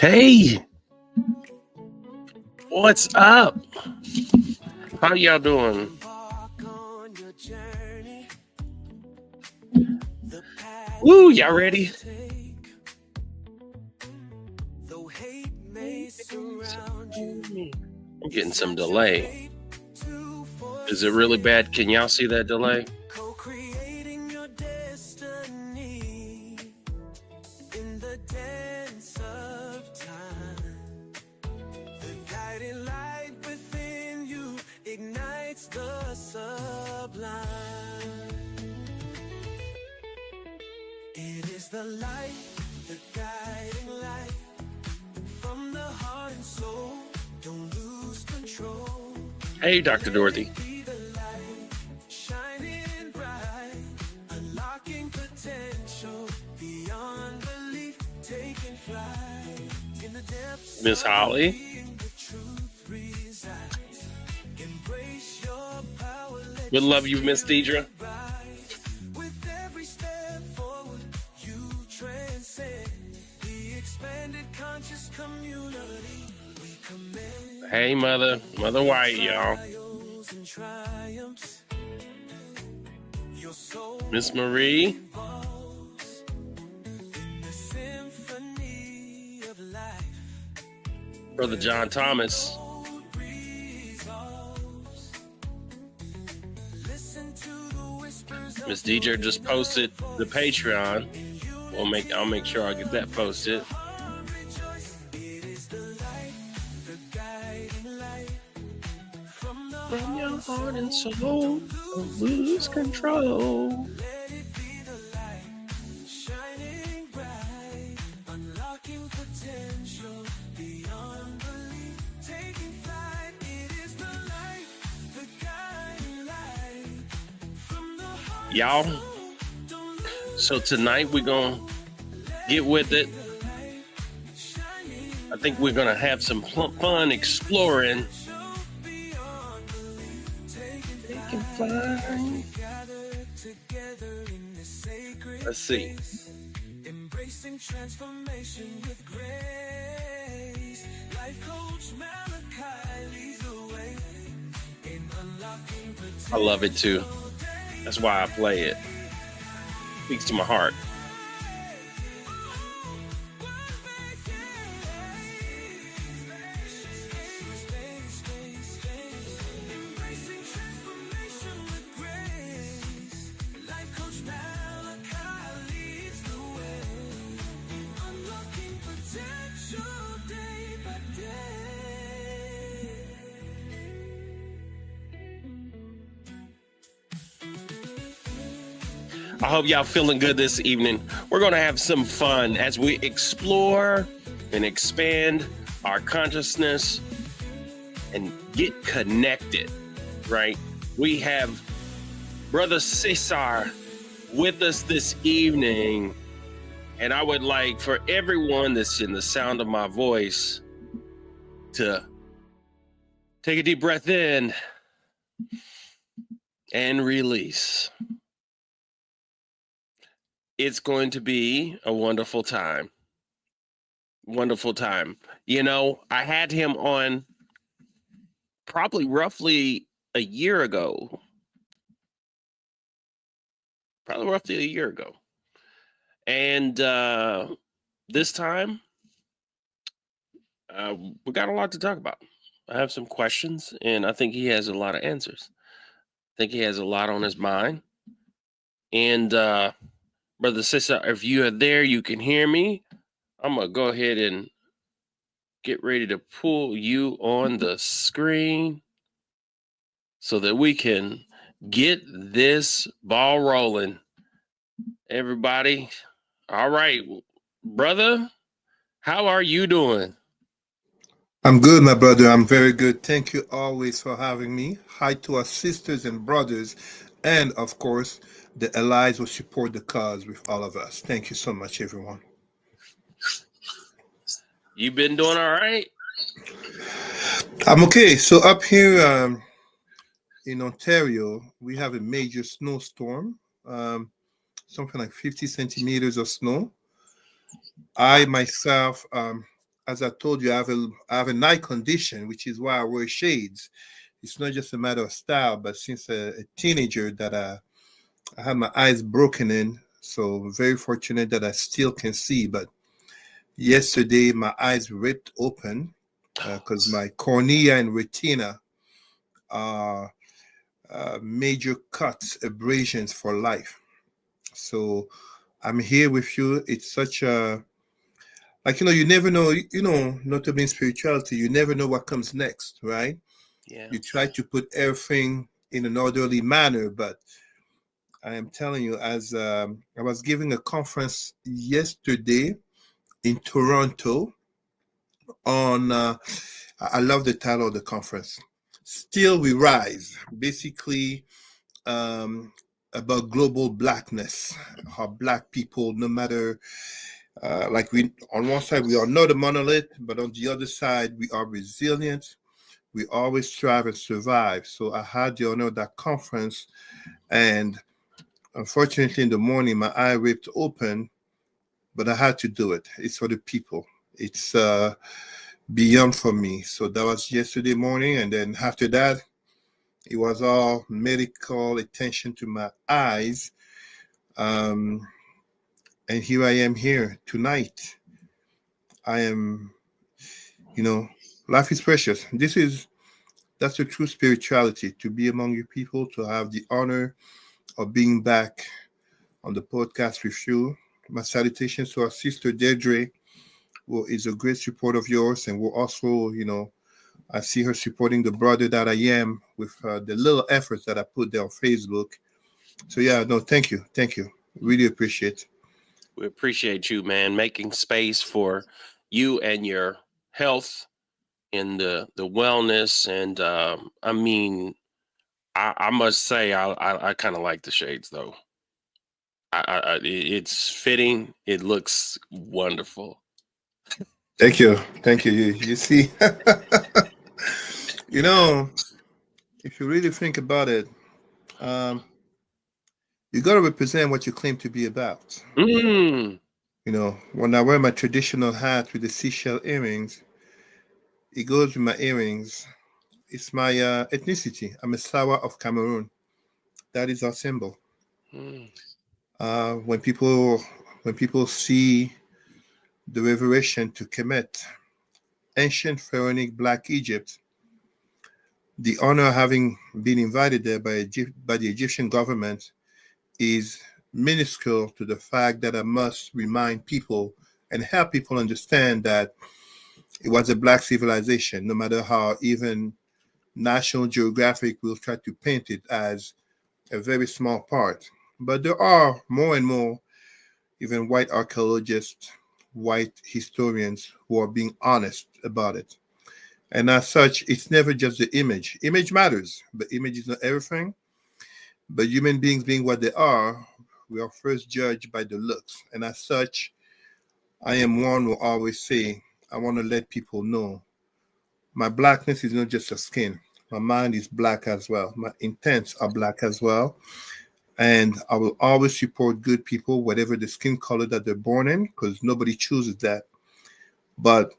Hey, what's up? How y'all doing? Woo, y'all ready? I'm getting some delay. Is it really bad? Can y'all see that delay? The light, the guiding light from the heart and soul. Don't lose control. Hey, Dr. Dorothy. Be the light, shining bright, unlocking potential beyond belief, taking flight in the depths. Miss Holly. The truth resides. Embrace your power. We love you, Miss Deidre. Hey, Mother White, y'all. Miss Marie. Brother John Thomas. Miss DJ just posted the Patreon. I'll make sure I get that posted. From your heart and soul, don't lose control. Let it be the light, shining bright, unlocking potential beyond belief, taking flight. It is the light, the guiding light from the heart. Y'all, so tonight we're gonna get with it. I think we're gonna have some fun exploring. Let's see. Embracing transformation with grace. Life coach Malachi leads the way in unlocking potential. I love it too. That's why I play it. Speaks to my heart. I hope y'all feeling good this evening. We're going to have some fun as we explore and expand our consciousness and get connected, right? We have Brother Cesar with us this evening, and I would like for everyone that's in the sound of my voice to take a deep breath in and release. It's going to be a wonderful time. Wonderful time. You know, I had him on probably roughly a year ago. And this time, we got a lot to talk about. I have some questions, and I think he has a lot of answers. I think he has a lot on his mind. And Brother Cesar, if you are there, you can hear me. I'm going to go ahead and get ready to pull you on the screen so that we can get this ball rolling. Everybody. All right. Brother, how are you doing? I'm good, my brother. I'm very good. Thank you always for having me. Hi to our sisters and brothers, and of course, the allies who support the cause with all of us. Thank you so much, everyone. You been doing all right? I'm okay. So up here in Ontario, we have a major snowstorm, something like 50 centimeters of snow. I myself, as I told you, I have an eye condition, which is why I wear shades. It's not just a matter of style, but since a teenager that I had my eyes broken in, so very fortunate that I still can see. But yesterday, my eyes ripped open because my cornea and retina are major cuts, abrasions for life. So I'm here with you. It's such a, like, you never know, not to be in spirituality, you never know what comes next, right? Yeah. You try to put everything in an orderly manner, but I am telling you, as I was giving a conference yesterday in Toronto on, I love the title of the conference, Still We Rise, basically um, about global blackness, how black people, no matter, like we, on one side, we are not a monolith, but on the other side, we are resilient. We always strive and survive. So I had the honor of that conference, and unfortunately, in the morning, my eye ripped open, but I had to do it. It's for the people. It's beyond for me. So that was yesterday morning, and then after that, it was all medical attention to my eyes. Um, and here I am here tonight. I am, you know, life is precious. That's the true spirituality, to be among your people, to have the honor of being back on the podcast with you. My salutations to our sister Deirdre, who is a great support of yours, and will also, I see her supporting the brother that I am with the little efforts that I put there on Facebook. So yeah, no, thank you, really appreciate. We appreciate you, man, making space for you and your health and the wellness. And I mean, I must say, I kind of like the shades though. It's fitting. It looks wonderful. Thank you. You see, you know, if you really think about it, um, you got to represent what you claim to be about. Mm. When I wear my traditional hat with the seashell earrings, it goes with my earrings. It's my ethnicity. I'm a Sawa of Cameroon. That is our symbol. Mm. Uh, when people when people see the reversion to Kemet, ancient pharaonic Black Egypt, the honor of having been invited there by the Egyptian government is minuscule to the fact that I must remind people and help people understand that it was a Black civilization, no matter how even National Geographic will try to paint it as a very small part. But there are more and more, even white archaeologists, white historians who are being honest about it. And as such, it's never just the image. Image matters, but image is not everything. But human beings being what they are, we are first judged by the looks. And as such, I am one who always say, I want to let people know my blackness is not just a skin. My mind is black as well. My intents are black as well. And I will always support good people, whatever the skin color that they're born in, because nobody chooses that. But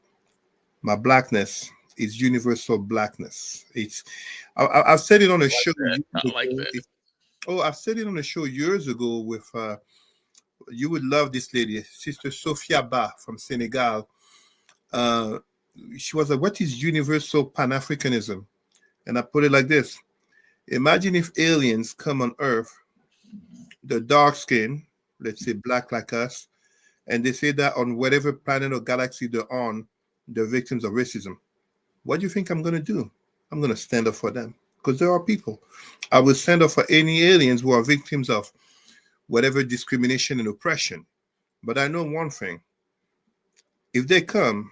my blackness is universal blackness. I've said it on a show That. years I like ago. that. I've said it on a show years ago with you would love this lady, Sister Sophia Ba from Senegal. Uh, she was like, "What is universal Pan-Africanism?" And I put it like this: imagine if aliens come on Earth, the dark skin, let's say black like us, and they say that on whatever planet or galaxy they're on, they're victims of racism. What do you think I'm going to do? I'm going to stand up for them because there are people. I will stand up for any aliens who are victims of whatever discrimination and oppression. But I know one thing: if they come,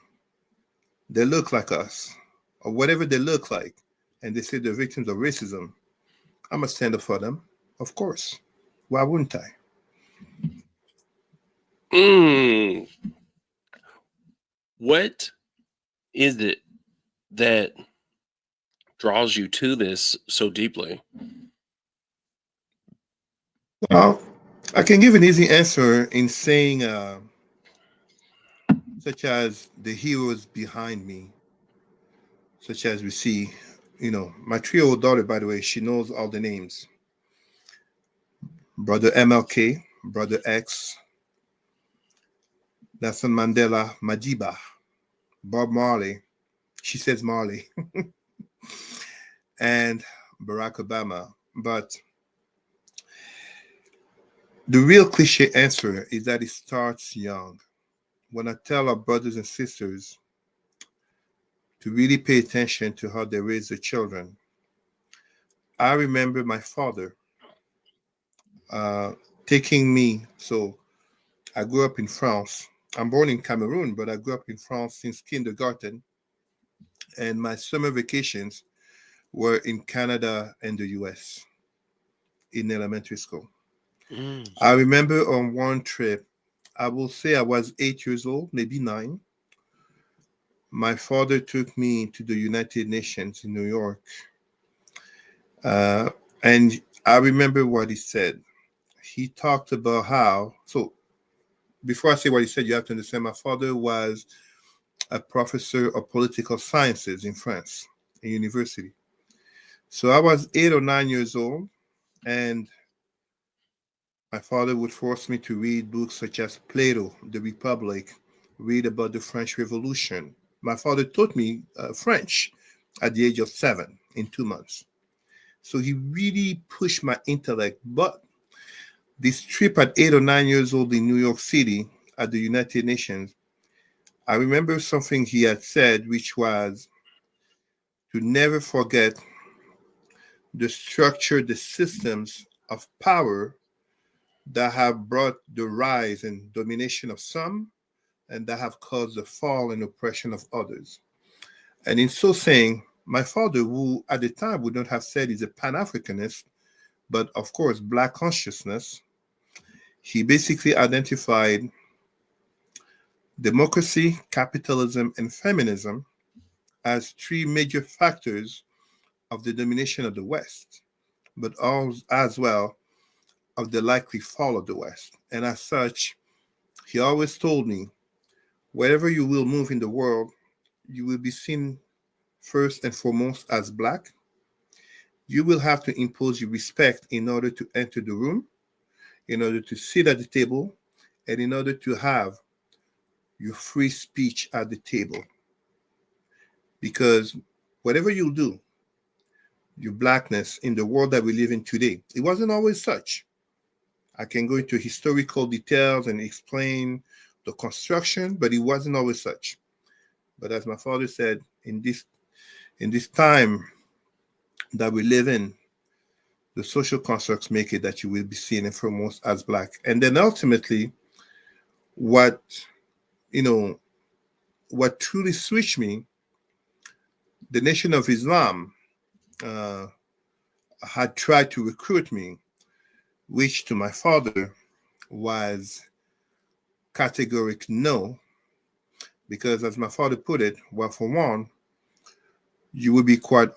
they look like us, or whatever they look like, and they say they're victims of racism, I'm going to stand up for them, of course. Why wouldn't I? Mm. What is it that draws you to this so deeply? Well, I can give an easy answer in saying such as the heroes behind me, such as we see, my 3-year-old daughter, by the way, she knows all the names. Brother MLK, Brother X, Nelson Mandela, Madiba, Bob Marley, she says Marley, and Barack Obama. But the real cliche answer is that it starts young. When I tell our brothers and sisters to really pay attention to how they raise their children, I remember my father taking me. So I grew up in France. I'm born in Cameroon, but I grew up in France since kindergarten. And my summer vacations were in Canada and the US in elementary school. Mm. I remember on one trip, I will say I was 8 years old, maybe 9. My father took me to the United Nations in New York. And I remember what he said. He talked about how, so before I say what he said, you have to understand my father was a professor of political sciences in France, a university. So I was 8 or 9 years old, and my father would force me to read books such as Plato, The Republic, read about the French Revolution. My father taught me French at the age of 7 in 2 months. So he really pushed my intellect. But this trip at 8 or 9 years old in New York City at the United Nations, I remember something he had said, which was to never forget the structure, the systems of power that have brought the rise and domination of some and that have caused the fall and oppression of others. And in so saying, my father, who at the time would not have said he's a Pan-Africanist, but of course, Black consciousness, he basically identified democracy, capitalism, and feminism as 3 major factors of the domination of the West, but as well of the likely fall of the West. And as such, he always told me, wherever you will move in the world, you will be seen first and foremost as Black. You will have to impose your respect in order to enter the room, in order to sit at the table, and in order to have your free speech at the table. Because whatever you do, your Blackness in the world that we live in today, it wasn't always such. I can go into historical details and explain the construction, but it wasn't always such. But as my father said, in this time that we live in, the social constructs make it that you will be seen and foremost as Black. And then ultimately, what truly switched me, the Nation of Islam had tried to recruit me, which to my father was categoric no, because as my father put it, well, for one, it would be quite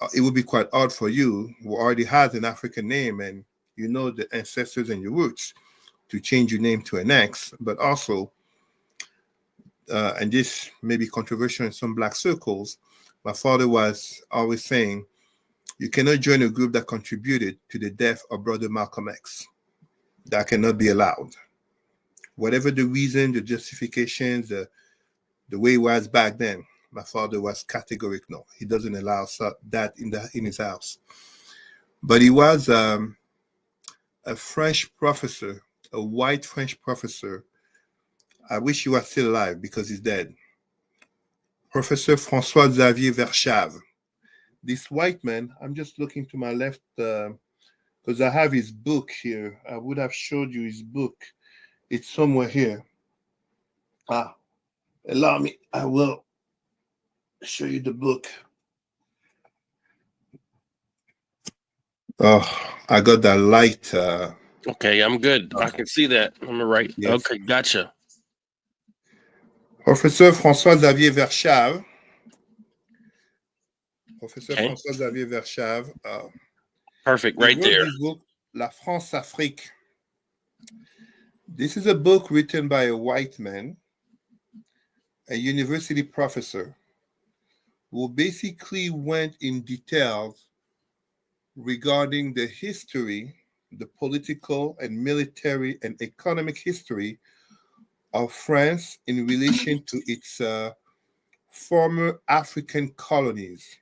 odd for you, who already has an African name and you know the ancestors and your roots, to change your name to an X. But also, and this may be controversial in some Black circles, my father was always saying, you cannot join a group that contributed to the death of Brother Malcolm X. That cannot be allowed. Whatever the reason, the justifications, the way it was back then, my father was categoric no. He doesn't allow that in his house. But he was a French professor, a white French professor. I wish he was still alive because he's dead. Professor François Xavier Verschave. This white man, I'm just looking to my left because I have his book here. I would have showed you his book. It's somewhere here. Allow me, I will show you the book. Oh, I got that light. Okay, I'm good. I can see that on the right. Yes. Okay, gotcha. Professor François Xavier Verschave. Professor Okay. François Xavier Verschave. Perfect, He right wrote there. this book, La France-Afrique. This is a book written by a white man a university professor who basically went in details regarding the history, the political and military and economic history of France in relation to its former African colonies.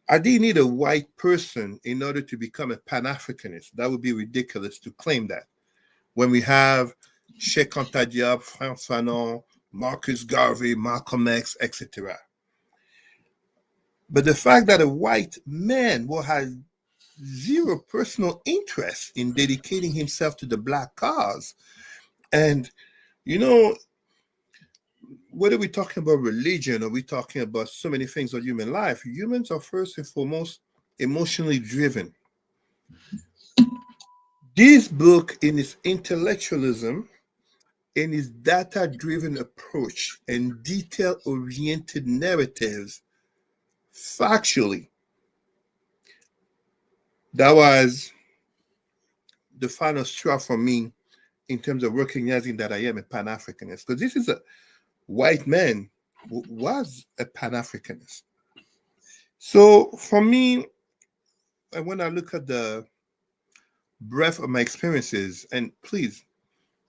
I didn't need a white person in order to become a Pan Africanist. That would be ridiculous to claim that. When we have Cheikh Anta Diop, Frantz Fanon, Marcus Garvey, Malcolm X, etc. But the fact that a white man who has zero personal interest in dedicating himself to the black cause, and you know, whether we're talking about religion or we're talking about so many things of human life, humans are first and foremost emotionally driven. This book, in its intellectualism, in its data driven approach and detail oriented narratives, factually, that was the final straw for me in terms of recognizing that I am a Pan Africanist. Because this is a white man who was a Pan Africanist. So for me, when I look at the breadth of my experiences, and please,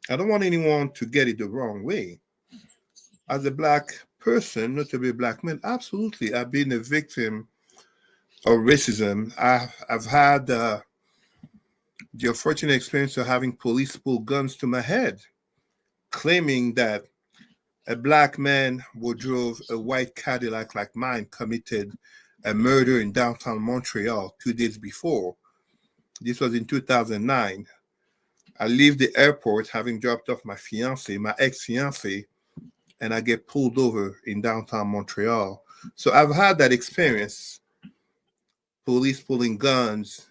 I don't want anyone to get it the wrong way. As a black person, notably a black man, absolutely, I've been a victim of racism. I've had the unfortunate experience of having police pull guns to my head, claiming that a black man who drove a white Cadillac like mine committed a murder in downtown Montreal 2 days before. This was in 2009. I leave the airport having dropped off my fiance, my ex-fiance, and I get pulled over in downtown Montreal. So I've had that experience. Police pulling guns,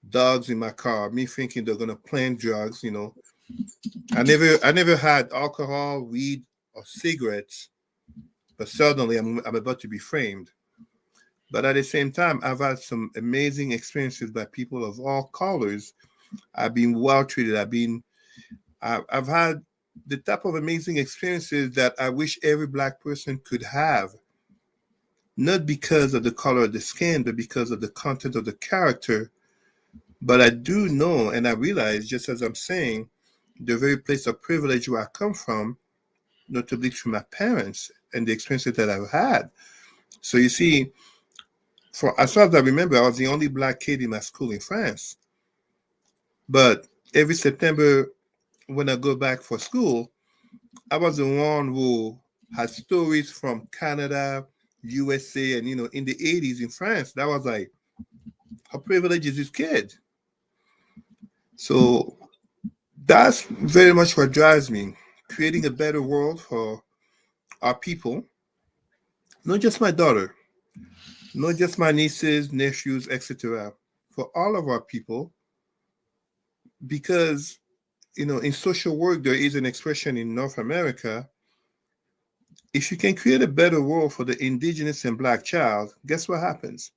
dogs in my car, me thinking they're gonna plant drugs. I never had alcohol, weed, or cigarettes, but suddenly I'm about to be framed. But at the same time, I've had some amazing experiences by people of all colors. I've been well treated. I've had the type of amazing experiences that I wish every black person could have, not because of the color of the skin, but because of the content of the character. But I do know and I realize, just as I'm saying, the very place of privilege where I come from, notably through my parents and the experiences that I've had. So you see, for as far as I remember, I was the only black kid in my school in France. But every September, when I go back for school, I was the one who had stories from Canada, USA, and in the 80s in France. That was like, how privileged is this kid? So that's very much what drives me, creating a better world for our people, not just my daughter, not just my nieces, nephews, etc., for all of our people, because in social work there is an expression in North America: if you can create a better world for the indigenous and black child, guess what happens?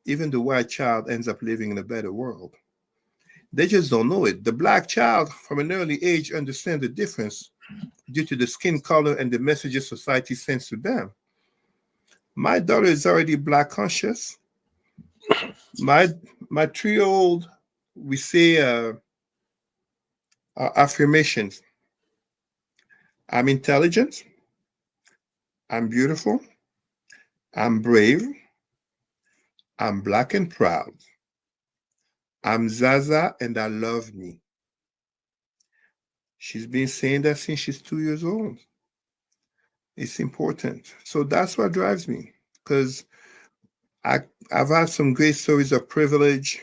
Even the white child ends up living in a better world. They just don't know it. The black child from an early age understands the difference due to the skin color and the messages society sends to them. My daughter is already black conscious. My my 3 year old, we say affirmations. I'm intelligent. I'm beautiful. I'm brave. I'm black and proud. I'm Zaza and I love me. She's been saying that since she's 2 years old. It's important. So that's what drives me, because I I've had some great stories of privilege.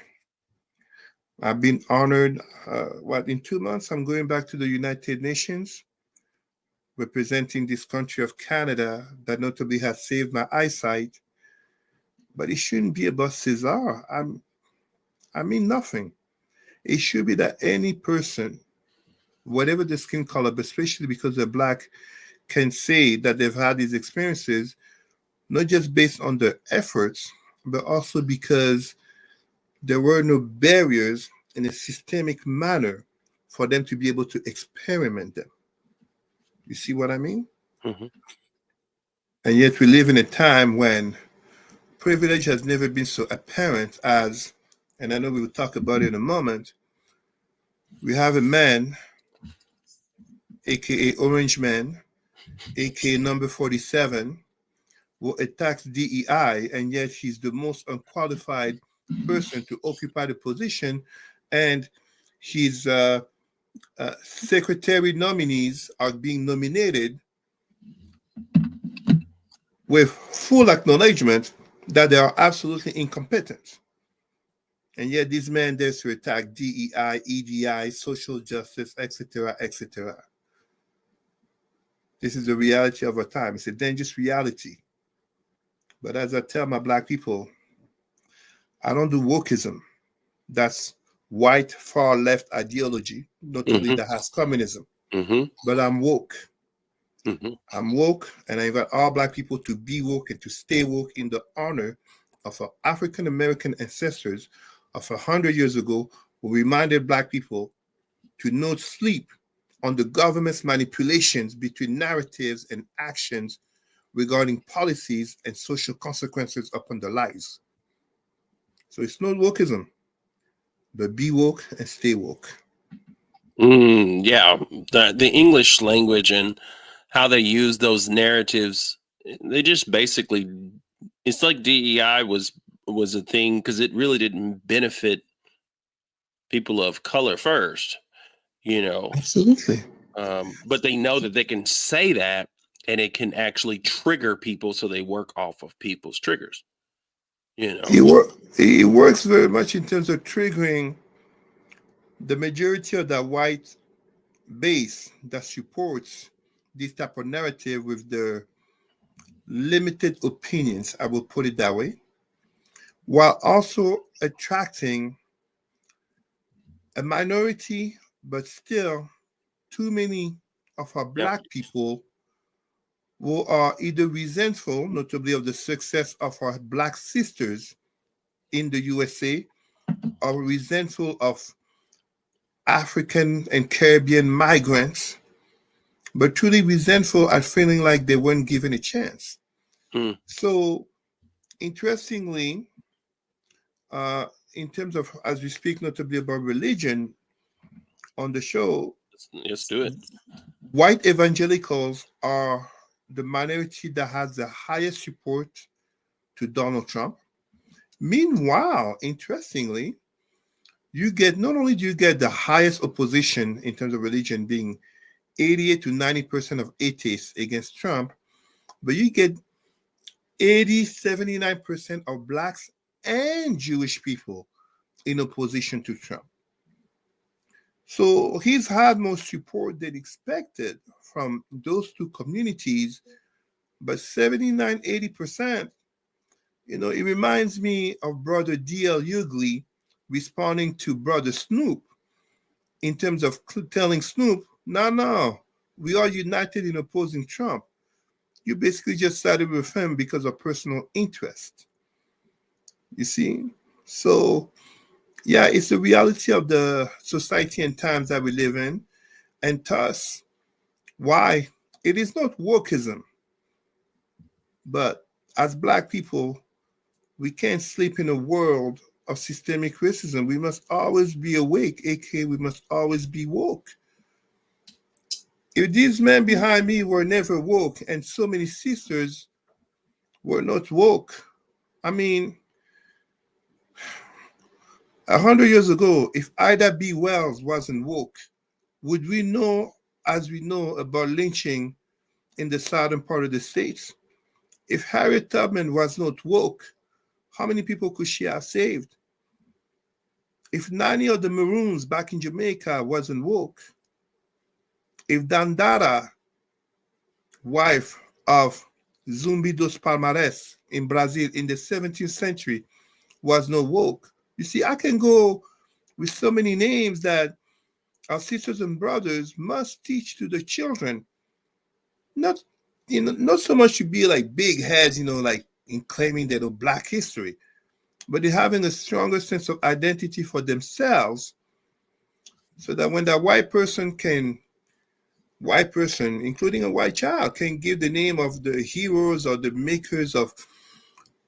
I've been honored. What, in 2 months I'm going back to the United Nations, representing this country of Canada that notably has saved my eyesight. But it shouldn't be about Cesar. I mean nothing. It should be that any person, whatever the skin color, but especially because they're black, can say that they've had these experiences, not just based on their efforts, but also because there were no barriers in a systemic manner for them to be able to experiment them. You see what I mean? Mm-hmm. And yet we live in a time when privilege has never been so apparent as, and I know we will talk about it in a moment, we have a man, aka Orange Man, aka number 47, who attacks DEI, and yet he's the most unqualified person to occupy the position. And his secretary nominees are being nominated with full acknowledgement that they are absolutely incompetent. And yet this man dares to attack DEI, EDI, social justice, etc., etc. This is the reality of our time. It's a dangerous reality. But as I tell my black people, I don't do wokeism. That's white far left ideology, notably Mm-hmm. that has communism. Mm-hmm. But I'm woke. Mm-hmm. I'm woke, and I invite all black people to be woke and to stay woke in the honor of our African American ancestors of 100 years ago, who reminded black people to not sleep on the government's manipulations between narratives and actions regarding policies and social consequences upon their lives. So it's not wokeism, but be woke and stay woke. Yeah, the English language and how they use those narratives, they just basically, it's like DEI was a thing because it really didn't benefit people of color first, you know. Absolutely. But they know that they can say that and it can actually trigger people, so they work off of people's triggers, you know. It works very much in terms of triggering the majority of the white base that supports this type of narrative with the limited opinions, I will put it that way, while also attracting a minority, but still too many of our Yep. black people who are either resentful, notably of the success of our black sisters in the USA, or resentful of African and Caribbean migrants, but truly resentful at feeling like they weren't given a chance. Mm, So, interestingly, uh, in terms of, as we speak notably about religion on the show, let's do it. white evangelicals are the minority that has the highest support to Donald Trump. Meanwhile, interestingly, you get, not only do you get the highest opposition in terms of religion being 88 to 90% of atheists against Trump, but you get 80, 79% of blacks and Jewish people in opposition to Trump. So he's had more support than expected from those two communities, but 79, 80%, it reminds me of Brother D.L. Hughley responding to Brother Snoop in terms of telling Snoop, no, we are united in opposing Trump. You basically just sided with him because of personal interest. You see? So, yeah, it's the reality of the society and times that we live in. And thus, why it is not wokeism, but as Black people, we can't sleep in a world of systemic racism. We must always be awake, aka we must always be woke. If these men behind me were never woke and so many sisters were not woke, I mean, 100 years ago, if Ida B. Wells wasn't woke, would we know as we know about lynching in the southern part of the states? If Harriet Tubman was not woke, how many people could she have saved? If Nani of the Maroons back in Jamaica wasn't woke, if Dandara, wife of Zumbi dos Palmares in Brazil in the 17th century, was not woke, you see, I can go with so many names that our sisters and brothers must teach to the children. Not, not so much to be like big heads, like in claiming that of Black history, but they're having a stronger sense of identity for themselves, so that when that white person can white person, including a white child, can give the name of the heroes or the makers of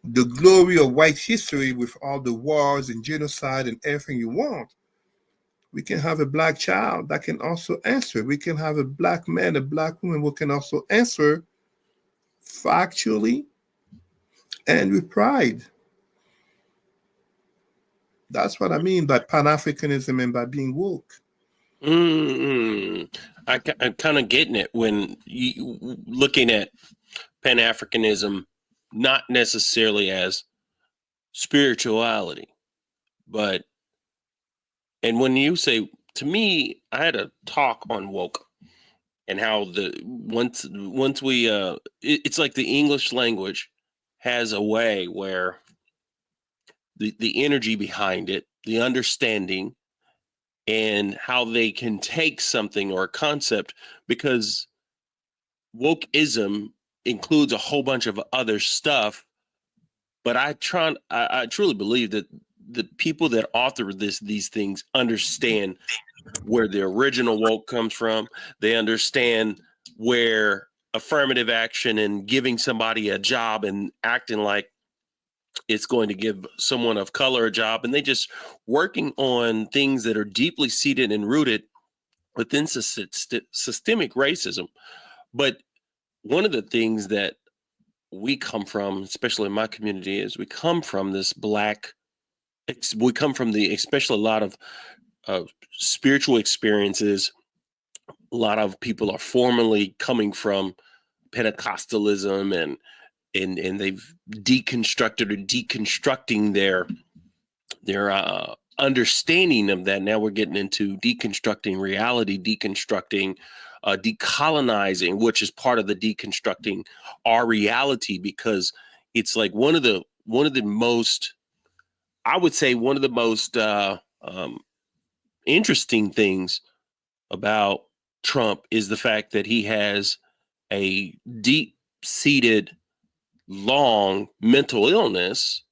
the glory of white history with all the wars and genocide and everything you want. We can have a black child that can also answer. We can have a black man, a black woman who can also answer factually and with pride. That's what I mean by Pan-Africanism and by being woke. I'm kind of getting it when you looking at Pan-Africanism, not necessarily as spirituality, but, and when you say, to me, I had a talk on woke and how once we, it's like the English language has a way where the energy behind it, the understanding, and how they can take something or a concept, because wokeism includes a whole bunch of other stuff. But I truly believe that the people that author these things understand where the original woke comes from. They understand where affirmative action and giving somebody a job and acting like it's going to give someone of color a job, and they just working on things that are deeply seated and rooted within systemic racism. But one of the things that we come from, especially in my community, is we come from this we come from especially a lot of spiritual experiences. A lot of people are formerly coming from Pentecostalism, and they've deconstructed or deconstructing their understanding of that. Now we're getting into deconstructing reality, deconstructing, decolonizing, which is part of the deconstructing our reality, because it's like one of the most, I would say, one of the most interesting things about Trump is the fact that he has a deep-seated, long mental illness,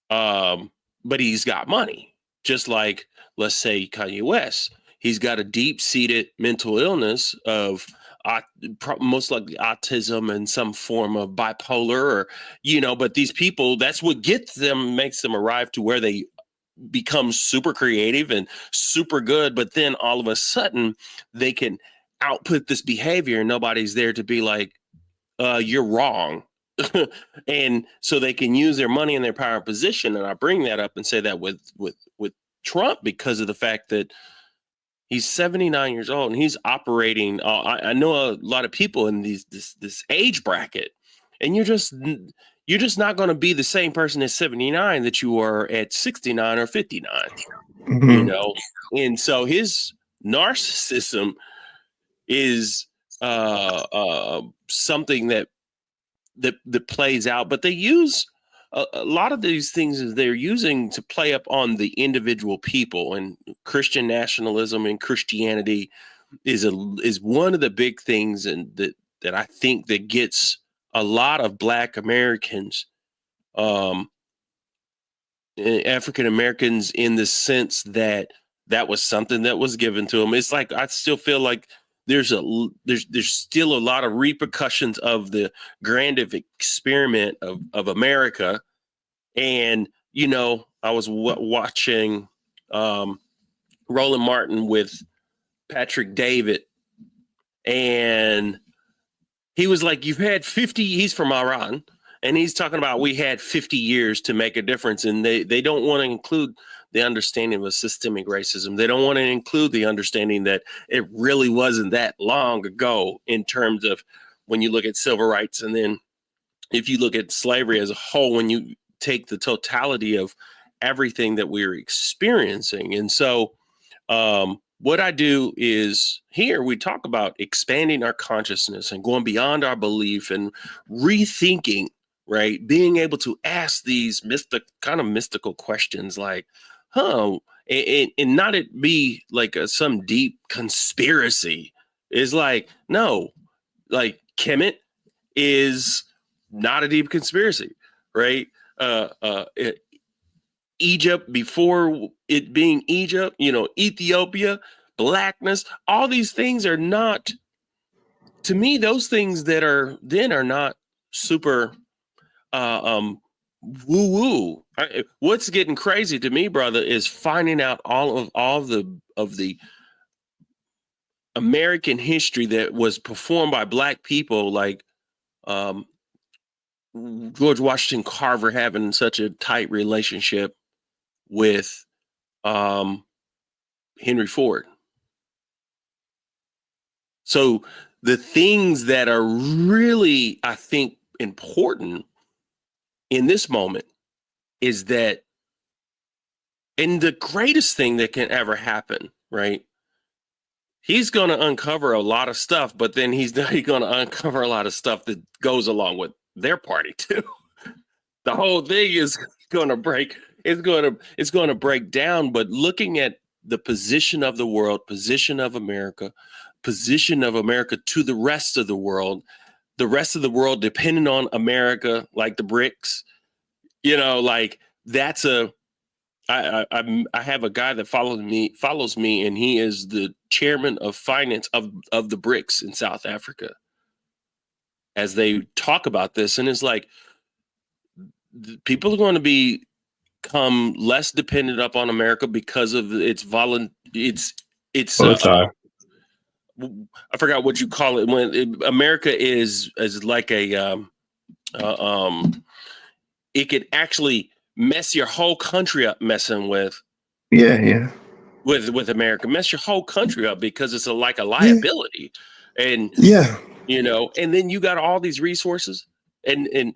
but he's got money. Just like, let's say, Kanye West, he's got a deep-seated mental illness of most likely autism and some form of bipolar, or but these people, that's what makes them arrive to where they become super creative and super good, but then all of a sudden they can output this behavior and nobody's there to be like, you're wrong. And so they can use their money and their power and position. And I bring that up and say that with Trump, because of the fact that he's 79 years old and he's operating. I know a lot of people in this age bracket, and you're just not going to be the same person at 79 that you were at 69 or 59, And so his narcissism is something that plays out. But they use a lot of these things they're using to play up on the individual people, and Christian nationalism and Christianity is one of the big things, and that I think that gets a lot of Black Americans, African Americans, in the sense that was something that was given to them. It's like I still feel like there's still a lot of repercussions of the grand experiment of America. And I was watching Roland Martin with Patrick David, and he was like, you've had 50, he's from Iran, and he's talking about we had 50 years to make a difference. And they don't want to include the understanding of systemic racism. They don't want to include the understanding that it really wasn't that long ago in terms of when you look at civil rights. And then if you look at slavery as a whole, when you take the totality of everything that we're experiencing. And so what I do is, here we talk about expanding our consciousness and going beyond our belief and rethinking, right? Being able to ask these mystical questions like, and not it be like some deep conspiracy. It's like, no, like Kemet is not a deep conspiracy, right? Egypt, before it being Egypt, Ethiopia, blackness, all these things are not to me, those things that are then are not super woo woo. What's getting crazy to me, brother, is finding out all of the American history that was performed by Black people, like George Washington Carver having such a tight relationship with Henry Ford. So the things that are really, I think, important in this moment is that, and the greatest thing that can ever happen, right? He's going to uncover a lot of stuff, but then he's going to uncover a lot of stuff that goes along with their party too. The whole thing is going to break. It's going to break down. But looking at the position of the world, position of America to the rest of the world depending on America, like the BRICS, like that's I have a guy that follows me, and he is the chairman of finance of the BRICS in South Africa. As they talk about this, and it's like people are going to become less dependent upon America because of its I forgot what you call it when America is like a it could actually mess your whole country up messing with with America, mess your whole country up because it's like a liability. And and then you got all these resources, and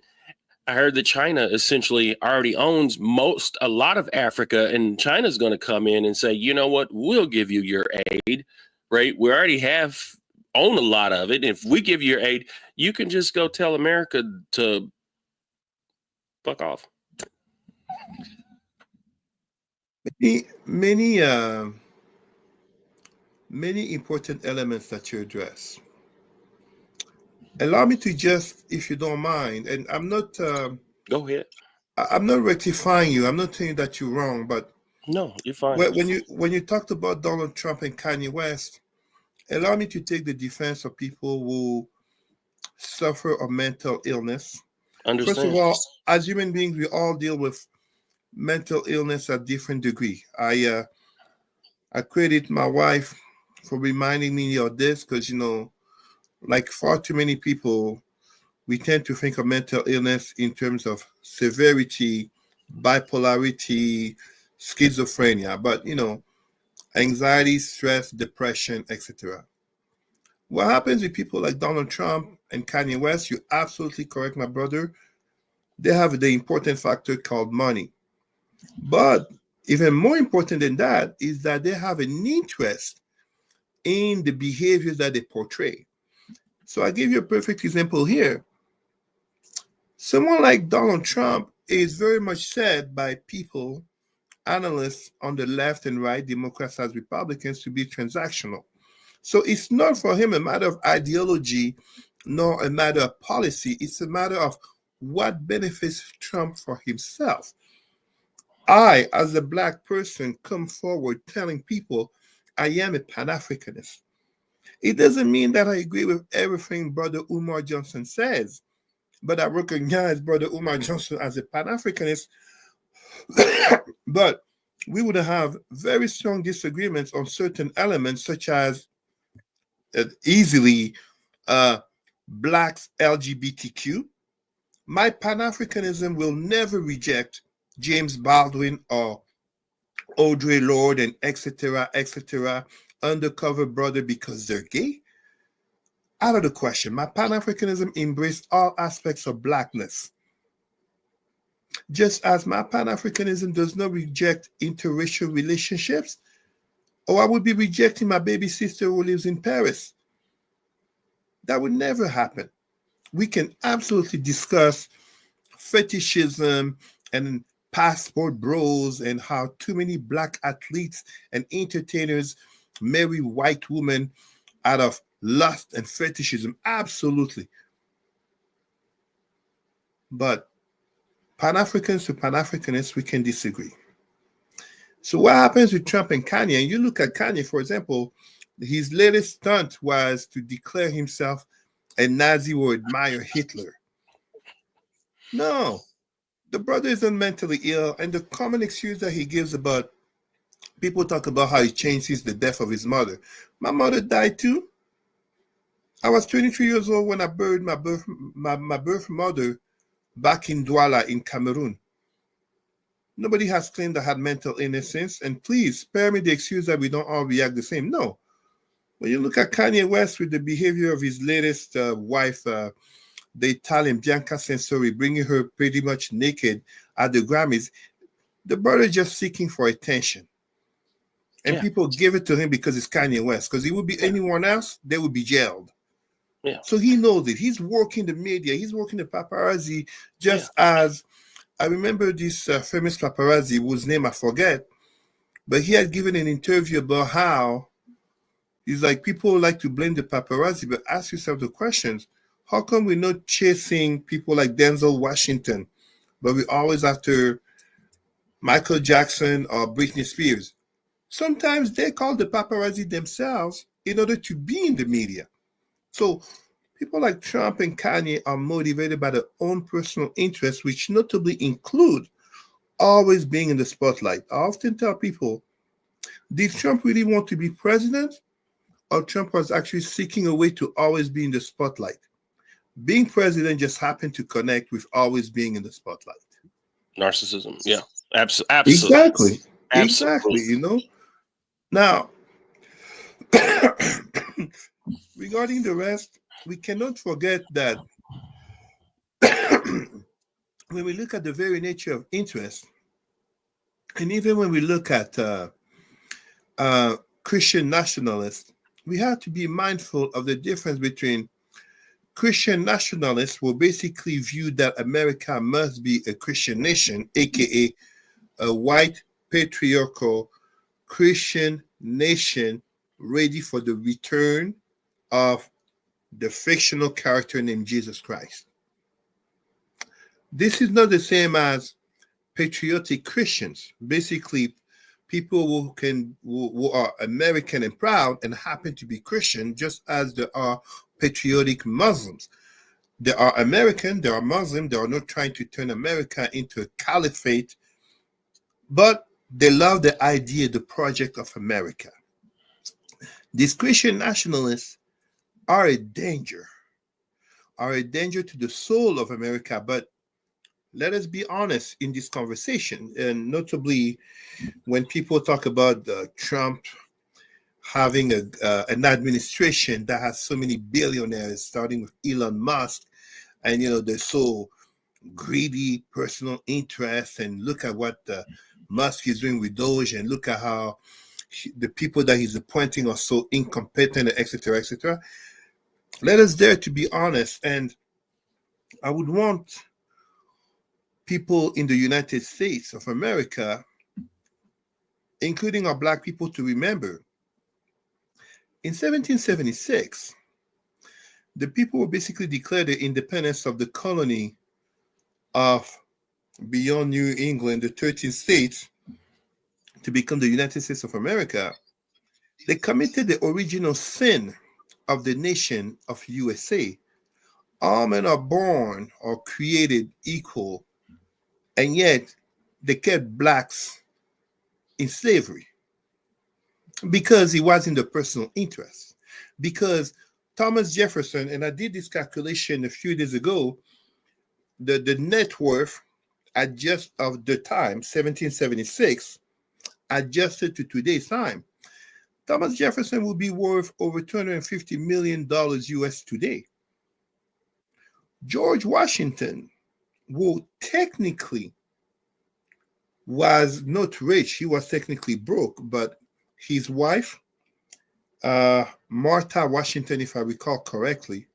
I heard that China essentially already owns a lot of Africa, and China's going to come in and say, you know what, we'll give you your aid, right? We already own a lot of it. If we give you your aid, you can just go tell America to fuck off. Many important elements that you address. Allow me to just, if you don't mind, and I'm not go ahead. I'm not rectifying you. I'm not saying that you're wrong, but no, you're fine. When you talked about Donald Trump and Kanye West, allow me to take the defense of people who suffer of mental illness. Understand. First of all, as human beings, we all deal with mental illness at different degree. I credit my wife for reminding me of this because, like far too many people, we tend to think of mental illness in terms of severity, bipolarity, schizophrenia, but, anxiety, stress, depression, etc. What happens with people like Donald Trump and Kanye West, you're absolutely correct, my brother. They have the important factor called money. But even more important than that is that they have an interest in the behaviors that they portray. So I give you a perfect example here. Someone like Donald Trump is very much said by people, analysts on the left and right, Democrats as Republicans, to be transactional. So it's not for him a matter of ideology, nor a matter of policy. It's a matter of what benefits Trump for himself. I, as a Black person, come forward telling people I am a Pan-Africanist. It doesn't mean that I agree with everything Brother Umar Johnson says, but I recognize Brother Umar Johnson as a Pan-Africanist. But we would have very strong disagreements on certain elements, such as easily Blacks LGBTQ. My Pan-Africanism will never reject James Baldwin or Audre Lorde and etc., undercover brother because they're gay. Out of the question. My Pan-Africanism embraces all aspects of Blackness. Just as my Pan-Africanism does not reject interracial relationships, or I would be rejecting my baby sister who lives in Paris. That would never happen. We can absolutely discuss fetishism and passport bros and how too many Black athletes and entertainers marry white women out of lust and fetishism. Absolutely. But Pan-Africans to Pan-Africanists, we can disagree. So what happens with Trump and Kanye? And you look at Kanye, for example, his latest stunt was to declare himself and Nazi will admire Hitler. No, the brother isn't mentally ill, and the common excuse that he gives about people talk about how he changed since the death of his mother. My mother died too. I was 23 years old when I buried my birth mother back in Douala in Cameroon. Nobody has claimed I had mental illness since, and please spare me the excuse that we don't all react the same. No. When you look at Kanye West with the behavior of his latest wife, the Italian Bianca Censori, bringing her pretty much naked at the Grammys, the brother just seeking for attention. And Yeah. people give it to him because it's Kanye West. Because it would be anyone else, they would be jailed. Yeah. So he knows it. He's working the media. He's working the paparazzi just as I remember this famous paparazzi whose name I forget, but he had given an interview about how he's like, people like to blame the paparazzi, but ask yourself the questions. How come we're not chasing people like Denzel Washington, but we're always after Michael Jackson or Britney Spears? Sometimes they call the paparazzi themselves in order to be in the media. So people like Trump and Kanye are motivated by their own personal interests, which notably include always being in the spotlight. I often tell people, did Trump really want to be president, or Trump was actually seeking a way to always be in the spotlight? Being president just happened to connect with always being in the spotlight. Narcissism. Yeah. Absolutely. Exactly. Absolutely. Exactly, you know. Now, regarding the rest, we cannot forget that when we look at the very nature of interest, and even when we look at Christian nationalists, we have to be mindful of the difference between Christian nationalists will basically view that America must be a Christian nation, aka a white patriarchal Christian nation ready for the return of the fictional character named Jesus Christ. This is not the same as patriotic Christians, basically people who are American and proud and happen to be Christian, just as there are patriotic Muslims. There are American, there are Muslim, they are not trying to turn America into a caliphate, but they love the idea, the project of America. These Christian nationalists are a danger to the soul of America. But let us be honest in this conversation, and notably when people talk about Trump having an administration that has so many billionaires, starting with Elon Musk, and they're so greedy, personal interests, and look at what Musk is doing with Doge, and look at how the people that he's appointing are so incompetent, etc., etc. Let us dare to be honest, and I would want people in the United States of America, including our Black people, to remember in 1776, the people were basically declared the independence of the colony of beyond New England, the 13 states, to become the United States of America. They committed the original sin of the nation of USA. All men are born or created equal, and yet they kept blacks in slavery because it was in the personal interest. Because Thomas Jefferson, and I did this calculation a few days ago, the net worth at just of the time, 1776, adjusted to today's time, Thomas Jefferson will be worth over $250 million US today. George Washington, who technically was not rich, he was technically broke, but his wife, Martha Washington, if I recall correctly,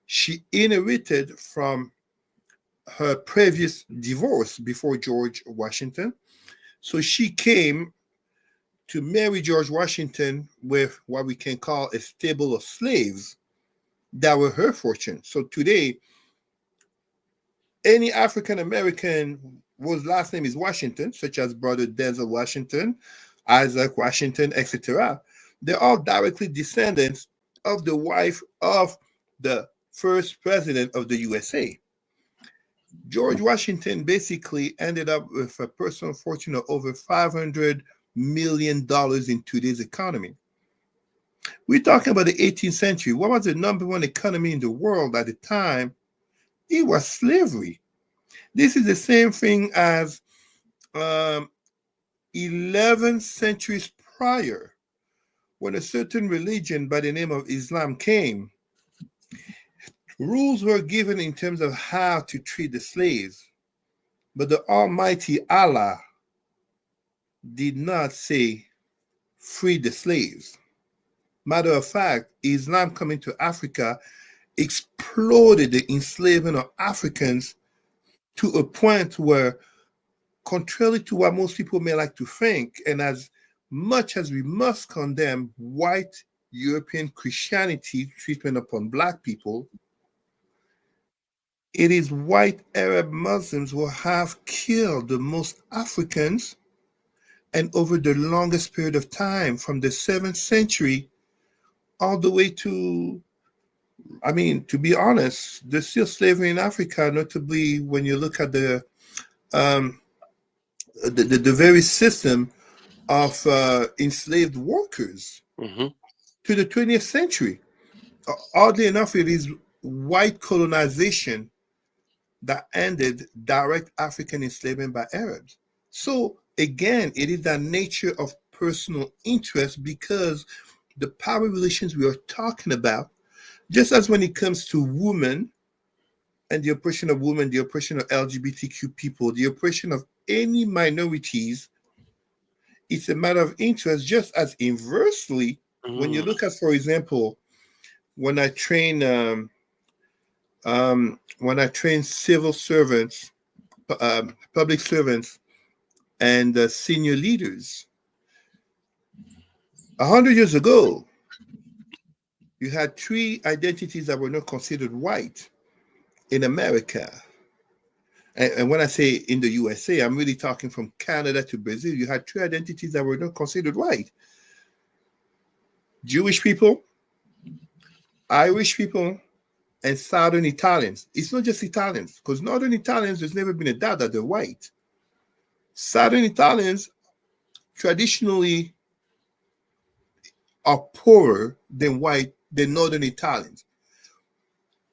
she inherited from her previous divorce before George Washington. So she came to marry George Washington with what we can call a stable of slaves that were her fortune. So today, any African American whose last name is Washington, such as Brother Denzel Washington, Isaac Washington, etc., they're all directly descendants of the wife of the first president of the USA. George Washington basically ended up with a personal fortune of over $500 million in today's economy. We're talking about the 18th century. What was the number one economy in the world at the time? It was slavery. This is the same thing as 11 centuries prior, when a certain religion by the name of Islam came. Rules were given in terms of how to treat the slaves, but the Almighty Allah did not say free the slaves. Matter of fact, Islam coming to Africa exploded the enslavement of Africans to a point where, contrary to what most people may like to think, and as much as we must condemn white European Christianity treatment upon Black people, it is white Arab Muslims who have killed the most Africans, and over the longest period of time, from the 7th century all the way to, I mean, to be honest, there's still slavery in Africa, notably when you look at the very system of enslaved workers Mm-hmm. to the 20th century. Oddly enough, it is white colonization that ended direct African enslavement by Arabs. So again, it is that nature of personal interest, because the power relations we are talking about, just as when it comes to women and the oppression of women, the oppression of LGBTQ people, the oppression of any minorities, it's a matter of interest, just as inversely, when you look at, for example, when I train civil servants, public servants, and senior leaders. 100 years ago, you had 3 identities that were not considered white in America. And when I say in the USA, I'm really talking from Canada to Brazil. You had 3 identities that were not considered white: Jewish people, Irish people, and Southern Italians. It's not just Italians, because Northern Italians, there's never been a doubt that they're white. Southern Italians traditionally are poorer than Northern Italians.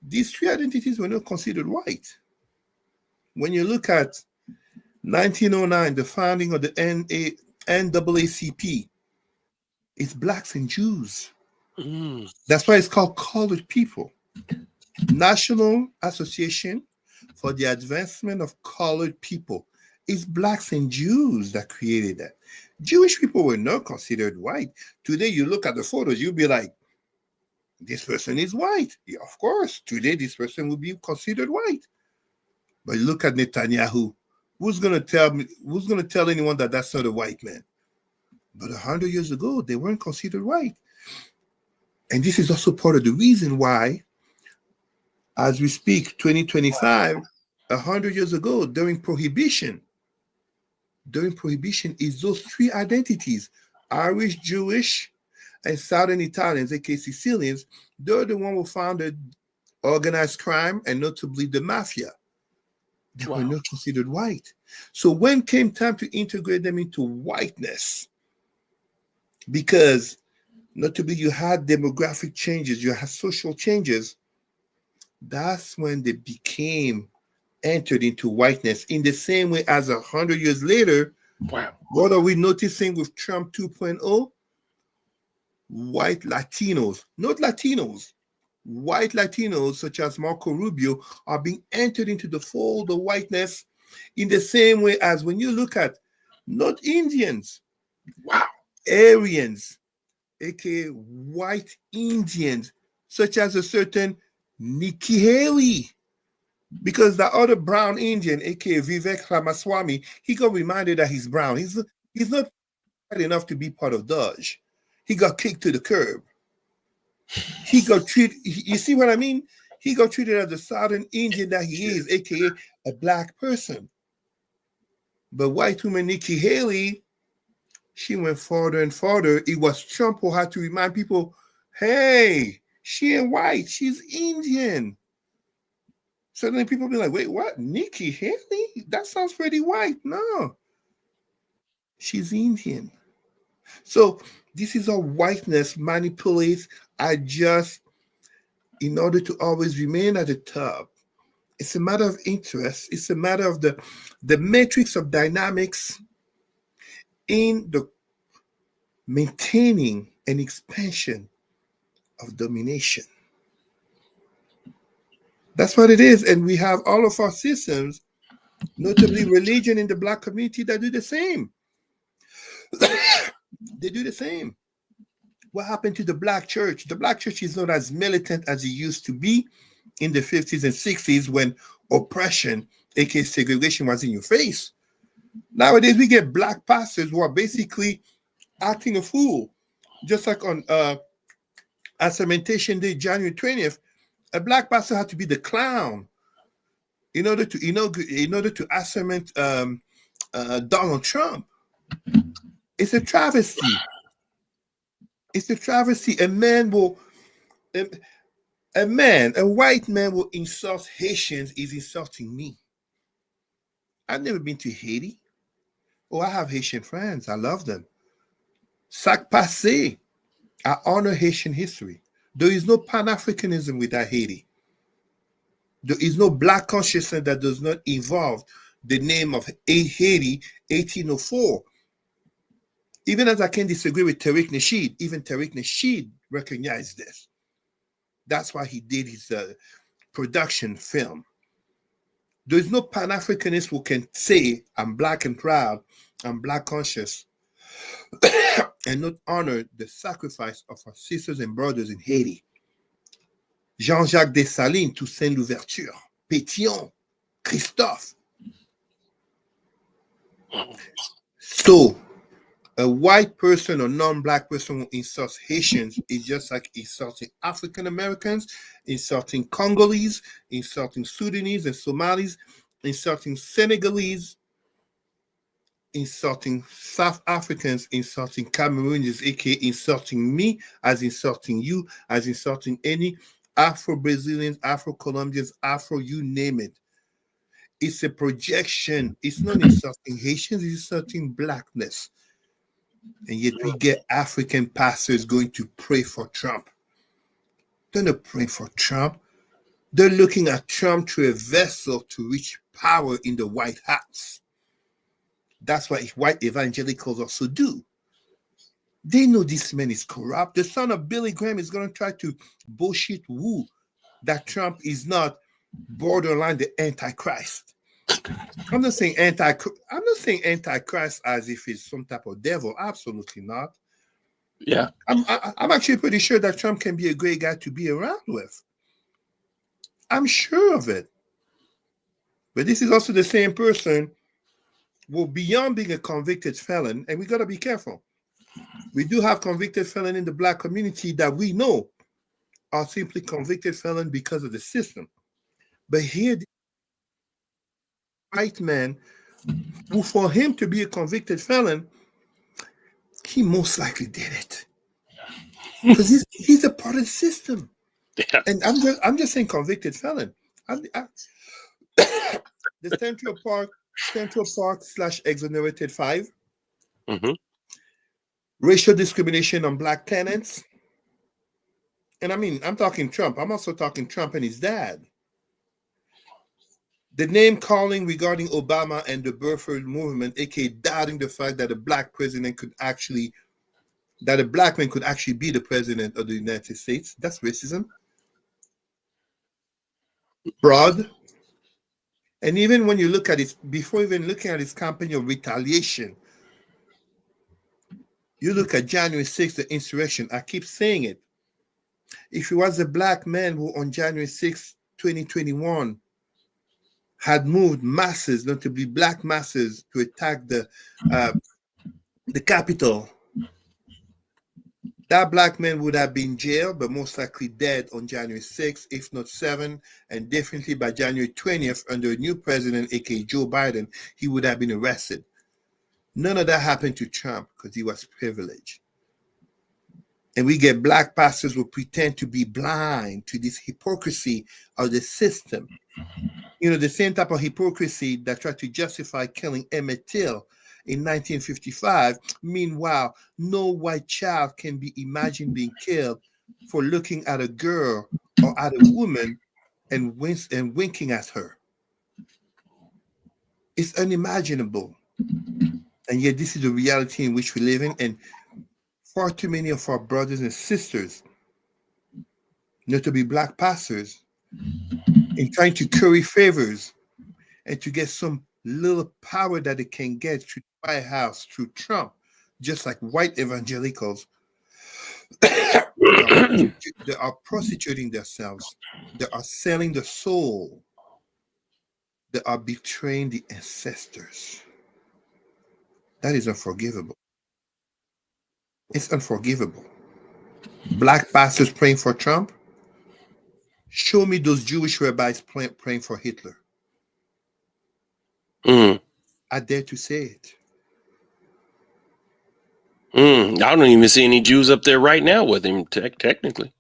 These 3 identities were not considered white. When you look at 1909, the founding of the NAACP, it's Blacks and Jews. That's why it's called colored people. National Association for the Advancement of Colored People. It's Blacks and Jews that created that. Jewish people were not considered white. Today, you look at the photos, you'll be like, this person is white. Yeah, of course, today this person will be considered white. But look at Netanyahu. Who's going to tell anyone that that's not a white man? But 100 years ago, they weren't considered white. And this is also part of the reason why, as we speak, 2025, 100 years ago, during Prohibition, is those 3 identities: Irish, Jewish, and Southern Italians, aka Sicilians. They're the one who founded organized crime and notably the mafia. They were not considered white. So when came time to integrate them into whiteness, because notably you had demographic changes, you had social changes, that's when they became entered into whiteness. In the same way as 100 years later, what are we noticing with Trump 2.0? White Latinos, not Latinos, white Latinos such as Marco Rubio are being entered into the fold of whiteness, in the same way as when you look at not Indians, Aryans, aka white Indians, such as a certain Nikki Haley. Because the other brown Indian, aka Vivek Ramaswamy, he got reminded that he's brown. He's not white enough to be part of Dodge. He got kicked to the curb. He got treated, you see what I mean? He got treated as the Southern Indian that he is, aka a black person. But white woman Nikki Haley, she went farther and farther. It was Trump who had to remind people, hey, She ain't white. She's Indian. So then people be like, wait, what? Nikki Haley? That sounds pretty white. No, she's Indian. So this is how whiteness manipulates, adjusts in order to always remain at the top. It's a matter of interest. It's a matter of the matrix of dynamics in the maintaining and expansion of domination. That's what it is. And we have all of our systems, notably religion in the Black community, that do the same. They do the same. What happened to the Black church? The Black church is not as militant as it used to be in the 50s and 60s when oppression, aka segregation, was in your face. Nowadays, we get Black pastors who are basically acting a fool. Just like on Assermentation Day, January 20th, a Black pastor had to be the clown in order to asserment Donald Trump. It's a travesty. It's a travesty. A white man will insult Haitians is insulting me. I've never been to Haiti. Oh, I have Haitian friends. I love them. Sac passé. I honor Haitian history. There is no Pan-Africanism without Haiti. There is no Black consciousness that does not involve the name of Haiti, 1804. Even as I can disagree with Tariq Nasheed, even Tariq Nasheed recognized this. That's why he did his production film. There is no Pan-Africanist who can say, I'm Black and proud, I'm Black conscious, and not honor the sacrifice of our sisters and brothers in Haiti. Jean-Jacques Dessalines, Toussaint Louverture, Pétion, Christophe. So, a white person or non-Black person who insults Haitians is just like insulting African Americans, insulting Congolese, insulting Sudanese and Somalis, insulting Senegalese, insulting South Africans, insulting Cameroonians, aka insulting me, as insulting you, as insulting any Afro-Brazilians, Afro-Colombians, Afro, you name it. It's a projection. It's not insulting Haitians, it's insulting Blackness. And yet we get African pastors going to pray for Trump. They're not praying for Trump. They're looking at Trump through a vessel to reach power in the White House. That's what white evangelicals also do. They know this man is corrupt. The son of Billy Graham is going to try to bullshit woo that Trump is not borderline the Antichrist. I'm not saying Antichrist as if it's some type of devil. Absolutely not. Yeah. I'm actually pretty sure that Trump can be a great guy to be around with. I'm sure of it. But this is also the same person who, beyond being a convicted felon, and we got to be careful. We do have convicted felon in the Black community that we know are simply convicted felon because of the system. But here, the white man, who for him to be a convicted felon, he most likely did it. Because he's a part of the system. Yeah. And I'm just saying convicted felon. The Central Park / exonerated 5. Mm-hmm. Racial discrimination on Black tenants. And I mean, I'm talking Trump. I'm also talking Trump and his dad. The name calling regarding Obama and the birther movement, aka doubting the fact that a Black man could actually be the president of the United States. That's racism. Fraud. And even when you look at it, before even looking at his campaign of retaliation, you look at January 6th, the insurrection. I keep saying it. If he was a Black man who on January 6th, 2021, had moved masses, notably Black masses, to attack the Capitol, that Black man would have been jailed, but most likely dead on January 6th, if not 7th, and definitely by January 20th, under a new president, aka Joe Biden, he would have been arrested. None of that happened to Trump because he was privileged. And we get black pastors who pretend to be blind to this hypocrisy of the system. The same type of hypocrisy that tried to justify killing Emmett Till in 1955. Meanwhile, no white child can be imagined being killed for looking at a girl or at a woman and winking at her. It's unimaginable. And yet this is the reality in which we live in. And far too many of our brothers and sisters, notably black pastors, in trying to curry favors and to get some little power that they can get through the White House, through Trump, just like white evangelicals, they are prostituting themselves. They are selling the soul. They are betraying the ancestors. That is unforgivable. It's unforgivable. Black pastors praying for Trump. Show me those Jewish rabbis praying for Hitler. Mm. I dare to say it. I don't even see any Jews up there right now with him, technically.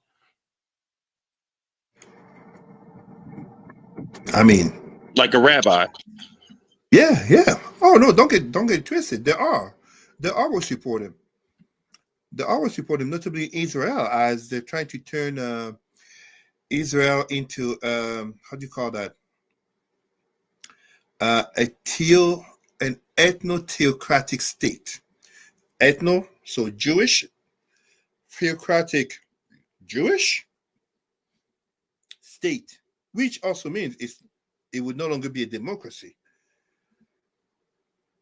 I mean, like a rabbi. Yeah. Oh no, don't get twisted. There are will support him. There are will support him, notably Israel, as they're trying to turn Israel into how do you call that? An ethno-theocratic state. Ethno, so Jewish, theocratic Jewish state, which also means it would no longer be a democracy.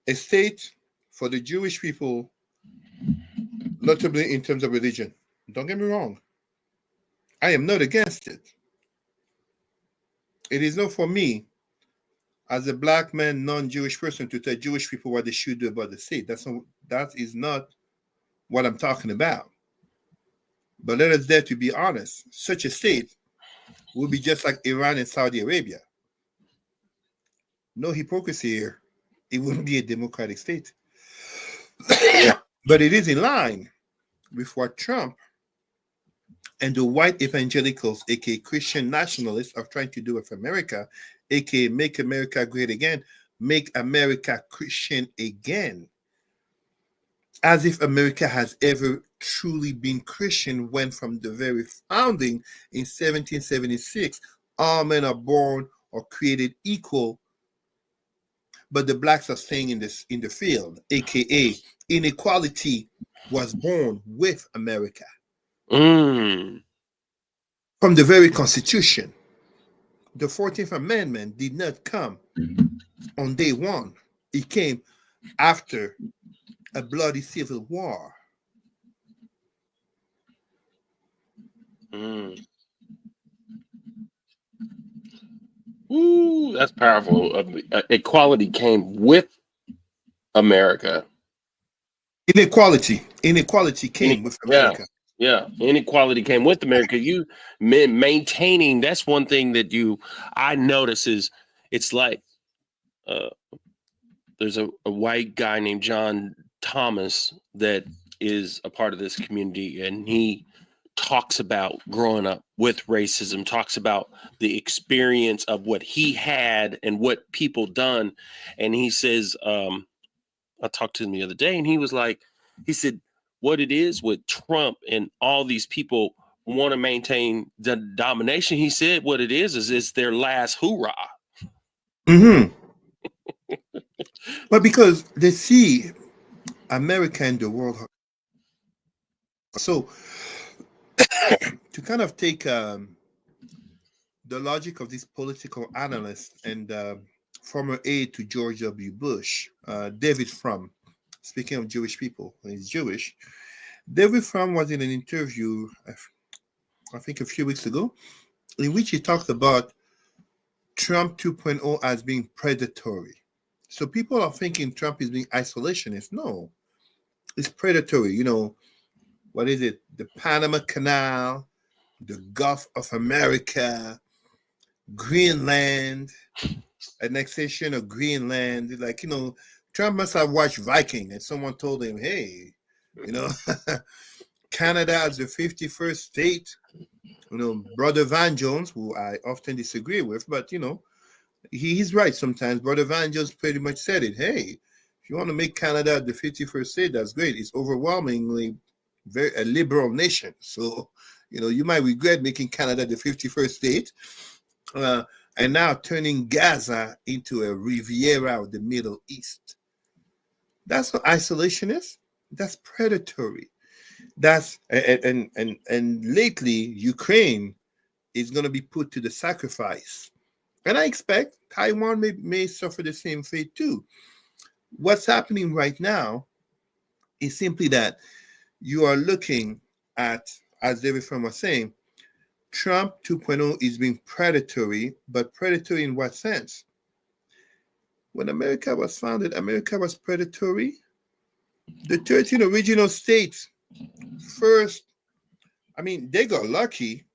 A state for the Jewish people, notably in terms of religion. Don't get me wrong. I am not against it. It is not for me, as a black man, non-Jewish person, to tell Jewish people what they should do about the state. That is not what I'm talking about. But let us dare to be honest. Such a state would be just like Iran and Saudi Arabia. No hypocrisy here. It wouldn't be a democratic state. But it is in line with what Trump and the white evangelicals, aka Christian nationalists, are trying to do with America, aka make America great again, make America Christian again. As if America has ever truly been Christian, when from the very founding in 1776, all men are born or created equal, but the blacks are staying in the field, aka inequality was born with America. From the very Constitution. The 14th Amendment did not come on day one. It came after a bloody civil war. Ooh, that's powerful. Equality came with America. Inequality came with America. Yeah, inequality came with America. You maintaining, that's one thing that I notice is it's like there's a white guy named John Thomas that is a part of this community, and he talks about growing up with racism, talks about the experience of what he had and what people done. And he says, I talked to him the other day, and he said, what it is with Trump and all these people want to maintain the domination. He said, what it is it's their last hoorah. But because they see America and the world. So to kind of take the logic of this political analyst and former aide to George W. Bush, David Frum, speaking of Jewish people, he's Jewish. David Frum was in an interview, I think a few weeks ago, in which he talked about Trump 2.0 as being predatory. So people are thinking Trump is being isolationist. No, it's predatory. What is it? The Panama Canal, the Gulf of America, Greenland, annexation of Greenland. Like, Trump must have watched Viking and someone told him, hey, Canada as the 51st state. Brother Van Jones, who I often disagree with, but he's right sometimes. Brother Van Jones pretty much said it. Hey, if you want to make Canada the 51st state, that's great. It's overwhelmingly a liberal nation. So, you might regret making Canada the 51st state and now turning Gaza into a Riviera of the Middle East. That's not isolationist. That's predatory. That's and lately Ukraine is going to be put to the sacrifice, and I expect Taiwan may suffer the same fate too. What's happening right now is simply that you are looking at, as David Frum was saying, Trump 2.0 is being predatory, but predatory in what sense? When America was founded, America was predatory. The 13 original states first, they got lucky.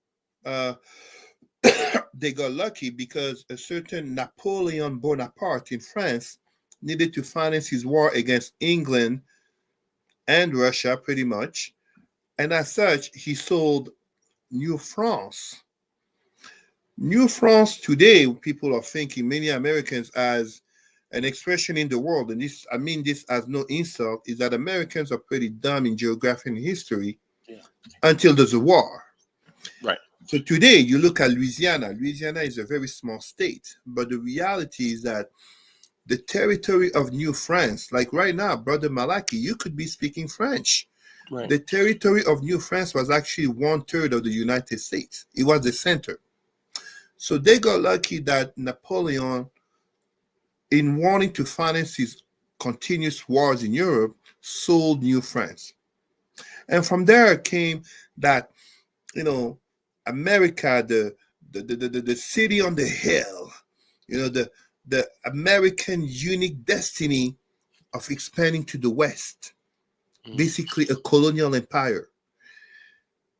They got lucky because a certain Napoleon Bonaparte in France needed to finance his war against England and Russia, pretty much. And as such, he sold New France. New France today, people are thinking, many Americans, as an expression in the world, and this, I mean this as no insult, is that Americans are pretty dumb in geography and history until there's a war. Right. So today, you look at Louisiana. Louisiana is a very small state, but the reality is that the territory of New France, like right now, Brother Malaki, you could be speaking French. Right. The territory of New France was actually 1/3 of the United States. It was the center. So they got lucky that Napoleon, in wanting to finance his continuous wars in Europe, sold New France. And from there came that, America, the city on the hill, the American unique destiny of expanding to the West, basically a colonial empire.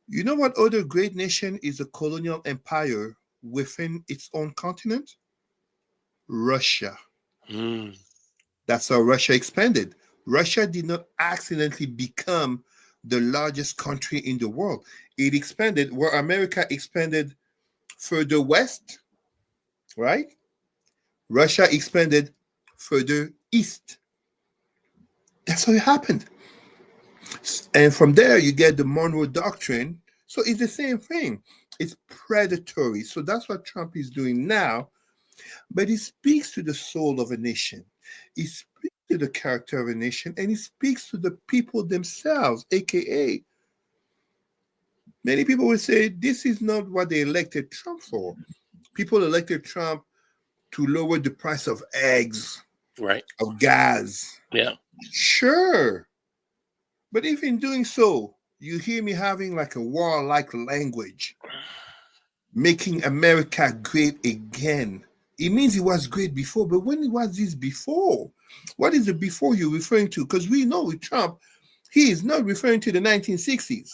You know what other great nation is a colonial empire within its own continent? Russia. That's how Russia expanded. Russia did not accidentally become the largest country in the world. It expanded where America expanded further west, right? Russia expanded further east. That's how it happened. And from there, you get the Monroe Doctrine. So it's the same thing. It's predatory. So that's what Trump is doing now. But he speaks to the soul of a nation. He speaks to the character of a nation, and he speaks to the people themselves, aka many people will say this is not what they elected Trump for. People elected Trump to lower the price of eggs, Right. of gas. Yeah. Sure. But if in doing so, you hear me having like a warlike language, making America great again, it means it was great before. But when was this before? What is the before you're referring to? Because we know with Trump, he is not referring to the 1960s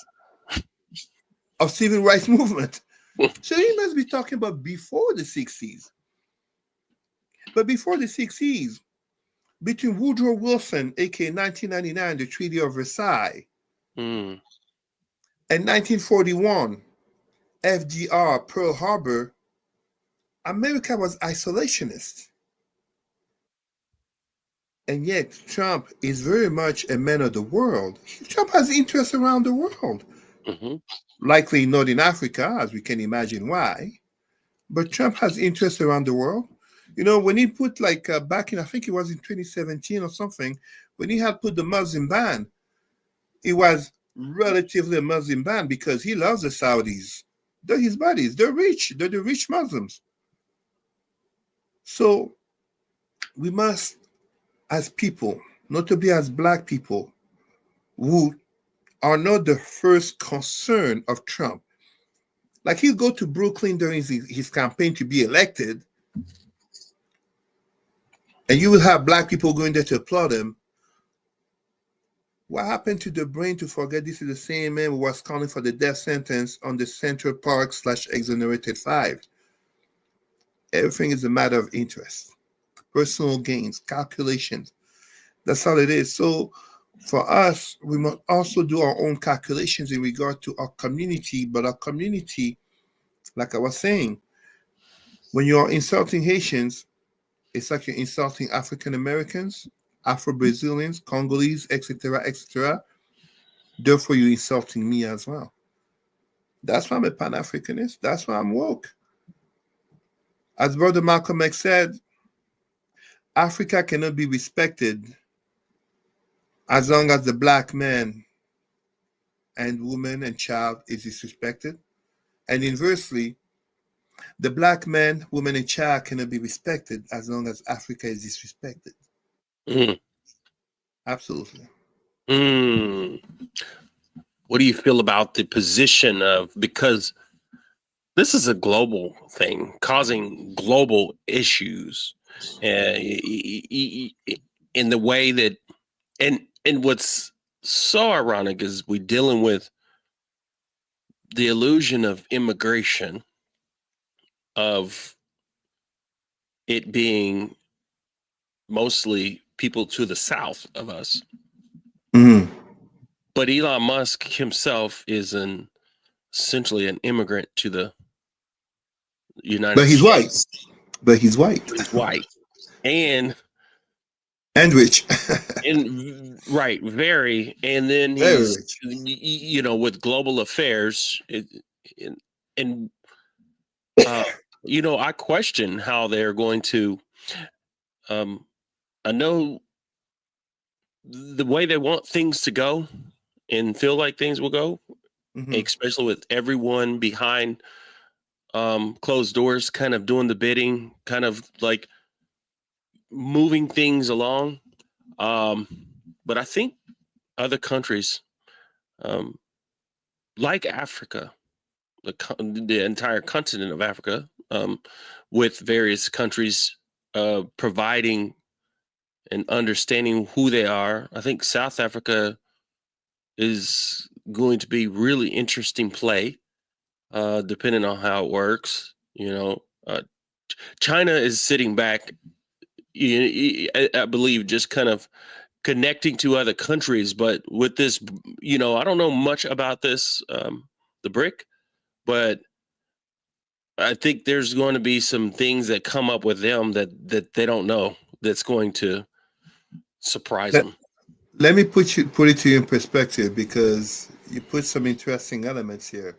of civil rights movement. So he must be talking about before the 60s. But before the 60s, between Woodrow Wilson, aka 1999, the Treaty of Versailles, and 1941, FDR, Pearl Harbor, America was isolationist. And yet Trump is very much a man of the world. Trump has interests around the world. Likely not in Africa, as we can imagine why. But Trump has interests around the world. When he put back in, I think it was in 2017 or something, when he had put the Muslim ban, it was relatively a Muslim ban because he loves the Saudis. They're his buddies. They're rich. They're the rich Muslims. So we must, as people, notably as Black people, who are not the first concern of Trump. Like he'll go to Brooklyn during his campaign to be elected, and you will have Black people going there to applaud him. What happened to the brain to forget this is the same man who was calling for the death sentence on the Central Park / exonerated 5? Everything is a matter of interest, personal gains, calculations. That's all it is. So For us, we must also do our own calculations in regard to our community. But our community, like I was saying, when you are insulting Haitians, it's like you're insulting African Americans, Afro Brazilians, Congolese, etc., etc. Therefore, you're insulting me as well. That's why I'm a Pan Africanist. That's why I'm woke. As Brother Malcolm X said, Africa cannot be respected as long as the black man and woman and child is disrespected. And inversely, the black man, woman, and child cannot be respected as long as Africa is disrespected. Mm. Absolutely. Mm. What do you feel about the position of, because this is a global thing causing global issues in the way that, and what's so ironic is we dealing with the illusion of immigration, of it being mostly people to the south of us. Mhm. But Elon Musk himself is essentially an immigrant to the United But he's white. States. But he's white. He's white. And And rich. right, very. And then Very he's, rich. with global affairs, and I question how they're going to. I know the way they want things to go and feel like things will go, Mhm. especially with everyone behind closed doors, kind of doing the bidding, kind of like moving things along. But I think other countries, um, like Africa, the entire continent of Africa, with various countries providing and understanding who they are. I think South Africa is going to be really interesting play, depending on how it works. China is sitting back, I believe, just kind of connecting to other countries. But with this, I don't know much about this, the BRIC, but I think there's going to be some things that come up with them that they don't know, that's going to surprise Let, them. let me put it to you in perspective, because you put some interesting elements here.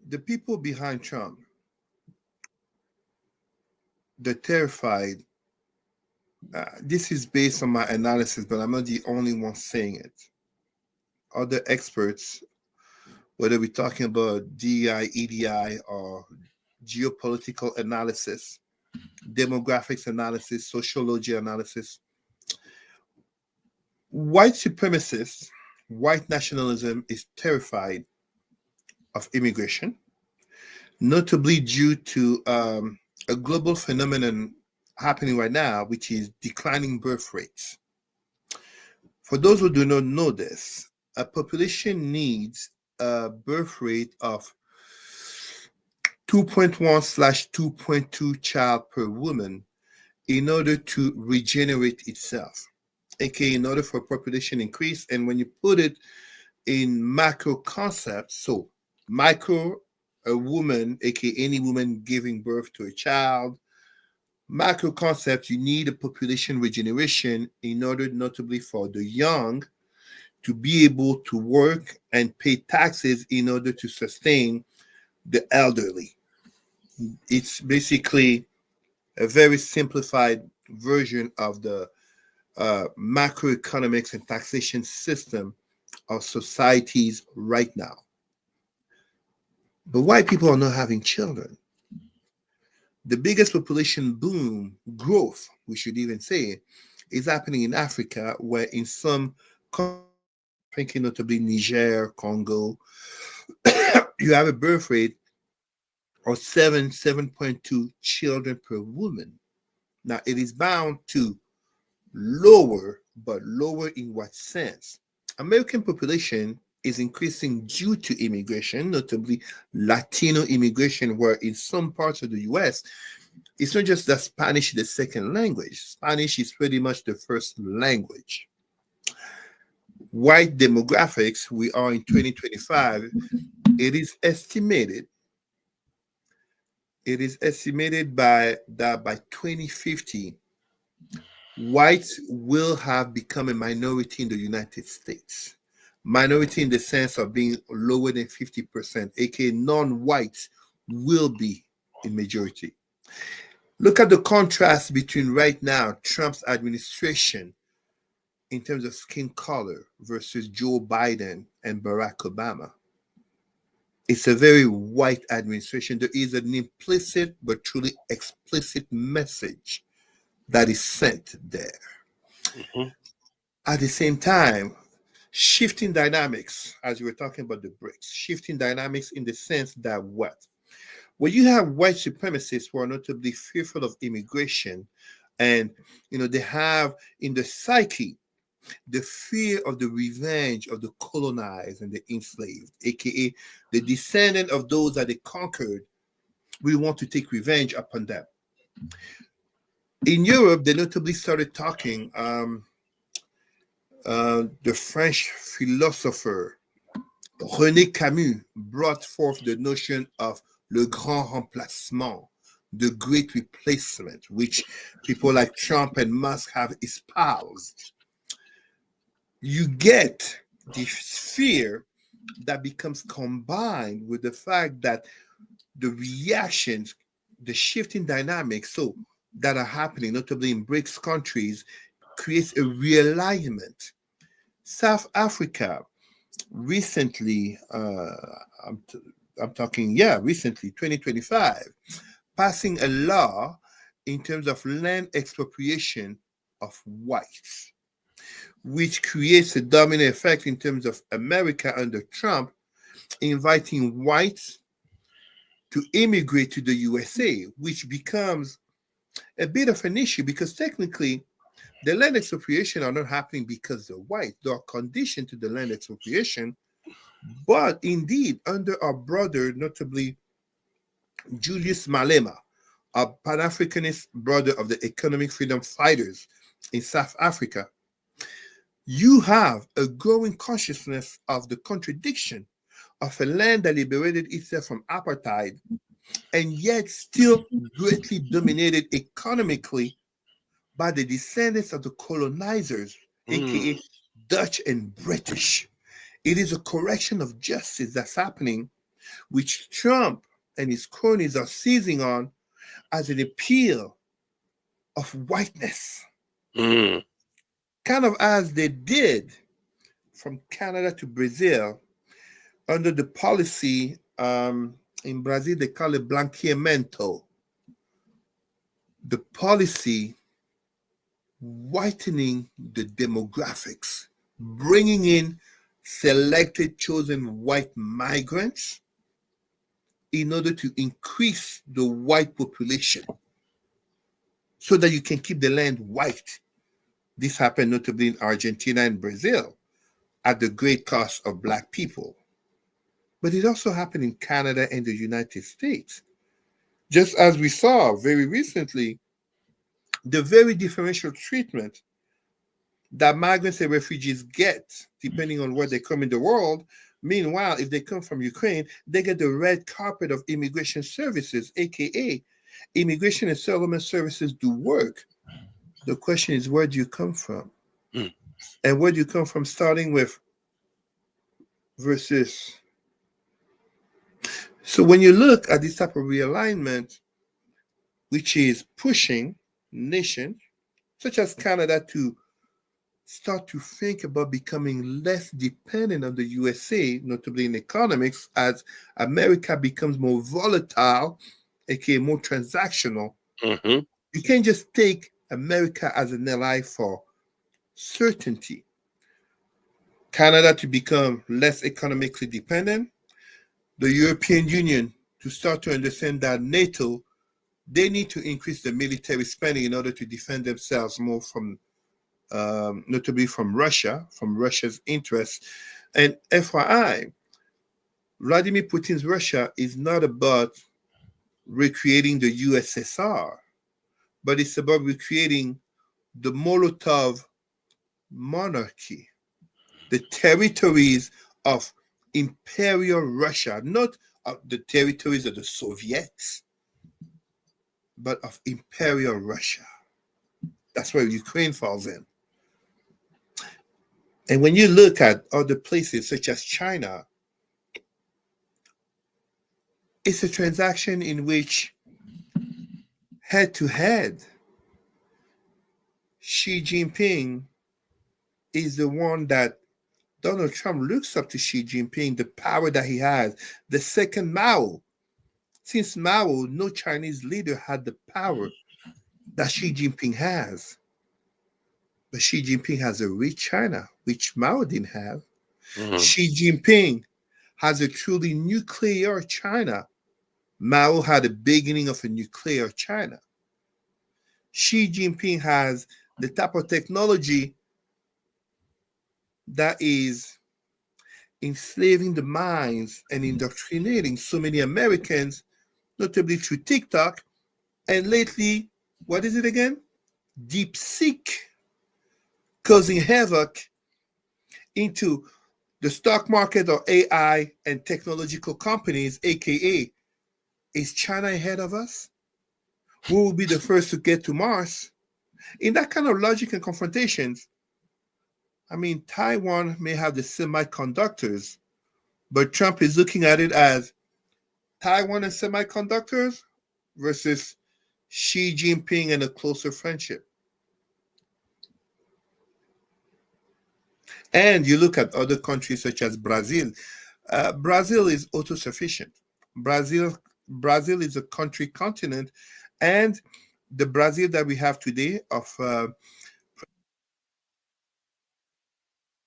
The people behind Trump, they're terrified. This is based on my analysis, but I'm not the only one saying it. Other experts, whether we're talking about DEI, EDI, or geopolitical analysis, demographics analysis, sociology analysis, white supremacists, white nationalism is terrified of immigration, notably due to a global phenomenon happening right now, which is declining birth rates. For those who do not know this, a population needs a birth rate of 2.1/2.2 child per woman in order to regenerate itself, aka in order for population increase. And when you put it in macro concepts, so micro, a woman, aka any woman giving birth to a child. Macro concept, you need a population regeneration in order, notably for the young, to be able to work and pay taxes in order to sustain the elderly. It's basically a very simplified version of the macroeconomics and taxation system of societies right now. But white people are not having children. The biggest population boom, growth, we should even say, is happening in Africa, where in some countries, notably Niger, Congo, you have a birth rate of 7.2 children per woman. Now, it is bound to lower, but lower in what sense? American population is increasing due to immigration, notably Latino immigration, where in some parts of the US, it's not just that Spanish is the second language. Spanish is pretty much the first language. white demographics, we are in 2025. It is estimated, by that by 2050, whites will have become a minority in the United States. Minority in the sense of being lower than 50%, aka non-whites will be in majority. Look at the contrast between right now Trump's administration in terms of skin color versus Joe Biden and Barack Obama. It's a very white administration. There is an implicit but truly explicit message that is sent there. Mm-hmm. At the same time, shifting dynamics, as you were talking about the BRICS, shifting dynamics in the sense that what? When you have white supremacists who are notably fearful of immigration, and they have in the psyche the fear of the revenge of the colonized and the enslaved, aka the descendant of those that they conquered, we want to take revenge upon them. In Europe, they notably started talking. The French philosopher René Camus brought forth the notion of le grand remplacement, the great replacement, which people like Trump and Musk have espoused. You get this fear that becomes combined with the fact that the reactions, the shifting dynamics, so that are happening, notably in BRICS countries, creates a realignment. South Africa recently, I'm talking, recently, 2025, passing a law in terms of land expropriation of whites, which creates a domino effect in terms of America under Trump, inviting whites to immigrate to the USA, which becomes a bit of an issue because technically the land expropriation are not happening because they're white. They are conditioned to the land expropriation. But indeed, under our brother, notably Julius Malema, a Pan-Africanist brother of the economic freedom fighters in South Africa, you have a growing consciousness of the contradiction of a land that liberated itself from apartheid and yet still greatly dominated economically by the descendants of the colonizers, aka Dutch and British. It is a correction of justice that's happening, which Trump and his cronies are seizing on as an appeal of whiteness, Mm. kind of as they did from Canada to Brazil under the policy in Brazil, they call it blanqueamento. The policy whitening the demographics, bringing in selected, chosen white migrants in order to increase the white population so that you can keep the land white. This happened notably in Argentina and Brazil at the great cost of Black people. But it also happened in Canada and the United States. Just as we saw very recently, the very differential treatment that migrants and refugees get depending on where they come in the world. Meanwhile, if they come from Ukraine, they get the red carpet of immigration services, aka immigration and settlement services do work. The question is, where do you come from? Mm. And where do you come from, starting with versus. So when you look at this type of realignment, which is pushing nations such as Canada to start to think about becoming less dependent on the USA, notably in economics, as America becomes more volatile, aka more transactional. Mm-hmm. You can't just take America as an ally for certainty. Canada to become less economically dependent, the European Union to start to understand that NATO, they need to increase the military spending in order to defend themselves more from notably from Russia's interests. And FYI, Vladimir Putin's Russia is not about recreating the USSR, but it's about recreating the Molotov monarchy. the territories of Imperial Russia, not the territories of the Soviets, but of Imperial Russia. That's where Ukraine falls in. And when you look at other places such as China, it's a transaction in which head to head, Xi Jinping is the one that Donald Trump looks up to Xi Jinping, the power that he has. The second Mao, since Mao, no Chinese leader had the power that Xi Jinping has. But Xi Jinping has a rich China, which Mao didn't have. Mhm. Xi Jinping has a truly nuclear China. Mao had the beginning of a nuclear China. Xi Jinping has the type of technology that is enslaving the minds and indoctrinating so many Americans, notably through TikTok, and lately, what is it again? DeepSeek, causing havoc into the stock market of AI and technological companies, aka, is China ahead of us? Who will be the first to get to Mars? In that kind of logic and confrontations, I mean, Taiwan may have the semiconductors, but Trump is looking at it as Taiwan and semiconductors versus Xi Jinping and a closer friendship. And you look at other countries such as Brazil. Brazil is autosufficient. Brazil is a country continent, and the Brazil that we have today of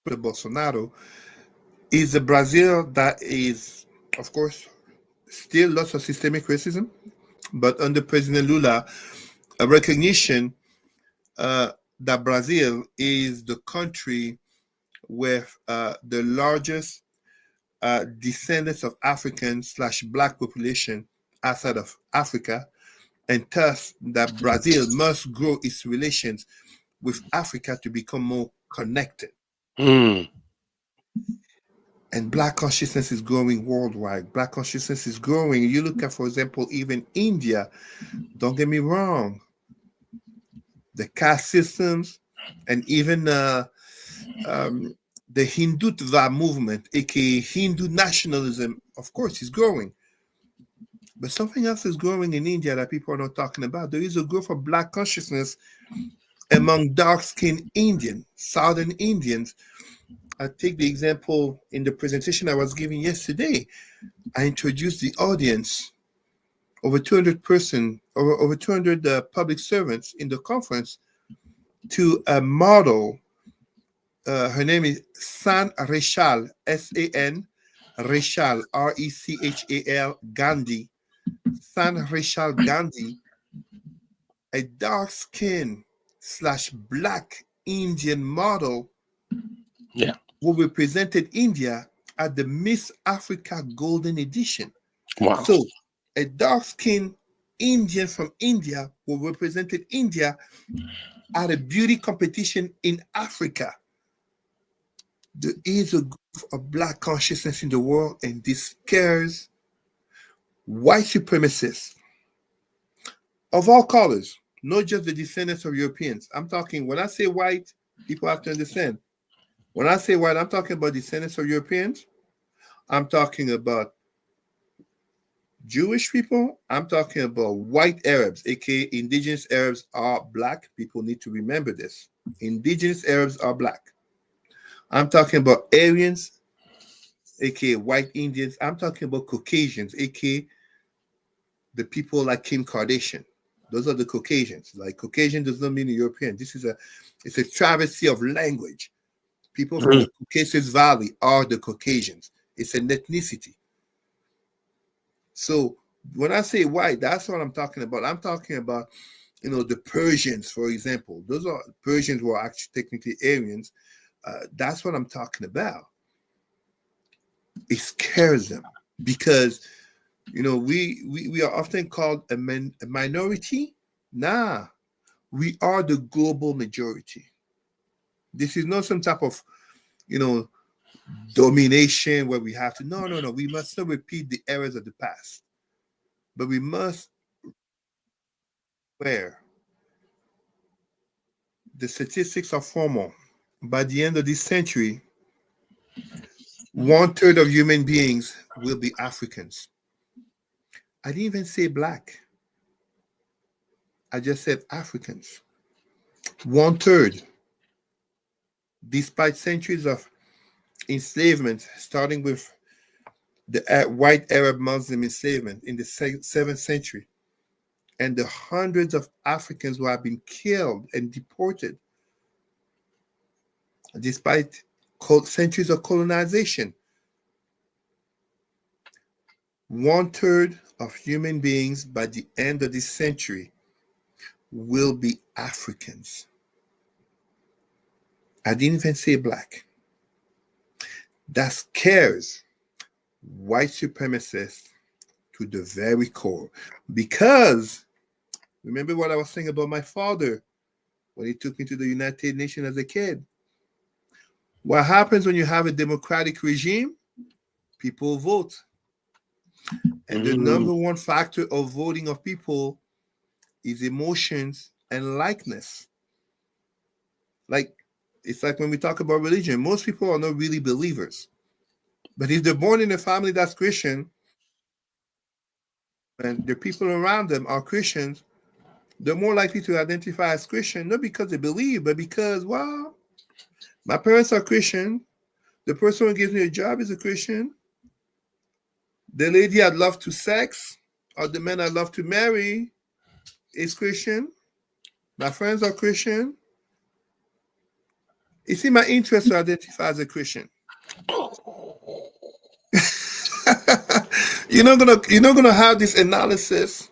Bolsonaro is a Brazil that is, of course, still lots of systemic racism, but under President Lula, a recognition that Brazil is the country with the largest descendants of African/Black population outside of Africa, and thus that Brazil must grow its relations with Africa to become more connected. Mm. And Black consciousness is growing worldwide. Black consciousness is growing. You look at, for example, even India. Don't get me wrong. The caste systems and even the Hindutva movement, aka Hindu nationalism, of course, is growing. But something else is growing in India that people are not talking about. There is a growth of Black consciousness among dark-skinned Indians, Southern Indians. I take the example in the presentation I was giving yesterday. I introduced the audience, over 200 over 200 public servants in the conference, to a model. Her name is San Rechal, S-A-N, Rechal, R-E-C-H-A-L, Gandhi. San Rechal Gandhi, a dark-skinned/Black Indian model, Yeah. who represented India at the Miss Africa Golden Edition. Wow. So, a dark-skinned Indian from India who represented India at a beauty competition in Africa. There is a growth of Black consciousness in the world, and this scares white supremacists of all colors, not just the descendants of Europeans. I'm talking, when I say white, people have to understand. When I say white, I'm talking about descendants of Europeans. I'm talking about Jewish people. I'm talking about white Arabs, aka indigenous Arabs are Black. People need to remember this. Indigenous Arabs are Black. I'm talking about Aryans, aka white Indians. I'm talking about Caucasians, aka the people like Kim Kardashian. Those are the Caucasians. Like, Caucasian does not mean European. It's a travesty of language. People from the Caucasus Valley are the Caucasians. It's an ethnicity. So when I say white, that's what I'm talking about. I'm talking about, the Persians, for example. Those are Persians who are actually technically Aryans. That's what I'm talking about. It scares them because, we are often called a minority. Nah, we are the global majority. This is not some type of, domination where we have to. No, no, no. We must not repeat the errors of the past, but we must where the statistics are formal. By the end of this century, 1/3 of human beings will be Africans. I didn't even say black. I just said Africans. 1/3. Despite centuries of enslavement, starting with the white Arab Muslim enslavement in the 7th century, and the hundreds of Africans who have been killed and deported, despite centuries of colonization. 1/3 of human beings by the end of this century will be Africans. I didn't even say black. That scares white supremacists to the very core. Because remember what I was saying about my father when he took me to the United Nations as a kid. What happens when you have a democratic regime? People vote. And the number one factor of voting of people is emotions and likeness. Like, it's like when we talk about religion, most people are not really believers. But if they're born in a family that's Christian, and the people around them are Christians, they're more likely to identify as Christian, not because they believe, but because, well, my parents are Christian. The person who gives me a job is a Christian. The lady I'd love to sex or the man I'd love to marry is Christian. My friends are Christian. It's in my interest to identify as a Christian. You're not gonna have this analysis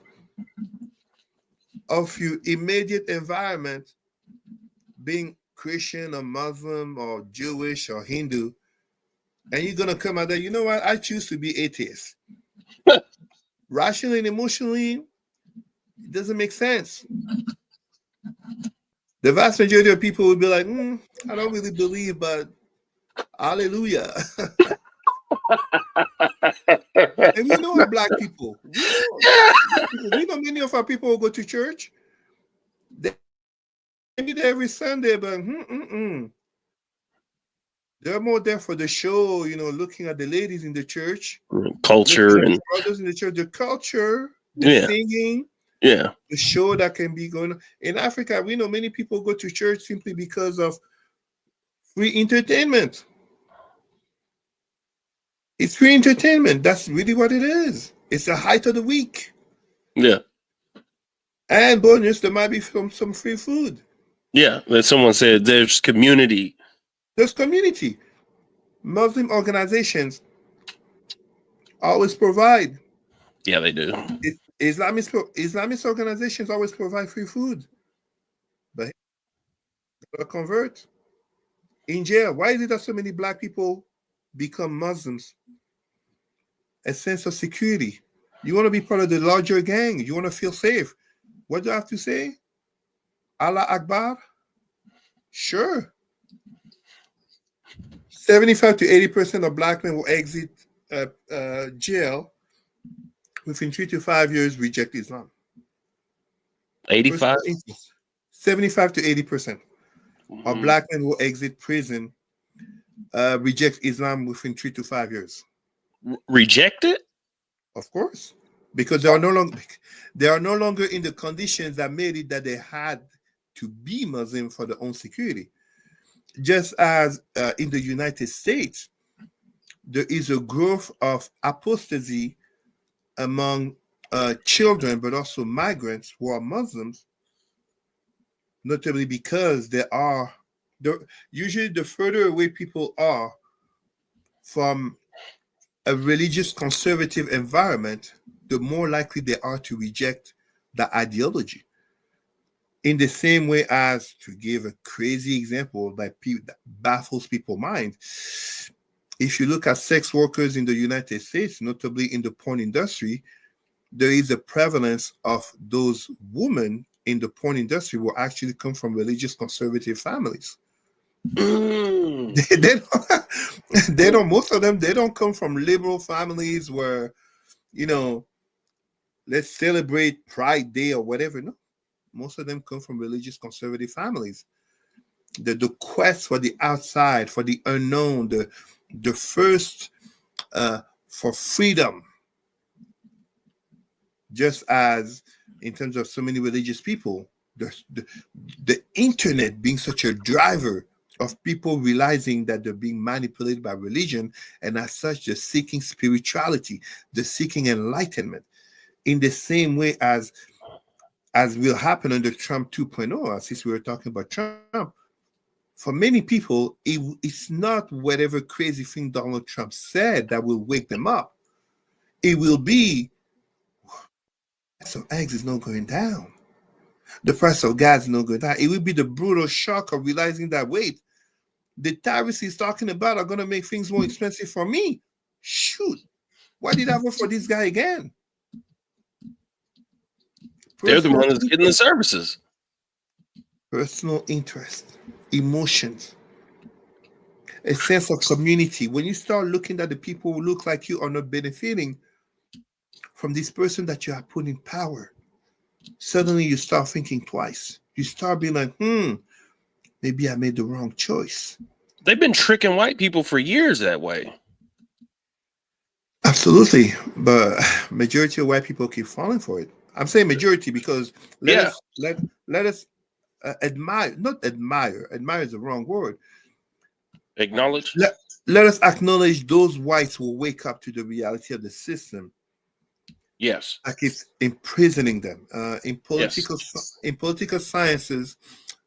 of your immediate environment being Christian or Muslim or Jewish or Hindu, and you're gonna come out there, you know what? I choose to be atheist. Rationally and emotionally, it doesn't make sense. The vast majority of people will be like, I don't really believe, but hallelujah. And we know black people. We know many of our people who go to church. They meet every Sunday, but they're more there for the show, looking at the ladies in the church. Culture and brothers in the church, the culture, the singing. Yeah. The show that can be going on. In Africa, we know many people go to church simply because of free entertainment. It's free entertainment. That's really what it is. It's the height of the week. Yeah. And bonus, there might be some free food. Yeah. That someone said there's community. There's community. Muslim organizations always provide. Yeah, they do. Islamist organizations always provide free food. But they'll convert. In jail, why is it that so many black people become Muslims? A sense of security. You want to be part of the larger gang. You want to feel safe. What do I have to say? Allah Akbar? Sure. 75 to 80% of black men will exit jail within 3 to 5 years reject Islam. 85? 75 to 80% of black men will exit prison, reject Islam within 3 to 5 years. Reject it? Of course, because they are no longer in the conditions that made it that they had to be Muslim for their own security. Just as in the United States, there is a growth of apostasy among children, but also migrants who are Muslims, notably because usually the further away people are from a religious conservative environment, the more likely they are to reject the ideology. In the same way as, to give a crazy example that baffles people's mind, if you look at sex workers in the United States, notably in the porn industry, there is a prevalence of those women in the porn industry who actually come from religious conservative families. Mm. They don't, most of them, they don't come from liberal families where, you know, let's celebrate Pride Day or whatever. No, most of them come from religious conservative families. The quest for the outside, for the unknown, the first for freedom, just as in terms of so many religious people, the internet being such a driver of people realizing that they're being manipulated by religion, and as such, they're seeking spirituality, they're seeking enlightenment in the same way as will happen under Trump 2.0, since we were talking about Trump. For many people, it's not whatever crazy thing Donald Trump said that will wake them up. It will be, the price of eggs is not going down. The price of gas is not going down. It will be the brutal shock of realizing that, wait, the tariffs he's talking about are going to make things more expensive for me. Shoot, why did I vote for this guy again? They're the Personal ones that's getting the services. Personal interest, emotions, a sense of community. When you start looking at the people who look like you are not benefiting from this person that you have put in power, suddenly you start thinking twice. You start being like, maybe I made the wrong choice. They've been tricking white people for years that way. Absolutely. But majority of white people keep falling for it. I'm saying majority because let us admire, not admire. Admire is the wrong word. Acknowledge. Let us acknowledge those whites will wake up to the reality of the system. Yes. Like it's imprisoning them. In political sciences,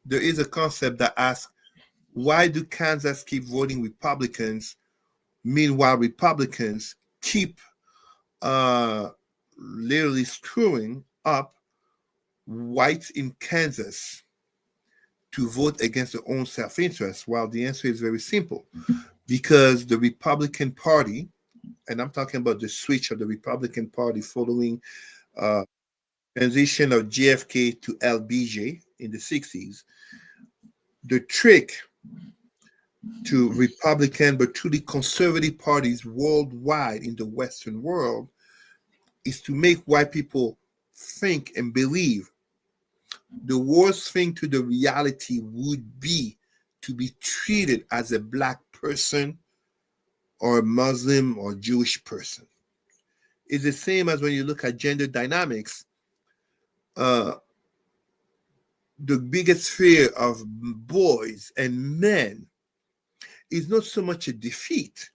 there is a concept that asks, why do Kansas keep voting Republicans? Meanwhile, Republicans keep literally screwing up whites in Kansas to vote against their own self-interest. Well, the answer is very simple. Because the Republican Party, and I'm talking about the switch of the Republican Party following transition of JFK to LBJ in the 60s, the trick to Republican, but to the conservative parties worldwide in the Western world, is to make white people think and believe the worst thing to the reality would be to be treated as a black person or a Muslim or Jewish person. It's the same as when you look at gender dynamics. The biggest fear of boys and men is not so much a defeat.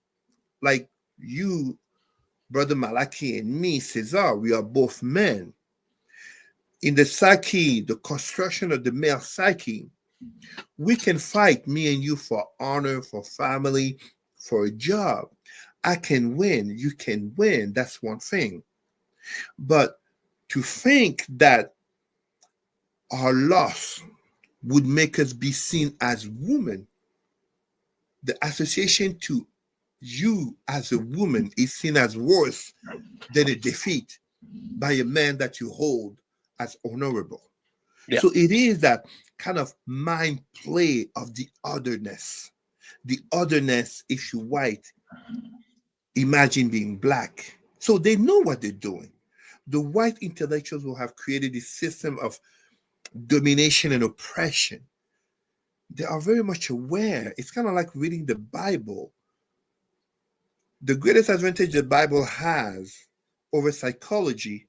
Like you, Brother Malaki, and me, Cesar, we are both men. In the psyche, the construction of the male psyche, we can fight, me and you, for honor, for family, for a job. I can win, you can win. That's one thing. But to think that our loss would make us be seen as women, the association to you as a woman is seen as worse than a defeat by a man that you hold as honorable. Yeah. So it is that kind of mind play of the otherness. The otherness, if you're white, imagine being black. So they know what they're doing. The white intellectuals will have created this system of domination and oppression. They are very much aware. It's kind of like reading the Bible. The greatest advantage the Bible has over psychology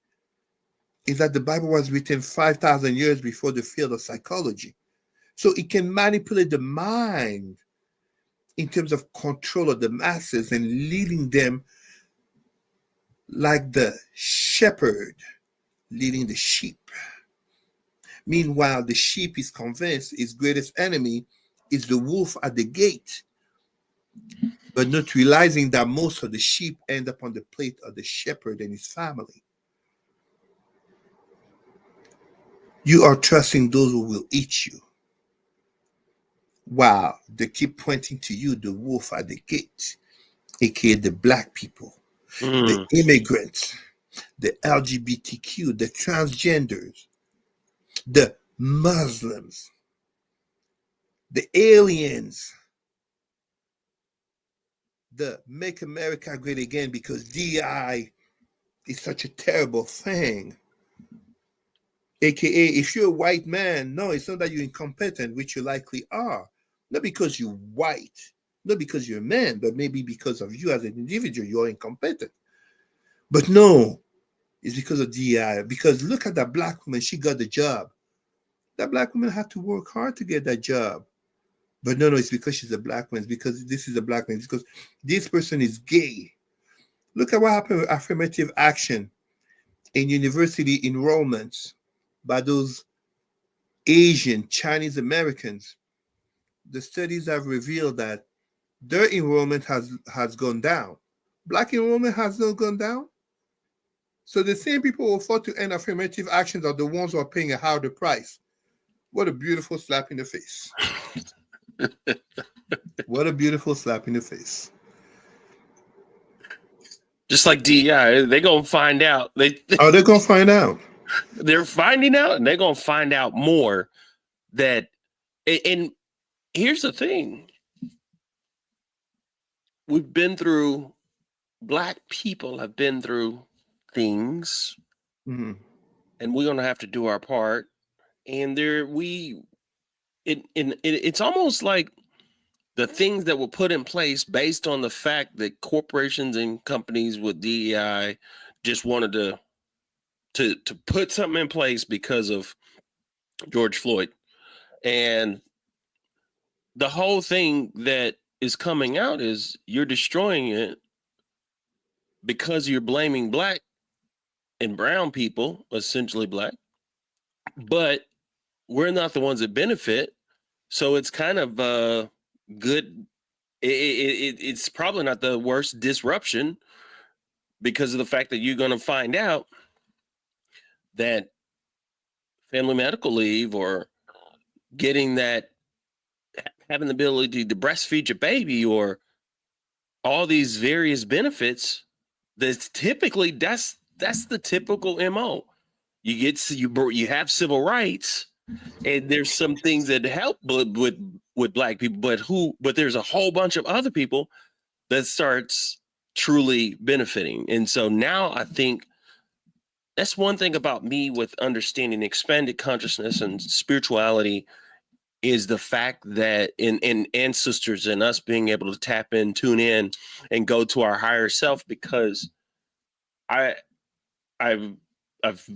is that the Bible was written 5,000 years before the field of psychology. So it can manipulate the mind in terms of control of the masses and leading them like the shepherd leading the sheep. Meanwhile, the sheep is convinced his greatest enemy is the wolf at the gate, but not realizing that most of the sheep end up on the plate of the shepherd and his family. You are trusting those who will eat you. Wow, they keep pointing to you, the wolf at the gate, aka the black people, the immigrants, the LGBTQ, the transgenders, the Muslims, the aliens, the Make America Great Again because DI is such a terrible thing. AKA, if you're a white man, no, it's not that you're incompetent, which you likely are. Not because you're white, not because you're a man, but maybe because of you as an individual, you're incompetent. But no, it's because of DI. Because look at that black woman, she got the job. That black woman had to work hard to get that job. But no, it's because she's a black woman. It's because this is a black man. It's because this person is gay. Look at what happened with affirmative action in university enrollments by those Asian, Chinese Americans. The studies have revealed that their enrollment has gone down. Black enrollment has not gone down. So the same people who fought to end affirmative actions are the ones who are paying a higher price. What a beautiful slap in the face. What a beautiful slap in the face. Just like DEI, they're going to find out. They're going to find out. They're finding out, and they're going to find out more that, and here's the thing. Black people have been through things, and we're going to have to do our part. And it's almost like the things that were put in place based on the fact that corporations and companies with DEI just wanted to put something in place because of George Floyd. And the whole thing that is coming out is you're destroying it because you're blaming black and brown people, essentially black, but we're not the ones that benefit. So it's kind of good. It's probably not the worst disruption because of the fact that you're going to find out that family medical leave or having the ability to breastfeed your baby or all these various benefits, that's typically that's the typical MO. You have civil rights, and there's some things that help with black people, but there's a whole bunch of other people that starts truly benefiting. And so now I think that's one thing about me with understanding expanded consciousness and spirituality is the fact that in ancestors and us being able to tap in, tune in, and go to our higher self, because I've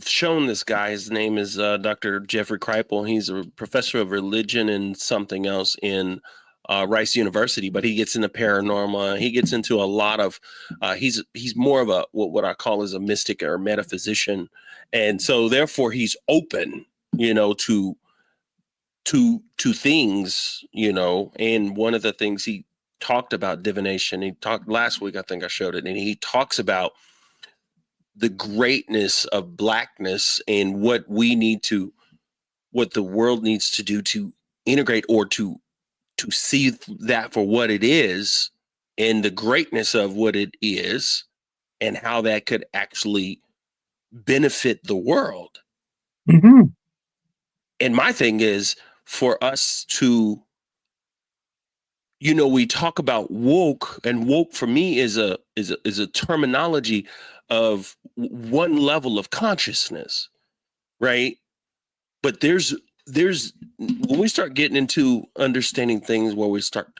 shown this guy, his name is Dr. Jeffrey Kripal. He's a professor of religion and something else in Rice University, but he gets into paranormal. He gets into a lot of, he's more of what I call is a mystic or metaphysician. And so therefore he's open, to things, and one of the things he talked about divination. He talked last week, I think I showed it, and he talks about the greatness of blackness and what the world needs to do to integrate or to see that for what it is and the greatness of what it is and how that could actually benefit the world. Mm-hmm. And my thing is for us to, we talk about woke, and woke for me is a terminology of one level of consciousness, right? But there's when we start getting into understanding things where we start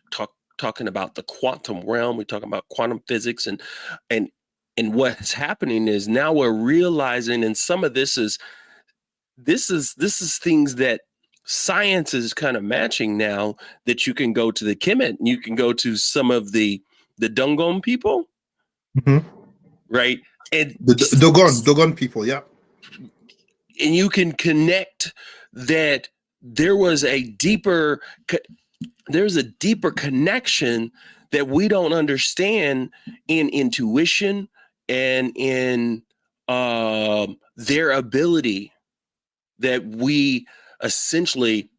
talking about the quantum realm, we talk about quantum physics, and what's happening is now we're realizing, and some of this is things that science is kind of matching now, that you can go to the Kemet and you can go to some of the Dungon people, right? And the Dogon people, yeah. And you can connect that there's a deeper connection that we don't understand in intuition and in their ability that we essentially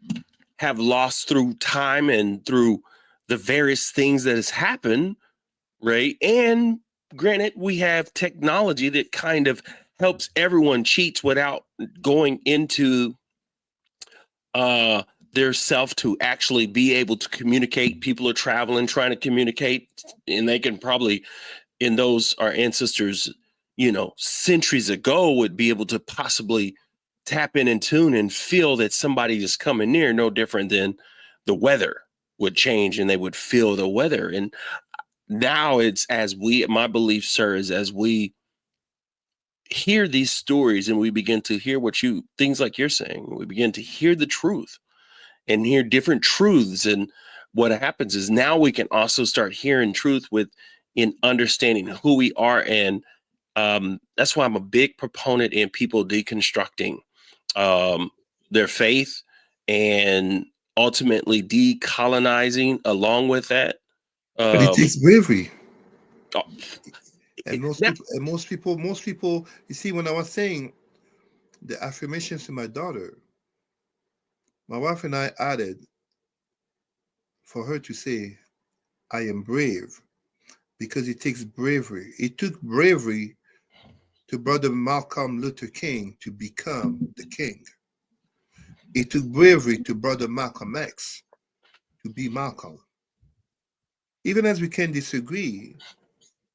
have lost through time and through the various things that has happened, right? And granted, we have technology that kind of helps everyone cheats without going into the their self to actually be able to communicate. People are traveling, trying to communicate, and they can probably, in those our ancestors, centuries ago, would be able to possibly tap in and tune and feel that somebody is coming near. No different than the weather would change and they would feel the weather. And now it's my belief, sir, is as we hear these stories and we begin to hear things like you're saying, we begin to hear the truth and hear different truths. And what happens is now we can also start hearing truth in understanding who we are. And that's why I'm a big proponent in people deconstructing their faith and ultimately decolonizing along with that. But it takes bravery. Oh, And most people, you see, when I was saying the affirmations to my daughter, my wife and I added for her to say, I am brave, because it takes bravery. It took bravery to Brother Malcolm Luther King to become the king. It took bravery to Brother Malcolm X to be Malcolm. Even as we can disagree,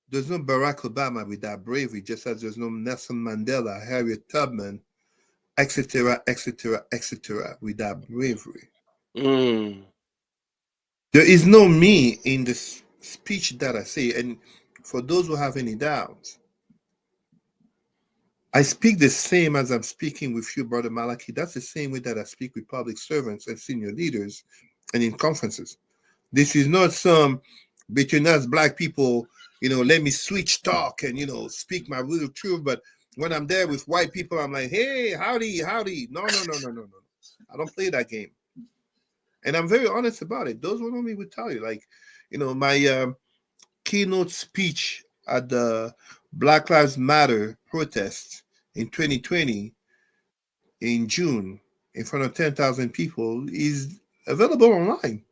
there's no Barack Obama without bravery, just as there's no Nelson Mandela, Harriet Tubman, etc., etc., etc., without bravery. Mm. There is no me in the speech that I say. And for those who have any doubts, I speak the same as I'm speaking with you, Brother Malachi. That's the same way that I speak with public servants and senior leaders and in conferences. This is not some between us black people, let me switch talk and, speak my real truth. But when I'm there with white people, I'm like, hey, howdy. No. I don't play that game. And I'm very honest about it. Those who know me would tell you, like, my keynote speech at the Black Lives Matter protest in 2020 in June in front of 10,000 people is available online.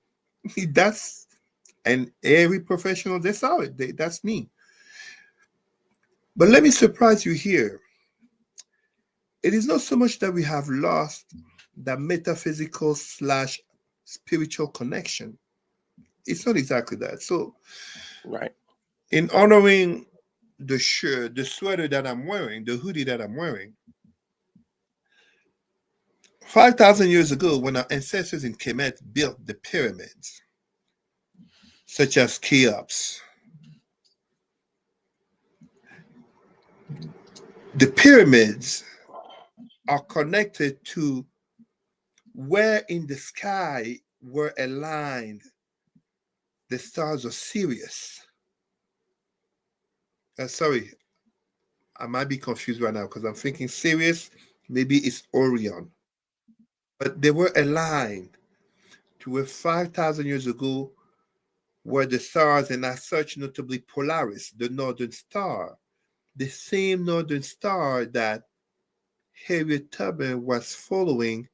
And every professional, they saw it. That's me. But let me surprise you here. It is not so much that we have lost that metaphysical / spiritual connection. It's not exactly that. So, Right. in honoring the shirt, the sweater that I'm wearing, the hoodie that I'm wearing, 5,000 years ago, when our ancestors in Kemet built the pyramids, such as Cheops, the pyramids are connected to where in the sky were aligned the stars of Sirius. Sorry, I might be confused right now because I'm thinking Sirius, maybe it's Orion. But they were aligned to where 5,000 years ago were the stars, and as such, notably Polaris, the northern star, the same northern star that Harriet Tubman was following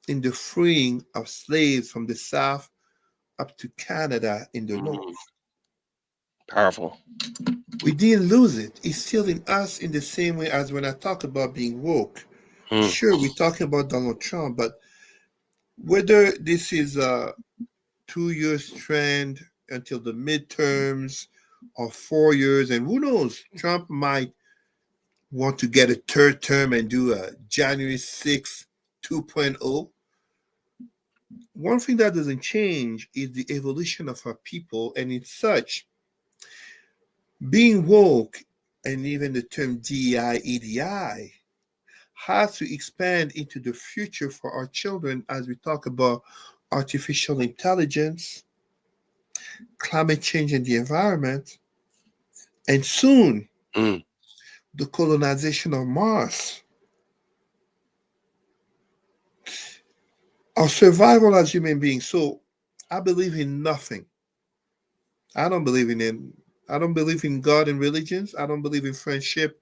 in the freeing of slaves from the South up to Canada in the North. Powerful. We didn't lose it. It's still in us in the same way as when I talk about being woke. Sure, we're talking about Donald Trump, but whether this is a 2-year trend until the midterms or 4 years, and who knows, Trump might want to get a third term and do a January 6th 2.0. One thing that doesn't change is the evolution of our people, and in such, being woke and even the term DEI, EDI has to expand into the future for our children as we talk about artificial intelligence, climate change and the environment, and soon the colonization of Mars. Our survival as human beings. So I believe in nothing. I don't believe in God and religions. I don't believe in friendship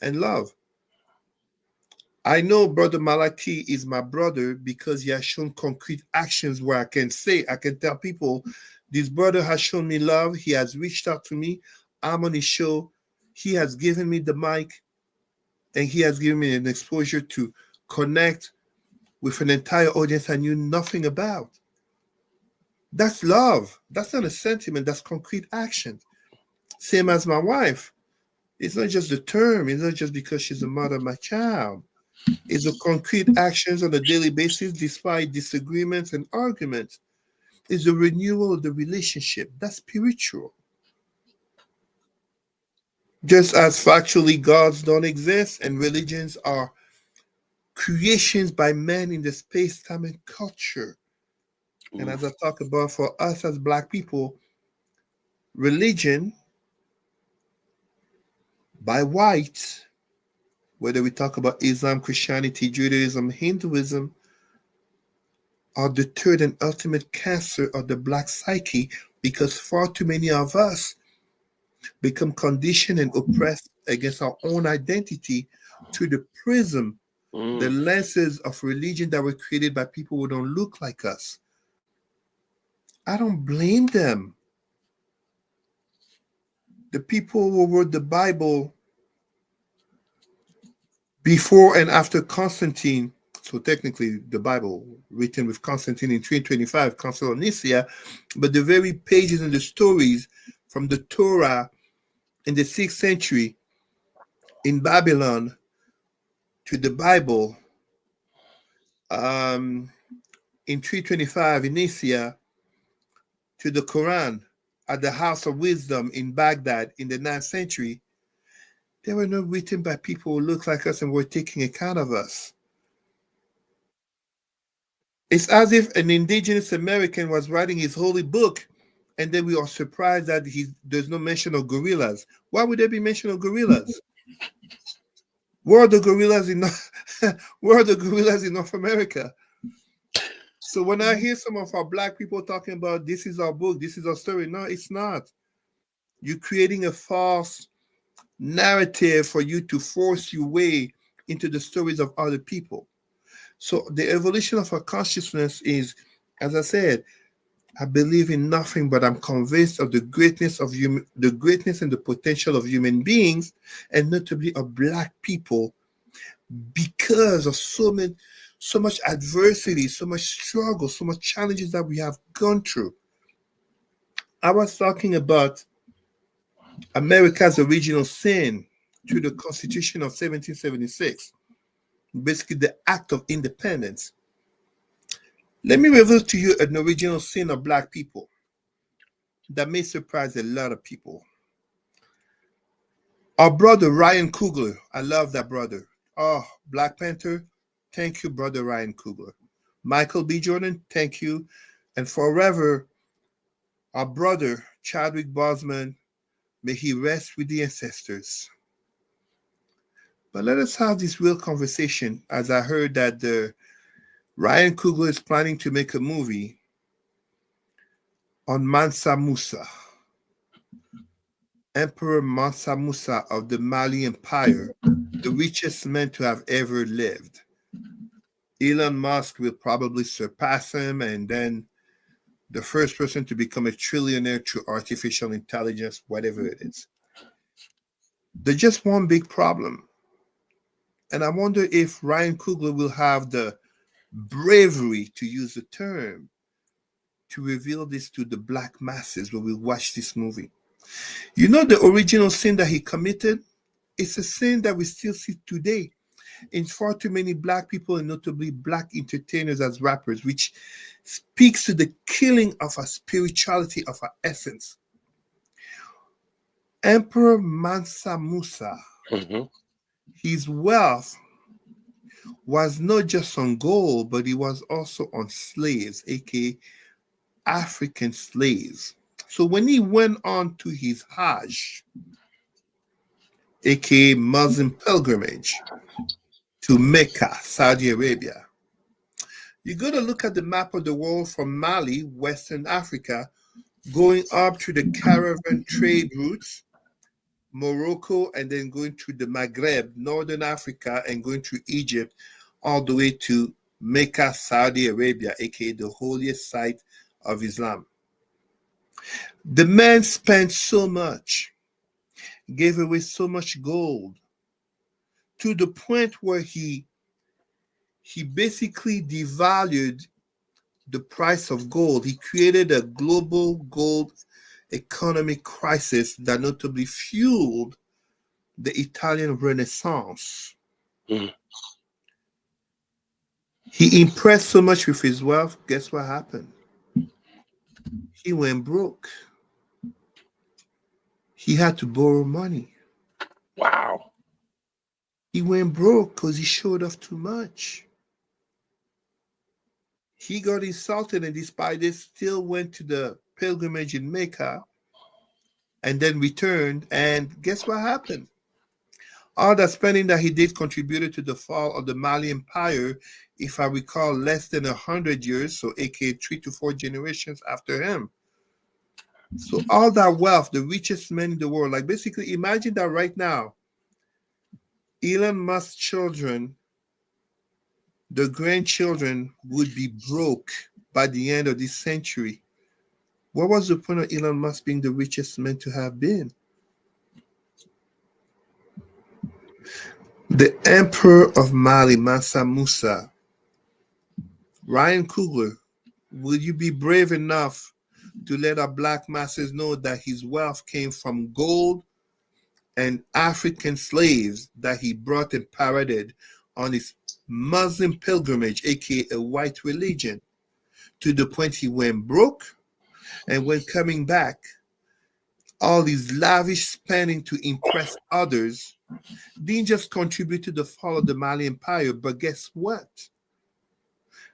and love. I know Brother Malachi is my brother because he has shown concrete actions where I can tell people, this brother has shown me love. He has reached out to me. I'm on his show. He has given me the mic and he has given me an exposure to connect with an entire audience I knew nothing about. That's love. That's not a sentiment, that's concrete action. Same as my wife. It's not just the term, it's not just because she's the mother of my child. It's the concrete actions on a daily basis despite disagreements and arguments. It's the renewal of the relationship. That's spiritual. Just as factually gods don't exist and religions are creations by men in the space, time, and culture. And as I Oof. talk about for us as Black people, religion by whites, whether we talk about Islam, Christianity, Judaism, Hinduism, are the third and ultimate cancer of the Black psyche because far too many of us become conditioned and oppressed against our own identity through the prism, the Mm. lenses of religion that were created by people who don't look like us. I don't blame them. The people who wrote the Bible before and after Constantine, so technically the Bible written with Constantine in 325, Council of Nicaea, but the very pages and the stories from the Torah in the 6th century in Babylon to the Bible in 325 in Nicaea to the Quran at the House of Wisdom in Baghdad in the 9th century, they were not written by people who look like us and were taking account of us. It's as if an indigenous American was writing his holy book, and then we are surprised that there's no mention of gorillas. Why would there be mention of gorillas? Where are the gorillas in where are the gorillas in North America? So when I hear some of our Black people talking about this is our book, this is our story, no, it's not. You're creating a false narrative for you to force your way into the stories of other people. So the evolution of our consciousness is, as I said, I believe in nothing, but I'm convinced of the greatness of the greatness and the potential of human beings, and notably of Black people, because of so much adversity, so much struggle, so much challenges that we have gone through. I was talking about America's original sin through the Constitution of 1776, basically the act of independence. Let me reveal to you an original sin of Black people that may surprise a lot of people. Our brother Ryan Coogler, I love that brother. Oh, Black Panther, thank you, brother Ryan Coogler. Michael B. Jordan, thank you. And forever, our brother Chadwick Boseman, may he rest with the ancestors. But let us have this real conversation, as I heard that Ryan Coogler is planning to make a movie on Mansa Musa, Emperor Mansa Musa of the Mali Empire, the richest man to have ever lived. Elon Musk will probably surpass him, and then the first person to become a trillionaire through artificial intelligence, whatever it is. There's just one big problem. And I wonder if Ryan Coogler will have the bravery, to use the term, to reveal this to the Black masses when we watch this movie. You know, the original sin that he committed? It's a sin that we still see today in far too many Black people, and notably Black entertainers as rappers, which speaks to the killing of our spirituality, of our essence. Emperor Mansa Musa, Mhm. his wealth was not just on gold, but it was also on slaves, aka African slaves. So when he went on to his Hajj, aka Muslim pilgrimage, to Mecca, Saudi Arabia, you got to look at the map of the world from Mali, Western Africa, going up to the caravan trade routes, Morocco, and then going through the Maghreb, Northern Africa, and going through Egypt, all the way to Mecca, Saudi Arabia, aka the holiest site of Islam. The man spent so much, gave away so much gold, to the point where he he basically devalued the price of gold. He created a global gold economic crisis that notably fueled the Italian Renaissance. Mm. He impressed so much with his wealth. Guess what happened? He went broke. He had to borrow money. Wow. He went broke because he showed off too much. He got insulted and despite this still went to the pilgrimage in Mecca and then returned. And guess what happened? All the spending that he did contributed to the fall of the Mali Empire, if I recall, less than 100 years, so aka 3 to 4 generations after him. So all that wealth, the richest men in the world, like basically imagine that right now, Elon Musk's children, the grandchildren would be broke by the end of this century. What was the point of Elon Musk being the richest man to have been? The Emperor of Mali, Mansa Musa, Ryan Coogler, will you be brave enough to let our black masses know that his wealth came from gold and African slaves that he brought and paraded on his Muslim pilgrimage, aka a white religion, to the point he went broke, and when coming back, all these lavish spending to impress others didn't just contribute to the fall of the Mali Empire, but guess what?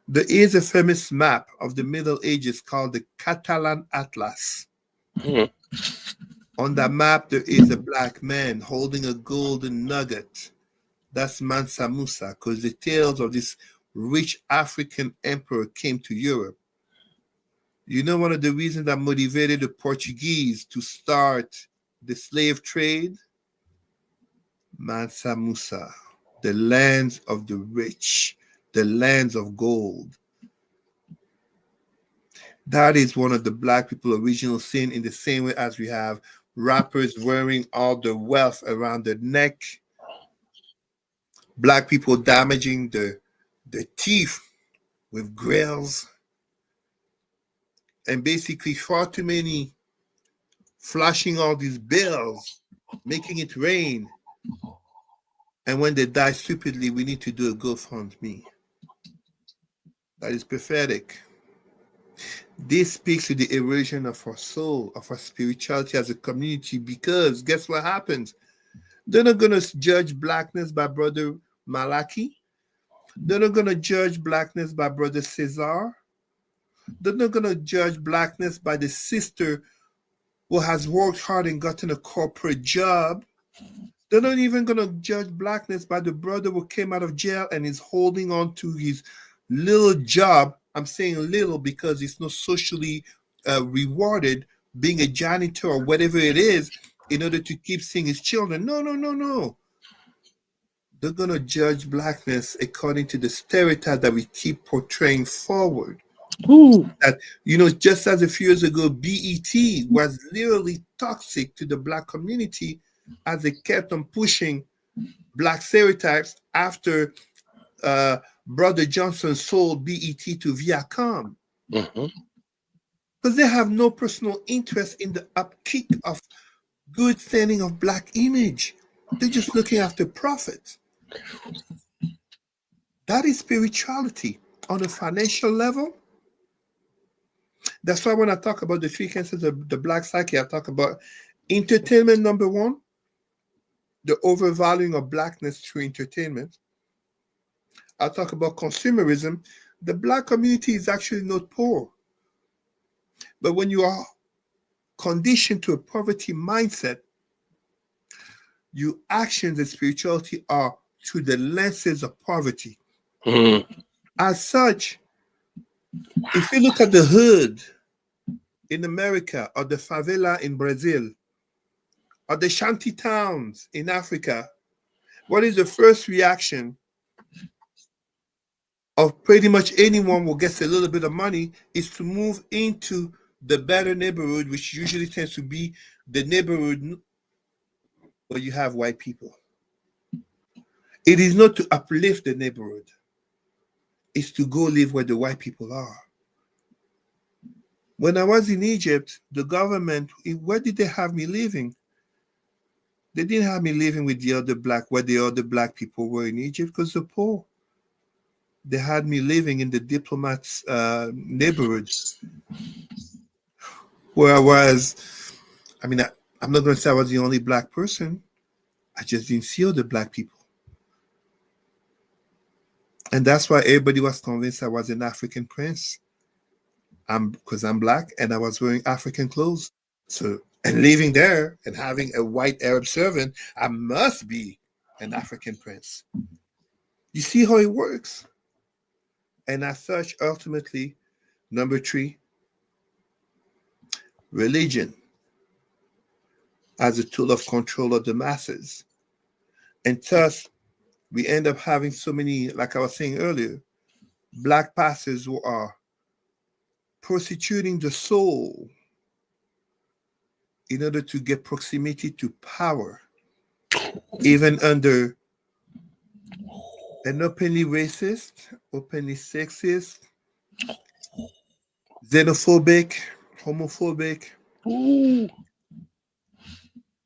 There is a famous map of the Middle Ages called the Catalan Atlas. Mm. On that map, there is a black man holding a golden nugget. That's Mansa Musa, because the tales of this rich African emperor came to Europe. You know, one of the reasons that motivated the Portuguese to start the slave trade? Mansa Musa, the lands of the rich, the lands of gold. That is one of the black people original sin, in the same way as we have rappers wearing all the wealth around their neck, black people damaging the teeth with grills, and basically far too many flashing all these bills, making it rain. And when they die stupidly, we need to do a GoFundMe. That is pathetic. This speaks to the erosion of our soul, of our spirituality as a community, because guess what happens? They're not going to judge blackness by Brother Malaki. They're not going to judge blackness by Brother Cesar. They're not going to judge blackness by the sister who has worked hard and gotten a corporate job. They're not even going to judge blackness by the brother who came out of jail and is holding on to his little job. I'm saying little because it's not socially rewarded, being a janitor or whatever it is, in order to keep seeing his children. No. They're going to judge blackness according to the stereotype that we keep portraying forward. Ooh. That, just as a few years ago, BET was literally toxic to the black community as they kept on pushing black stereotypes after Brother Johnson sold BET to Viacom. Mm-hmm. Because they have no personal interest in the upkeep of good standing of black image. They're just looking after profit. That is spirituality on a financial level. That's why when I talk about the three cancers of the black psyche, I talk about entertainment, number one, the overvaluing of blackness through entertainment. I talk about consumerism. The black community is actually not poor. But when you are conditioned to a poverty mindset, your actions and spirituality are through the lenses of poverty. Mm-hmm. As such, if you look at the hood in America, or the favela in Brazil, or the shanty towns in Africa, what is the first reaction of pretty much anyone who gets a little bit of money is to move into the better neighborhood, which usually tends to be the neighborhood where you have white people. It is not to uplift the neighborhood. is to go live where the white people are. When I was in Egypt, the government, where did they have me living? They didn't have me living with the other where the other black people were in Egypt because they're poor. They had me living in the diplomats' neighborhood where I was. I mean, I'm not going to say I was the only black person. I just didn't see other black people. And that's why everybody was convinced I was an African prince. Because I'm black and I was wearing African clothes. So, and living there and having a white Arab servant, I must be an African prince. You see how it works? And as such, ultimately, number 3, religion as a tool of control of the masses. And thus, we end up having so many, like I was saying earlier, black pastors who are prostituting the soul in order to get proximity to power, even under an openly racist, openly sexist, xenophobic, homophobic,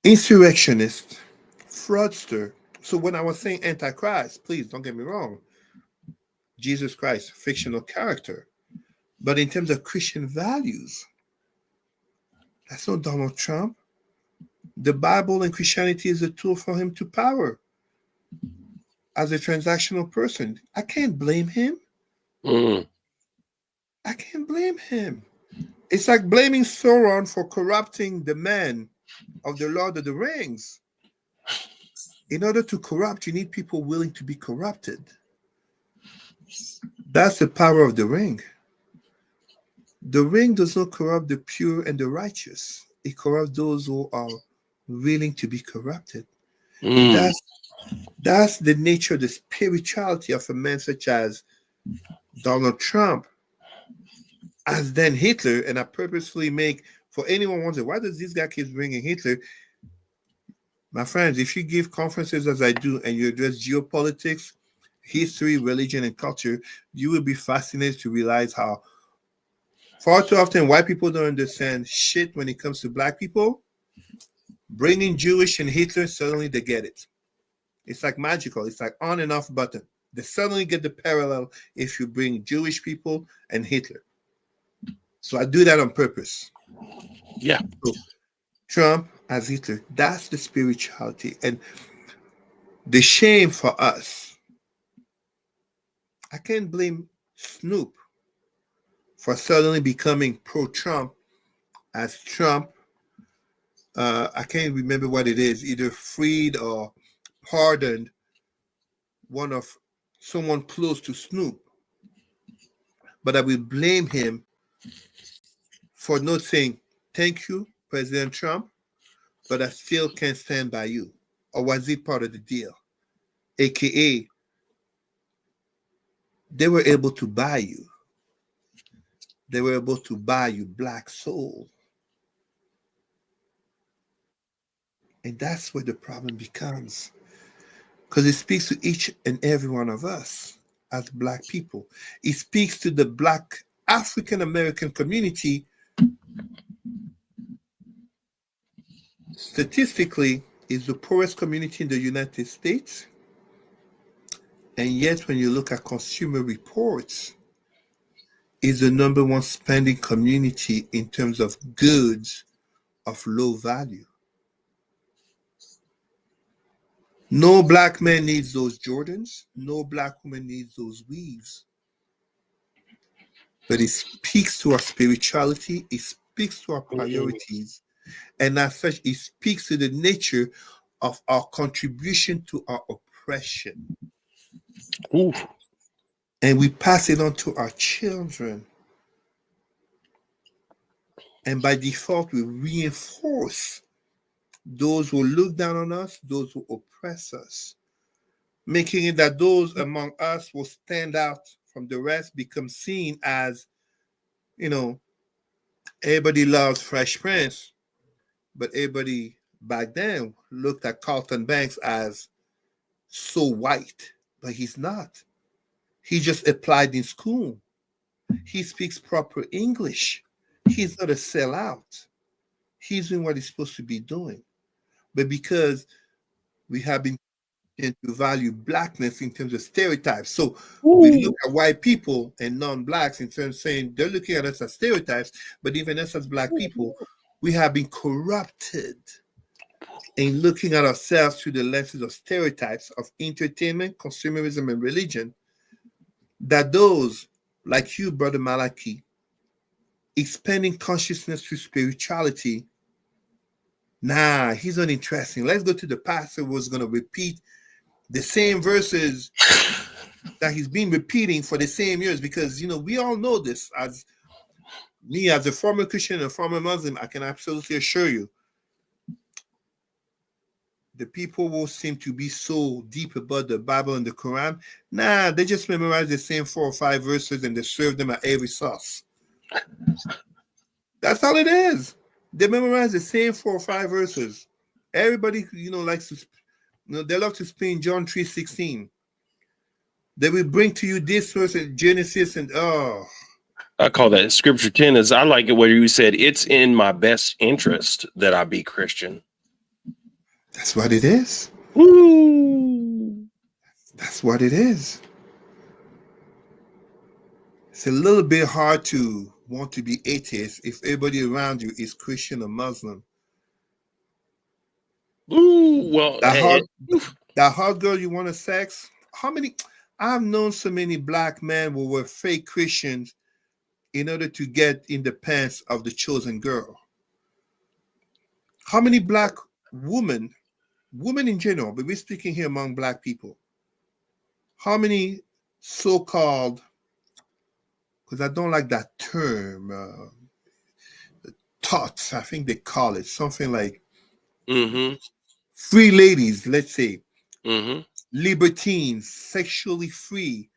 insurrectionist, fraudster. So when I was saying Antichrist, please don't get me wrong, Jesus Christ, fictional character. But in terms of Christian values, that's not Donald Trump. The Bible and Christianity is a tool for him to power as a transactional person. I can't blame him. I can't blame him. It's like blaming Sauron for corrupting the man of the Lord of the Rings. In order to corrupt, you need people willing to be corrupted. That's the power of the ring. The ring does not corrupt the pure and the righteous. It corrupts those who are willing to be corrupted. And that's the nature, the spirituality of a man such as Donald Trump, as then Hitler. And I purposefully make, for anyone wondering, why does this guy keep bringing Hitler? My friends, if you give conferences as I do and you address geopolitics, history, religion, and culture, you will be fascinated to realize how far too often white people don't understand shit when it comes to black people. Bringing Jewish and Hitler, suddenly they get it. It's like magical. It's like on and off button. They suddenly get the parallel if you bring Jewish people and Hitler. So I do that on purpose. Yeah. So Trump as Hitler, that's the spirituality. And the shame for us, I can't blame Snoop for suddenly becoming pro-Trump as Trump. I can't remember what it is, either freed or pardoned someone close to Snoop. But I will blame him for not saying, thank you, President Trump, but I still can't stand by you. Or was it part of the deal? AKA, they were able to buy you. They were able to buy you black soul. And that's where the problem becomes. Because it speaks to each and every one of us as black people. It speaks to the black African American community. Statistically, is the poorest community in the United States. And yet, when you look at Consumer Reports, is the number one spending community in terms of goods of low value. No black man needs those Jordans. No black woman needs those weaves. But it speaks to our spirituality. It speaks to our priorities. And as such, it speaks to the nature of our contribution to our oppression. Ooh. And we pass it on to our children. And by default, we reinforce those who look down on us, those who oppress us, making it that those among us who stand out from the rest become seen as, everybody loves Fresh Prince, but everybody back then looked at Carlton Banks as so white, but he's not. He just applied in school. He speaks proper English. He's not a sellout. He's doing what he's supposed to be doing. But because we have been trained to value blackness in terms of stereotypes, so we look at white people and non-blacks in terms of saying they're looking at us as stereotypes, but even us as black people, we have been corrupted in looking at ourselves through the lenses of stereotypes of entertainment, consumerism, and religion, that those like you, Brother Malaki, expanding consciousness through spirituality. Nah, he's uninteresting. Let's go to the pastor who's going to repeat the same verses that he's been repeating for the same years, because, you know, we all know this. As me, as a former Christian and a former Muslim, I can absolutely assure you, the people who seem to be so deep about the Bible and the Quran, nah, they just memorize the same 4 or 5 verses and they serve them at every sauce. That's all it is. They memorize the same 4 or 5 verses. Everybody, you know, likes to, you know, they love to spin John 3:16. They will bring to you this verse in Genesis, and I call that scripture 10. Is I like it where you said it's in my best interest that I be Christian. that's what it is. Woo. That's what it is. It's a little bit hard to want to be atheist if everybody around you is Christian or Muslim. Ooh, well, That hot girl you want to sex? How many? I've known so many black men who were fake Christians in order to get in the pants of the chosen girl. How many black women in general, but we're speaking here among black people, how many so-called, because I don't like that term, thoughts, I think they call it something like free ladies, let's say, libertines, sexually free,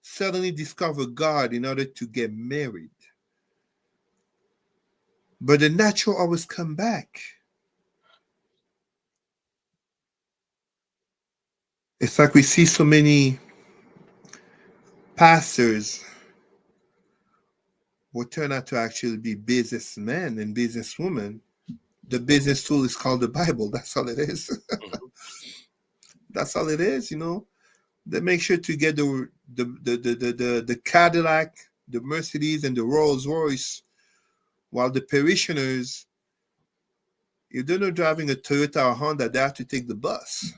suddenly discover God in order to get married. But the natural always come back. It's like we see so many pastors who turn out to actually be businessmen and businesswomen. The business tool is called the Bible. That's all it is. That's all it is, you know. They make sure to get the Cadillac, the Mercedes, and the Rolls Royce, while the parishioners, if they're not driving a Toyota or Honda, they have to take the bus.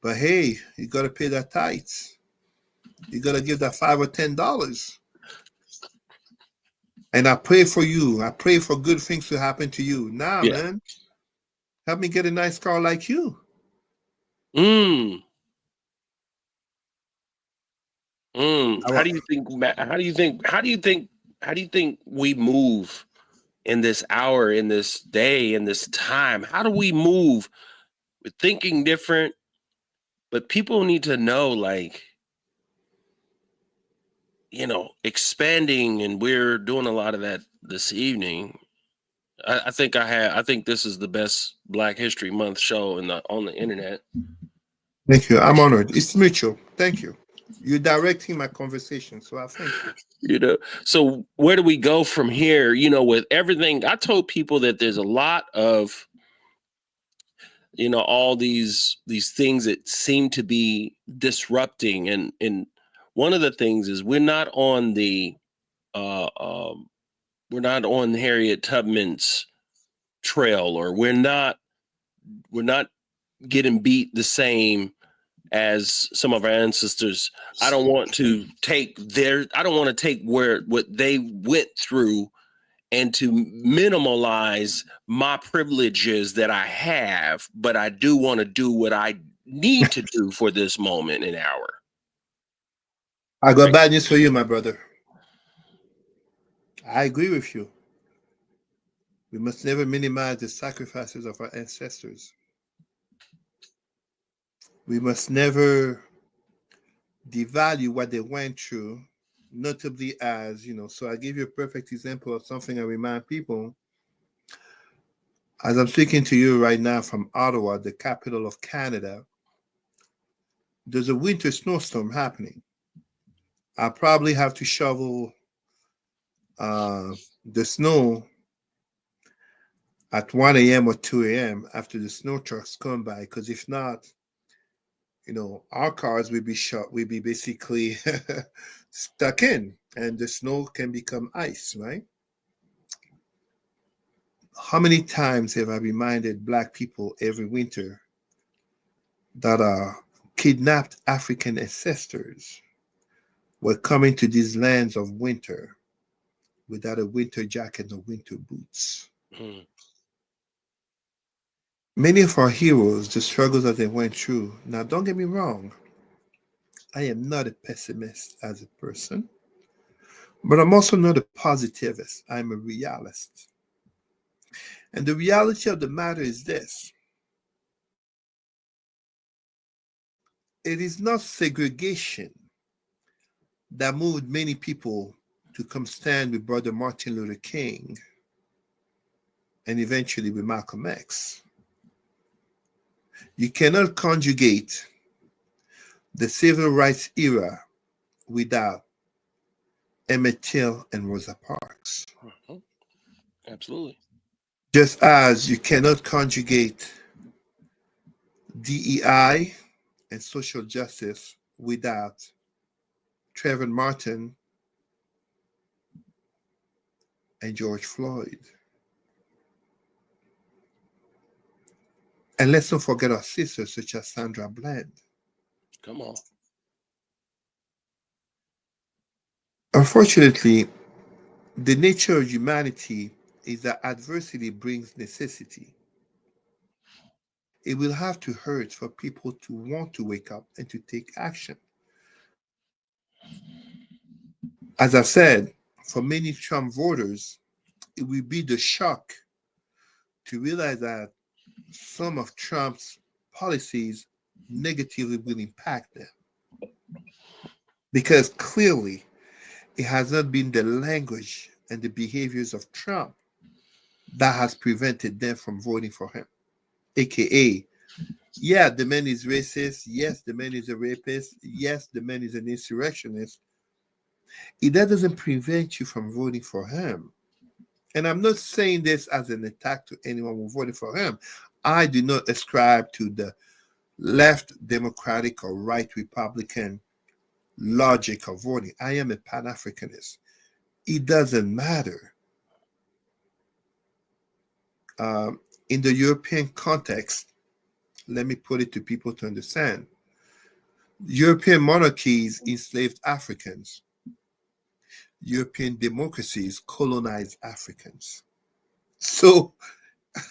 But hey, you got to pay that tithes. You got to give that $5 or $10. And I pray for you. I pray for good things to happen to you. Nah, man. Help me get a nice car like you. How do you think we move in this hour, in this day, in this time? How do we move? We're thinking different, but people need to know, like, you know, expanding, and we're doing a lot of that this evening. I think this is the best Black History Month show on the internet. Thank you. I'm honored. It's mutual. Thank you. You're directing my conversation, so I thank you. You know, so where do we go from here? You know, with everything, I told people that there's a lot of, you know, all these things that seem to be disrupting, and one of the things is we're not on Harriet Tubman's trail, or we're not getting beat the same as some of our ancestors. I don't want to take what they went through and to minimalize my privileges that I have, but I do want to do what I need to do for this moment and hour. I got bad news for you, my brother. I agree with you. We must never minimize the sacrifices of our ancestors. We must never devalue what they went through, notably as, you know, so I give you a perfect example of something I remind people. As I'm speaking to you right now from Ottawa, the capital of Canada, there's a winter snowstorm happening. I'll probably have to shovel the snow at 1 a.m. or 2 a.m. after the snow trucks come by, because if not, our cars will be shot, will be basically stuck in, and the snow can become ice, right? How many times have I reminded Black people every winter that our kidnapped African ancestors were coming to these lands of winter without a winter jacket or winter boots? Mm. Many of our heroes, the struggles that they went through. Now, don't get me wrong, I am not a pessimist as a person, but I'm also not a positivist. I'm a realist. And the reality of the matter is this: it is not segregation that moved many people to come stand with Brother Martin Luther King and eventually with Malcolm X. You cannot conjugate the civil rights era without Emmett Till and Rosa Parks. Mhm. Absolutely. Just as you cannot conjugate DEI and social justice without Trayvon Martin and George Floyd. And let's not forget our sisters such as Sandra Bland. Come on. Unfortunately, the nature of humanity is that adversity brings necessity. It will have to hurt for people to want to wake up and to take action. As I said, for many Trump voters, it will be the shock to realize that some of Trump's policies negatively will impact them. Because clearly, it has not been the language and the behaviors of Trump that has prevented them from voting for him. AKA, yeah, the man is racist. Yes, the man is a rapist. Yes, the man is an insurrectionist. That doesn't prevent you from voting for him. And I'm not saying this as an attack to anyone who voted for him. I do not ascribe to the left Democratic or right Republican logic of voting. I am a Pan-Africanist. It doesn't matter. In the European context, let me put it to people to understand. European monarchies enslaved Africans. European democracies colonized Africans. So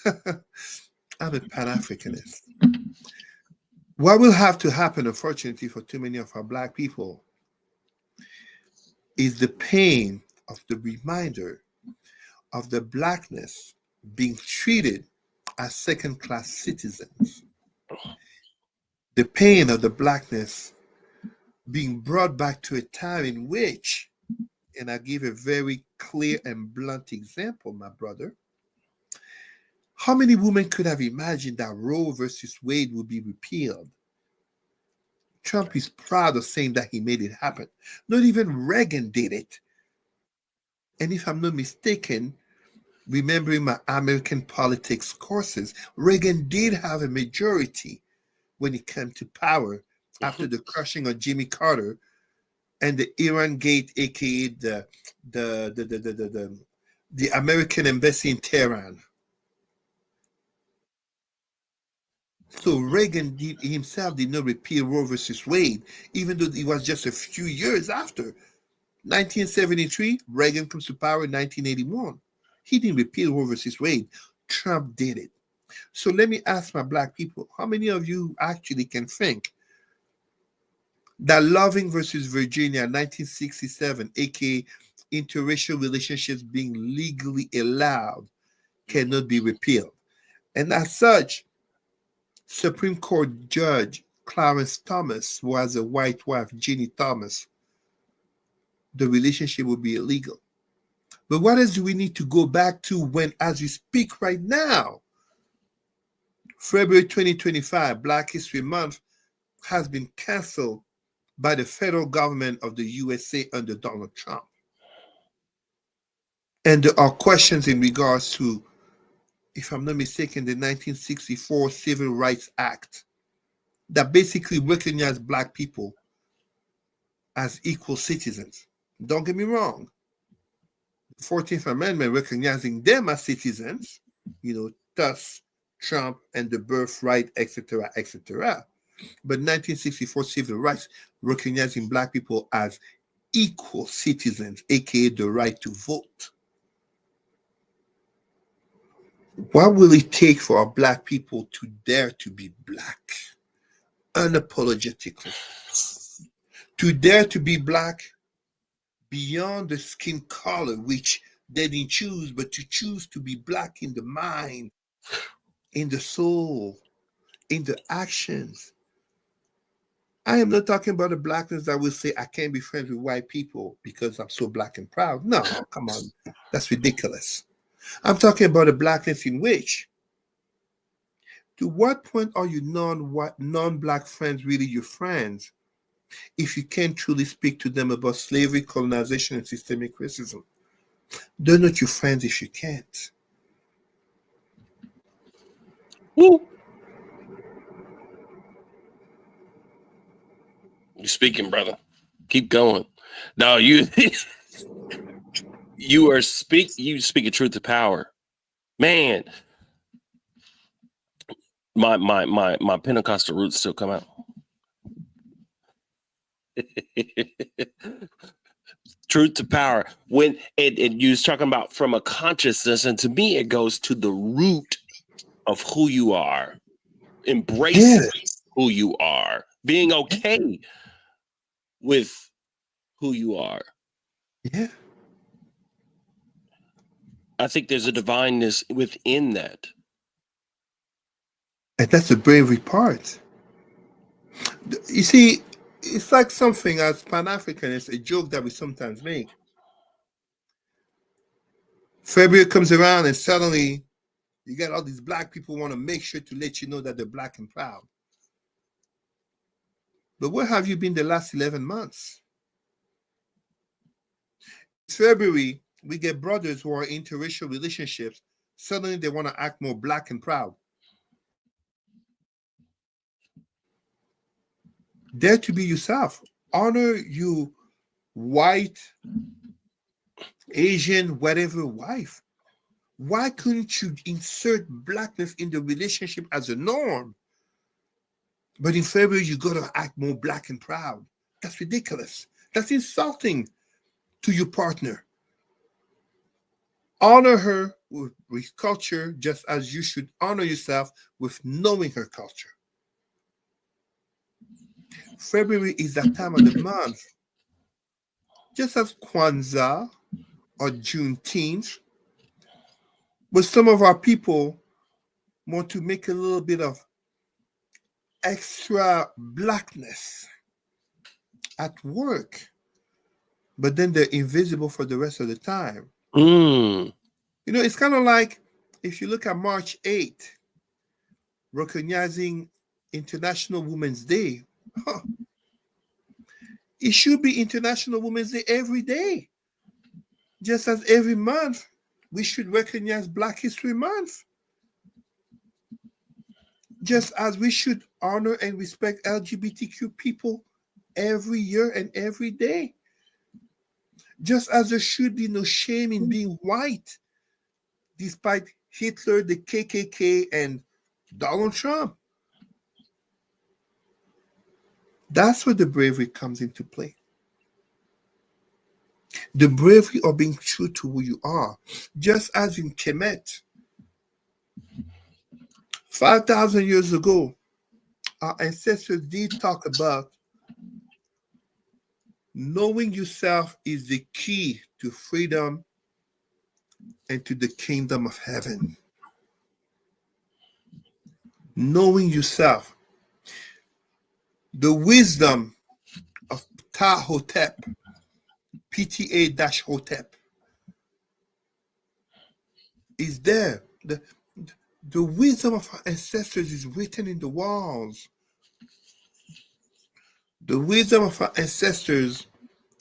I'm a Pan-Africanist. What will have to happen, unfortunately, for too many of our Black people is the pain of the reminder of the Blackness being treated as second-class citizens. The pain of the Blackness being brought back to a time in which, and I give a very clear and blunt example, my brother, how many women could have imagined that Roe versus Wade would be repealed? Trump is proud of saying that he made it happen. Not even Reagan did it. And if I'm not mistaken, remembering my American politics courses, Reagan did have a majority when he came to power after the crushing of Jimmy Carter and the Iran Gate, aka the American embassy in Tehran. So Reagan himself did not repeal Roe versus Wade, even though it was just a few years after. 1973, Reagan comes to power in 1981. He didn't repeal Roe versus Wade. Trump did it. So let me ask my Black people, how many of you actually can think that Loving versus Virginia, 1967, aka interracial relationships being legally allowed, cannot be repealed? And as such, Supreme Court Judge Clarence Thomas, who has a white wife, Ginny Thomas, the relationship will be illegal. But what else do we need to go back to when, as we speak right now, February 2025, Black History Month, has been canceled by the federal government of the USA under Donald Trump. And there are questions in regards to, if I'm not mistaken, the 1964 Civil Rights Act that basically recognized Black people as equal citizens. Don't get me wrong. The 14th Amendment recognizing them as citizens, thus Trump and the birthright, etc., etc. But 1964 Civil Rights recognizing Black people as equal citizens, aka the right to vote. What will it take for our Black people to dare to be Black unapologetically? To dare to be Black beyond the skin color, which they didn't choose, but to choose to be Black in the mind, in the soul, in the actions. I am not talking about a Blackness that will say, I can't be friends with white people because I'm so Black and proud. No, come on. That's ridiculous. I'm talking about a Blackness in which, to what point are you non-Black friends really your friends if you can't truly speak to them about slavery, colonization, and systemic racism? They're not your friends if you can't. Woo. You're speaking, brother. Keep going. No, you you speak a truth to power. Man, my Pentecostal roots still come out. Truth to power. When you was talking about from a consciousness, and to me it goes to the root of who you are, embracing who you are, being okay with who you are. Yeah. I think there's a divineness within that. And that's the bravery part. You see, it's like something as Pan-Africanists, a joke that we sometimes make. February comes around and suddenly you get all these Black people want to make sure to let you know that they're Black and proud. But where have you been the last 11 months? February, we get brothers who are in interracial relationships. Suddenly they want to act more Black and proud. Dare to be yourself. Honor you white, Asian, whatever wife. Why couldn't you insert Blackness in the relationship as a norm? But in February, you got to act more Black and proud. That's ridiculous. That's insulting to your partner. Honor her with culture just as you should honor yourself with knowing her culture. February is that time of the month. Just as Kwanzaa or Juneteenth, but some of our people want to make a little bit of extra Blackness at work, but then they're invisible for the rest of the time. It's kind of like if you look at March 8th, recognizing International Women's Day. It should be International Women's Day every day. Just as every month, we should recognize Black History Month. Just as we should honor and respect LGBTQ people every year and every day. Just as there should be no shame in being white, despite Hitler, the KKK, and Donald Trump. That's where the bravery comes into play. The bravery of being true to who you are. Just as in Kemet, 5,000 years ago, our ancestors did talk about knowing yourself is the key to freedom and to the kingdom of heaven. Knowing yourself. The wisdom of Ptah-hotep, PTA-hotep, is there. The wisdom of our ancestors is written in the walls. The wisdom of our ancestors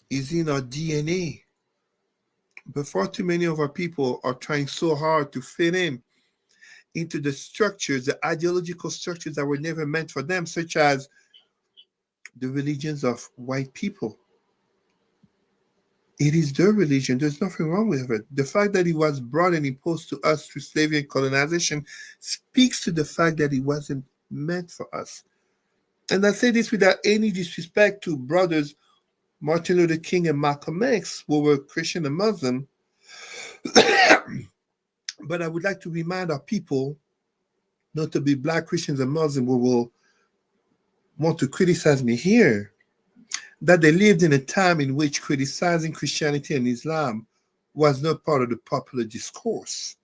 is in our DNA. But far too many of our people are trying so hard to fit in into the structures, the ideological structures that were never meant for them, such as the religions of white people. It is their religion. There's nothing wrong with it. The fact that it was brought and imposed to us through slavery and colonization speaks to the fact that it wasn't meant for us. And I say this without any disrespect to brothers Martin Luther King and Malcolm X, who were Christian and Muslim. But I would like to remind our people, not to be Black Christians and Muslims who will want to criticize me here, that they lived in a time in which criticizing Christianity and Islam was not part of the popular discourse.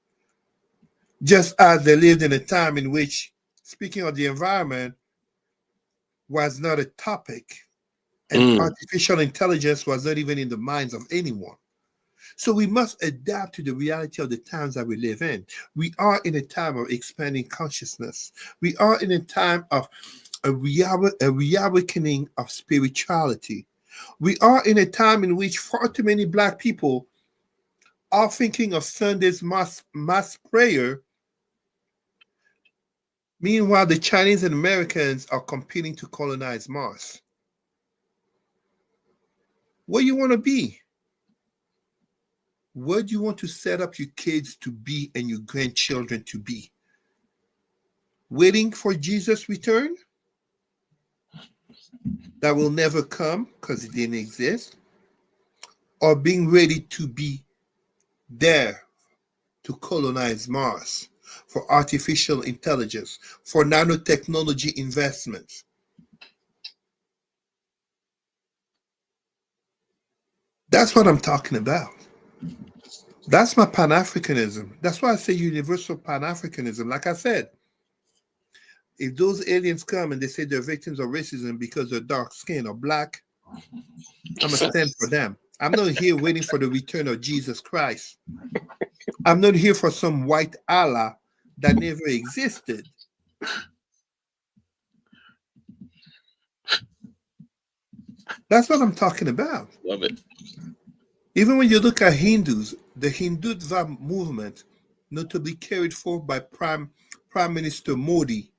Just as they lived in a time in which speaking of the environment was not a topic and artificial intelligence was not even in the minds of anyone. So we must adapt to the reality of the times that we live in. We are in a time of expanding consciousness. We are in a time of a reawakening of spirituality. We are in a time in which far too many Black people are thinking of Sunday's mass prayer. Meanwhile, the Chinese and Americans are competing to colonize Mars. Where you want to be? Where do you want to set up your kids to be and your grandchildren to be? Waiting for Jesus' return? That will never come because it didn't exist. Or being ready to be there to colonize Mars for artificial intelligence, for nanotechnology investments. That's what I'm talking about. That's my Pan-Africanism. That's why I say universal Pan-Africanism. Like I said, if those aliens come and they say they're victims of racism because they're dark skinned or Black, I'm going to stand for them. I'm not here waiting for the return of Jesus Christ. I'm not here for some white Allah that never existed. That's what I'm talking about. Love it. Even when you look at Hindus, the Hindutva movement, notably carried forth by Prime Minister Modi,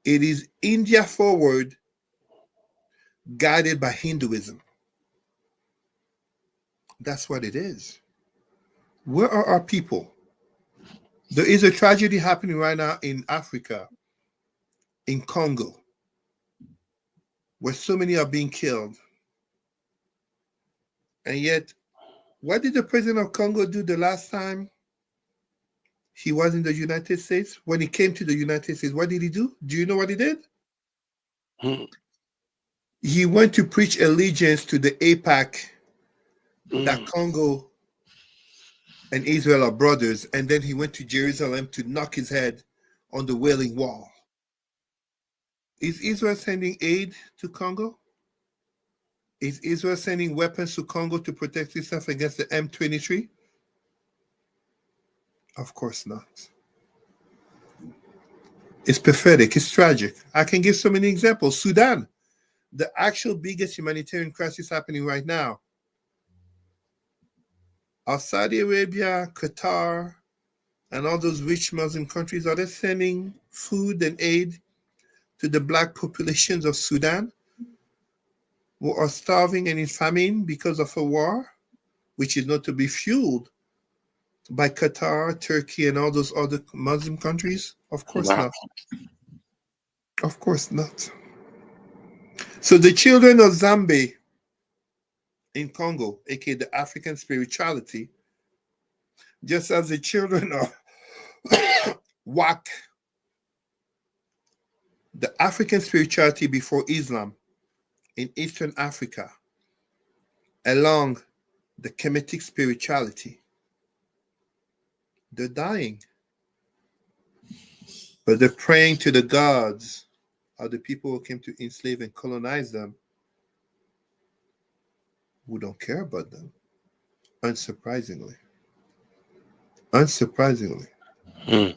it is India forward, guided by Hinduism. That's what it is. Where are our people? There is a tragedy happening right now in Africa, in Congo, where so many are being killed. And yet, what did the president of Congo do the last time he was in the United States? When he came to the United States, what did he do? Do you know what he did? He went to preach allegiance to the APAC, that Congo and Israel are brothers, and then he went to Jerusalem to knock his head on the Wailing Wall. Is Israel sending aid to Congo? Is Israel sending weapons to Congo to protect itself against the M23? Of course not. It's pathetic. It's tragic. I can give so many examples. Sudan, the actual biggest humanitarian crisis happening right now. Are Saudi Arabia, Qatar, and all those rich Muslim countries, are they sending food and aid to the Black populations of Sudan who are starving and in famine because of a war, which is not to be fueled by Qatar, Turkey, and all those other Muslim countries? Of course not. Of course not. So the children of Zambe in Congo, aka the African spirituality, just as the children of WAC, the African spirituality before Islam in Eastern Africa, along the Kemetic spirituality, they're dying. But they're praying to the gods of the people who came to enslave and colonize them, who don't care about them, unsurprisingly. Unsurprisingly. You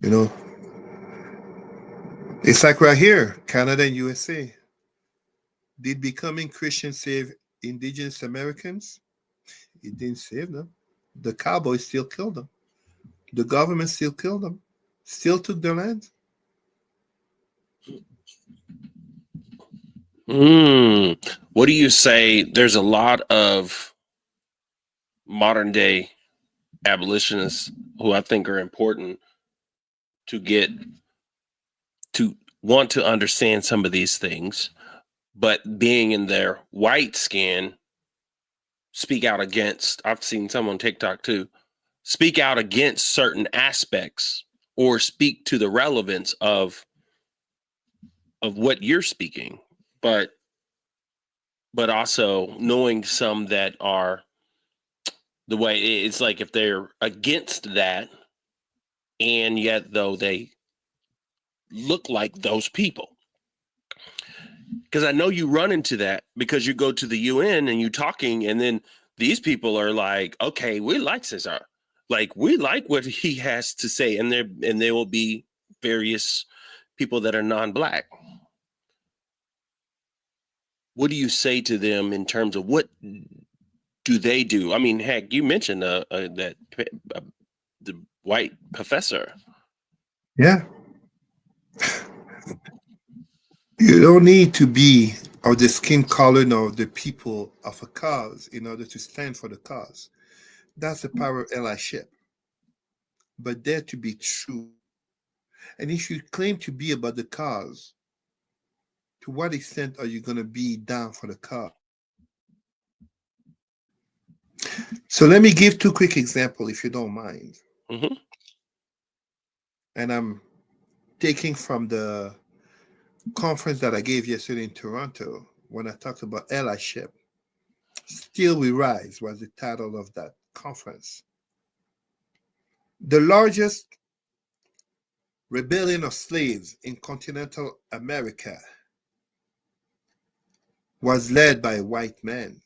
know, It's like right here, Canada and USA. Did becoming Christian save indigenous Americans? It didn't save them. The cowboys still killed them. The government still killed them. Still took their land. What do you say? There's a lot of modern day abolitionists who I think are important to get to want to understand some of these things, but being in their white skin, speak out against. I've seen some on TikTok too, speak out against certain aspects or speak to the relevance of what you're speaking, but also knowing some that are the way it's like if they're against that and yet though they look like those people. Because I know you run into that because you go to the UN and you talking, and then these people are like, okay, we like Cesar. Like we like what he has to say, and there will be various people that are non-black. What do you say to them in terms of what do they do? I mean, heck, you mentioned that the white professor. Yeah. You don't need to be of the skin color of the people of a cause in order to stand for the cause. That's the power of allyship. But dare to be true. And if you claim to be about the cause, to what extent are you going to be down for the cause? So let me give two quick examples, if you don't mind. Mm-hmm. And I'm taking from the conference that I gave yesterday in Toronto when I talked about allyship. Still We Rise was the title of that conference. The largest rebellion of slaves in continental America was led by a white man,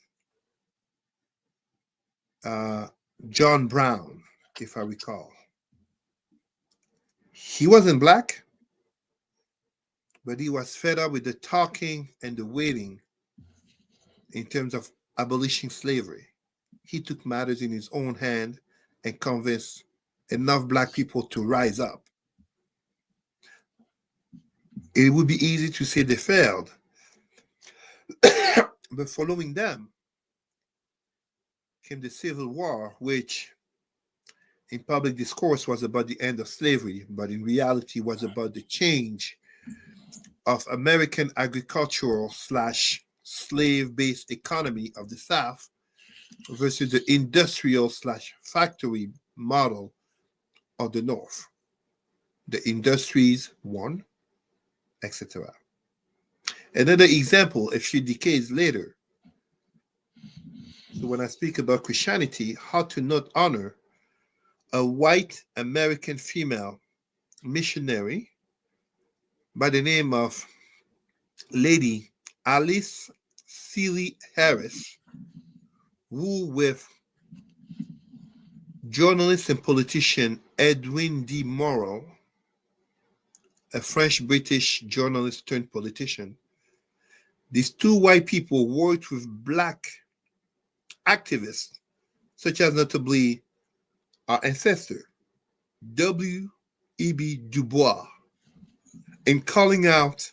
John Brown, if I recall. He wasn't black, but he was fed up with the talking and the waiting in terms of abolishing slavery. He took matters in his own hand and convinced enough black people to rise up. It would be easy to say they failed, but following them came the Civil War, which in public discourse was about the end of slavery, but in reality was about the change of American agricultural / slave-based economy of the South versus the industrial / factory model of the North. The industries won, etc. Another example, a few decades later. So when I speak about Christianity, how to not honor a white American female missionary by the name of Lady Alice Seeley Harris, who with journalist and politician Edwin D. Morrow, a French-British journalist turned politician, these two white people worked with black activists, such as notably our ancestor, W.E.B. Du Bois, in calling out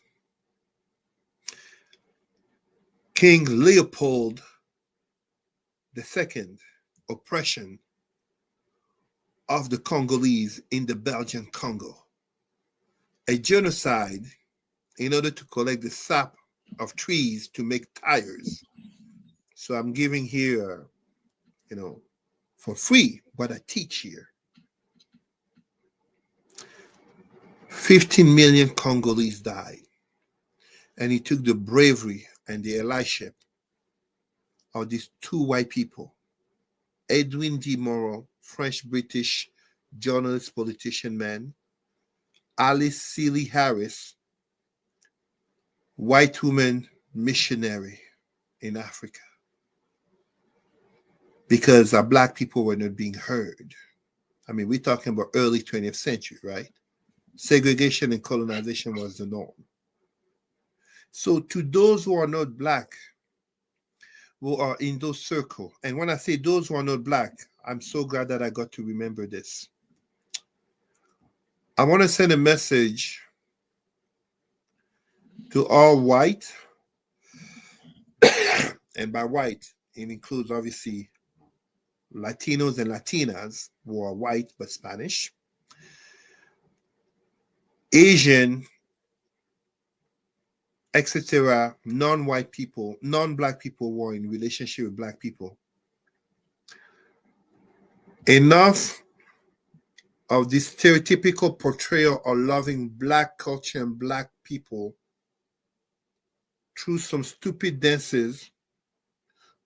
King Leopold II oppression of the Congolese in the Belgian Congo, a genocide in order to collect the sap of trees to make tires. So I'm giving here, for free what I teach here. 15 million Congolese died. And it took the bravery and the allyship of these two white people, Edwin D. Morrow, French-British journalist, politician man, Alice Seeley Harris, white woman missionary in Africa. Because our black people were not being heard. I mean, we're talking about early 20th century, right? segregation and colonization was the norm. So to those who are not black, who are in those circles, and when I say those who are not black, I'm so glad that I got to remember this. I want to send a message to all white, and by white, it includes obviously Latinos and Latinas who are white but Spanish, Asian, etc., non-white people, non-black people who are in relationship with black people. Enough of this stereotypical portrayal of loving black culture and black people through some stupid dances,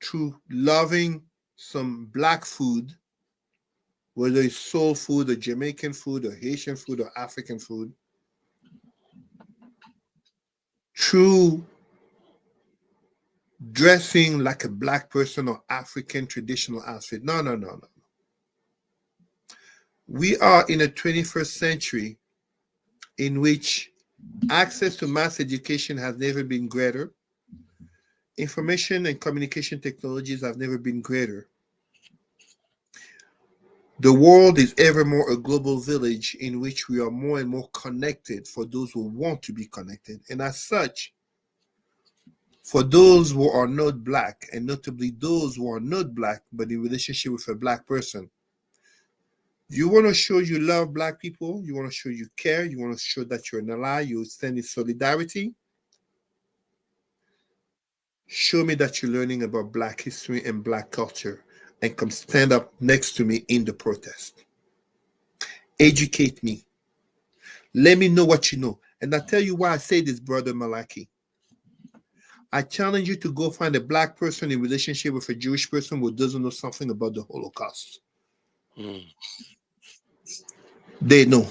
through loving some black food, whether it's soul food or Jamaican food or Haitian food or African food, through dressing like a black person or African traditional outfit. No, no, no, no. We are in a 21st century in which access to mass education has never been greater. Information and communication technologies have never been greater. The world is ever more a global village in which we are more and more connected for those who want to be connected. And as such, for those who are not black, and notably those who are not black but in relationship with a black person, you want to show you love black people, you want to show you care, you want to show that you're an ally, you stand in solidarity. Show me that you're learning about black history and black culture and come stand up next to me in the protest. Educate me. Let me know what you know. And I'll tell you why I say this, Brother Malaki. I challenge you to go find a black person in relationship with a Jewish person who doesn't know something about the Holocaust. Mm. They know.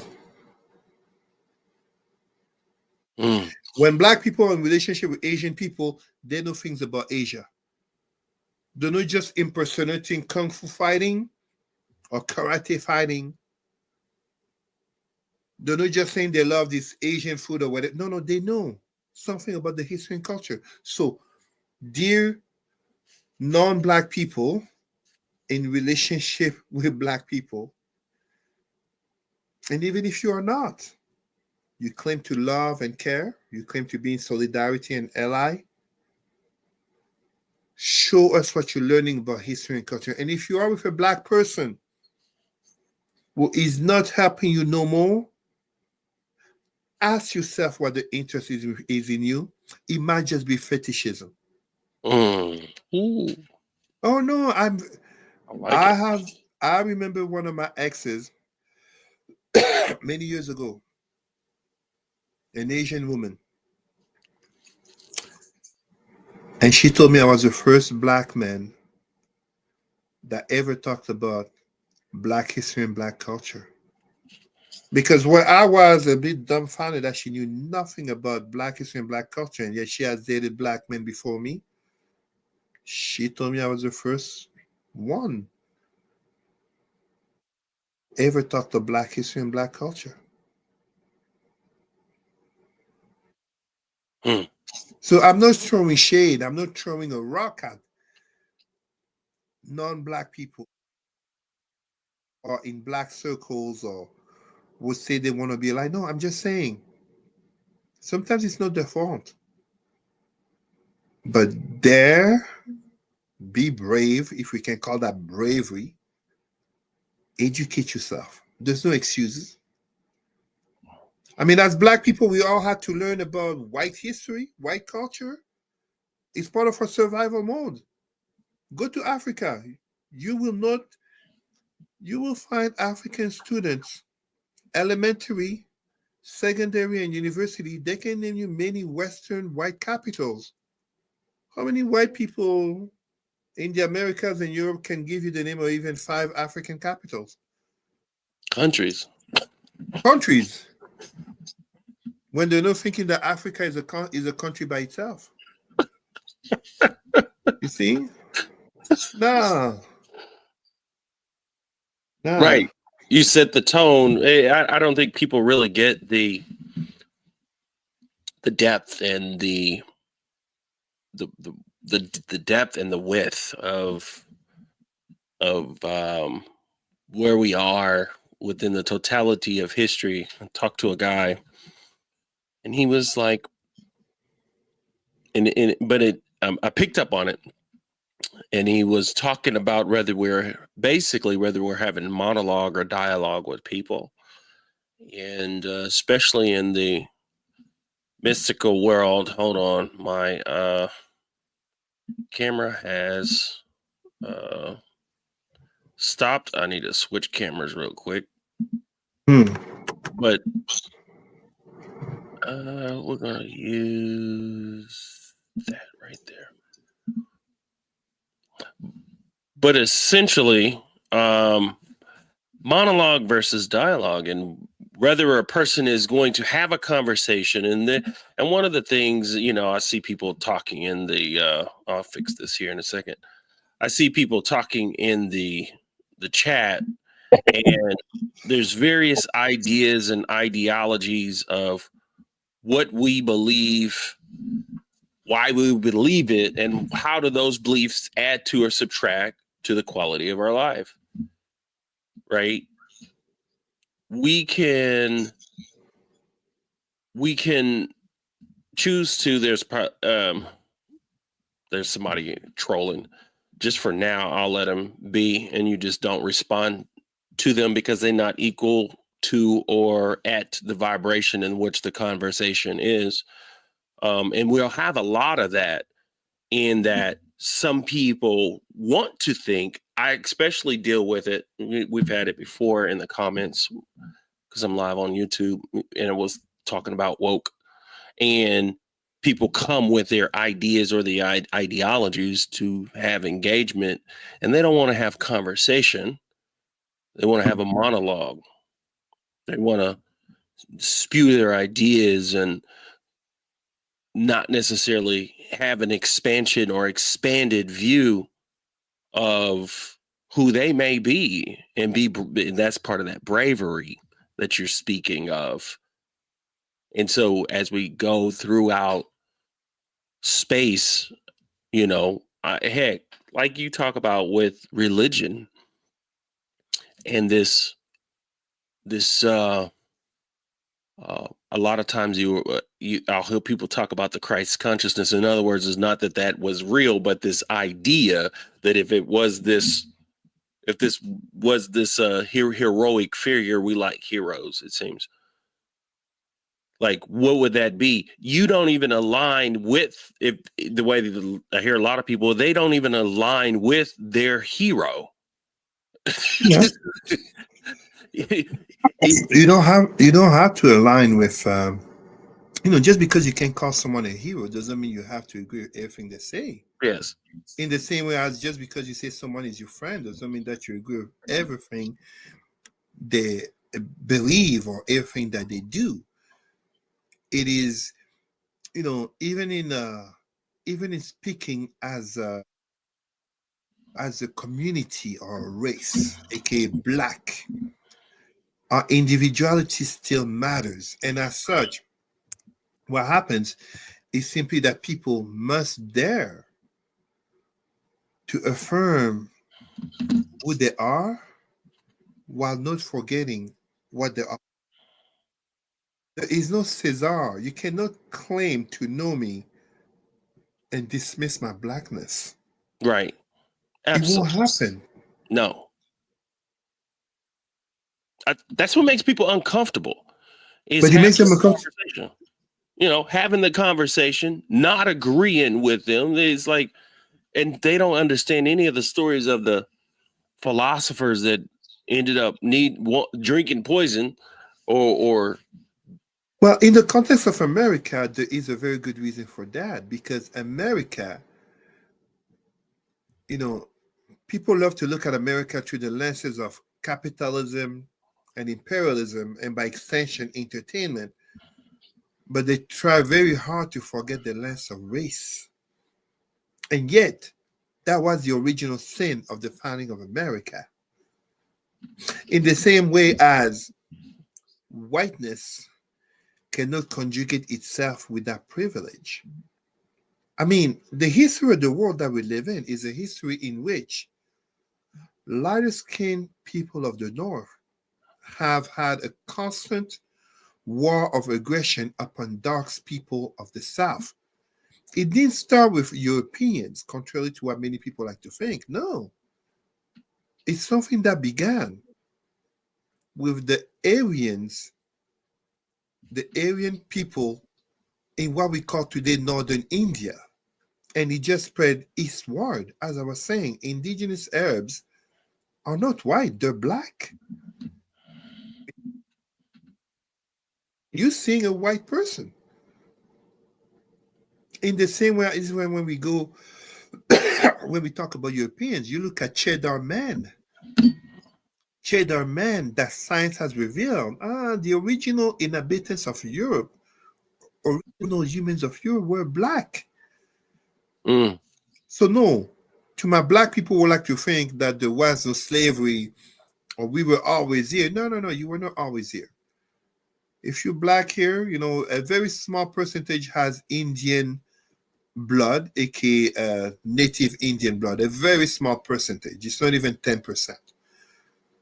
Mm. When black people are in relationship with Asian people, they know things about Asia. They're not just impersonating kung fu fighting or karate fighting. They're not just saying they love this Asian food or whatever. No, no, they know something about the history and culture. So, dear non-black people in relationship with black people, and even if you are not, you claim to love and care, you claim to be in solidarity and ally, show us what you're learning about history and culture. And if you are with a black person who is not helping you no more, ask yourself what the interest is in you. It might just be fetishism. Mm. Ooh, Oh no, I like I it. have I remember one of my exes many years ago, an Asian woman, and she told me I was the first black man that ever talked about black history and black culture. Because where I was a bit dumbfounded that she knew nothing about black history and black culture, and yet she has dated black men before me. She told me I was the first one ever talked of black history and black culture. Mm. So I'm not throwing shade. I'm not throwing a rock at non-black people or in black circles or would say they want to be like, no, I'm just saying sometimes it's not their fault. But dare, be brave, if we can call that bravery, educate yourself. There's no excuses. I mean, as black people, we all had to learn about white history, white culture. It's part of our survival mode. Go to Africa. You will not, you will find African students, elementary, secondary, and university. They can name you many Western white capitals. How many white people in the Americas and Europe can give you the name of even 5 African capitals? Countries. Countries. When they're not thinking that Africa is a country by itself. You see? Nah. Nah. Right. You set the tone. I don't think people really get the depth and the depth and the width of where we are within the totality of history. I talked to a guy, and he was like, I picked up on it, and he was talking about whether we're having monologue or dialogue with people, and especially in the mystical world. Hold on, my camera has stopped. I need to switch cameras real quick. But we're gonna use that right there. But essentially, monologue versus dialogue, and whether a person is going to have a conversation. And one of the things, I see people talking in the I'll fix this here in a second. I see people talking in the chat, and there's various ideas and ideologies of what we believe, why we believe it, and how do those beliefs add to or subtract to the quality of our life. Right? We can choose to. There's somebody trolling. Just for now, I'll let them be, and you just don't respond to them because they're not equal to or at the vibration in which the conversation is. And we'll have a lot of that, in that some people want to think. I especially deal with it. We've had it before in the comments because I'm live on YouTube, and it was talking about woke, and people come with their ideas or the ideologies to have engagement, and they don't want to have conversation. They want to have a monologue. They want to spew their ideas and not necessarily have an expansion or expanded view of who they may be, and that's part of that bravery that you're speaking of. And so as we go throughout space, heck, like you talk about with religion and this a lot of times I'll hear people talk about the Christ consciousness. In other words, it's not that was real, but this idea that if this was this heroic figure, we like heroes, it seems. Like, what would that be? You don't even align with, if the way that I hear a lot of people, they don't even align with their hero. Yeah. You don't have to align with just because you can call someone a hero doesn't mean you have to agree with everything they say. Yes. In the same way as just because you say someone is your friend doesn't mean that you agree with everything they believe or everything that they do. It is, even in speaking as a community or a race, aka black, our individuality still matters. And as such, what happens is simply that people must dare to affirm who they are while not forgetting what they are. There is no Cesar. You cannot claim to know me and dismiss my blackness. Right. Absolutely. Absolutely. It won't happen. No. That's what makes people uncomfortable. But it makes them uncomfortable. Having the conversation, not agreeing with them. It's like, and they don't understand any of the stories of the philosophers that ended up drinking poison or Well, in the context of America, there is a very good reason for that, because America, people love to look at America through the lenses of capitalism and imperialism, and by extension, entertainment. But they try very hard to forget the lens of race. And yet, that was the original sin of the founding of America. In the same way as whiteness cannot conjugate itself with that privilege. I mean, the history of the world that we live in is a history in which lighter skinned people of the North have had a constant war of aggression upon dark people of the South. It didn't start with Europeans, contrary to what many people like to think. No, it's something that began with the Aryans, the Aryan people in what we call today northern India. And it just spread eastward. As I was saying, indigenous Arabs are not white, they're black. You're seeing a white person. In the same way as when we go, when we talk about Europeans, you look at cheddar man. Cheddar man that science has revealed, the original inhabitants of Europe, original humans of Europe were black. Mm. So no, to my black people would like to think that there was no slavery or we were always here. No, no, no, you were not always here. If you're black here, a very small percentage has Indian blood, aka native Indian blood, a very small percentage. It's not even 10%.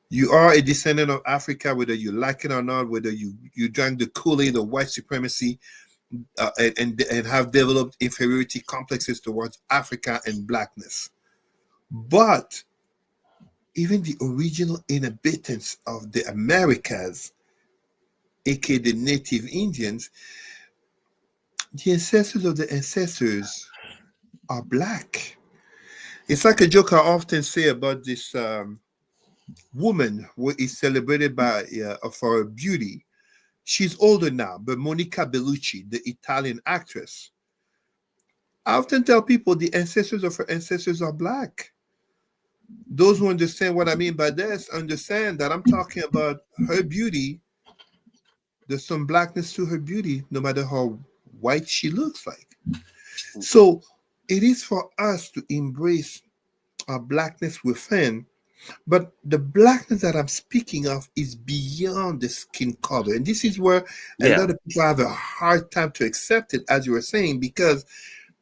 You are a descendant of Africa, whether you like it or not, whether you drank the Kool-Aid of white supremacy and have developed inferiority complexes towards Africa and blackness. But even the original inhabitants of the Americas, aka the native Indians, the ancestors of the ancestors are black. It's like a joke I often say about this woman who is celebrated for her beauty. She's older now, but Monica Bellucci, the Italian actress. I often tell people the ancestors of her ancestors are black. Those who understand what I mean by this understand that I'm talking about her beauty. There's some blackness to her beauty, no matter how white she looks like. So it is for us to embrace our blackness within. But the blackness that I'm speaking of is beyond the skin color. And this is where a Yeah. lot of people have a hard time to accept it, as you were saying, because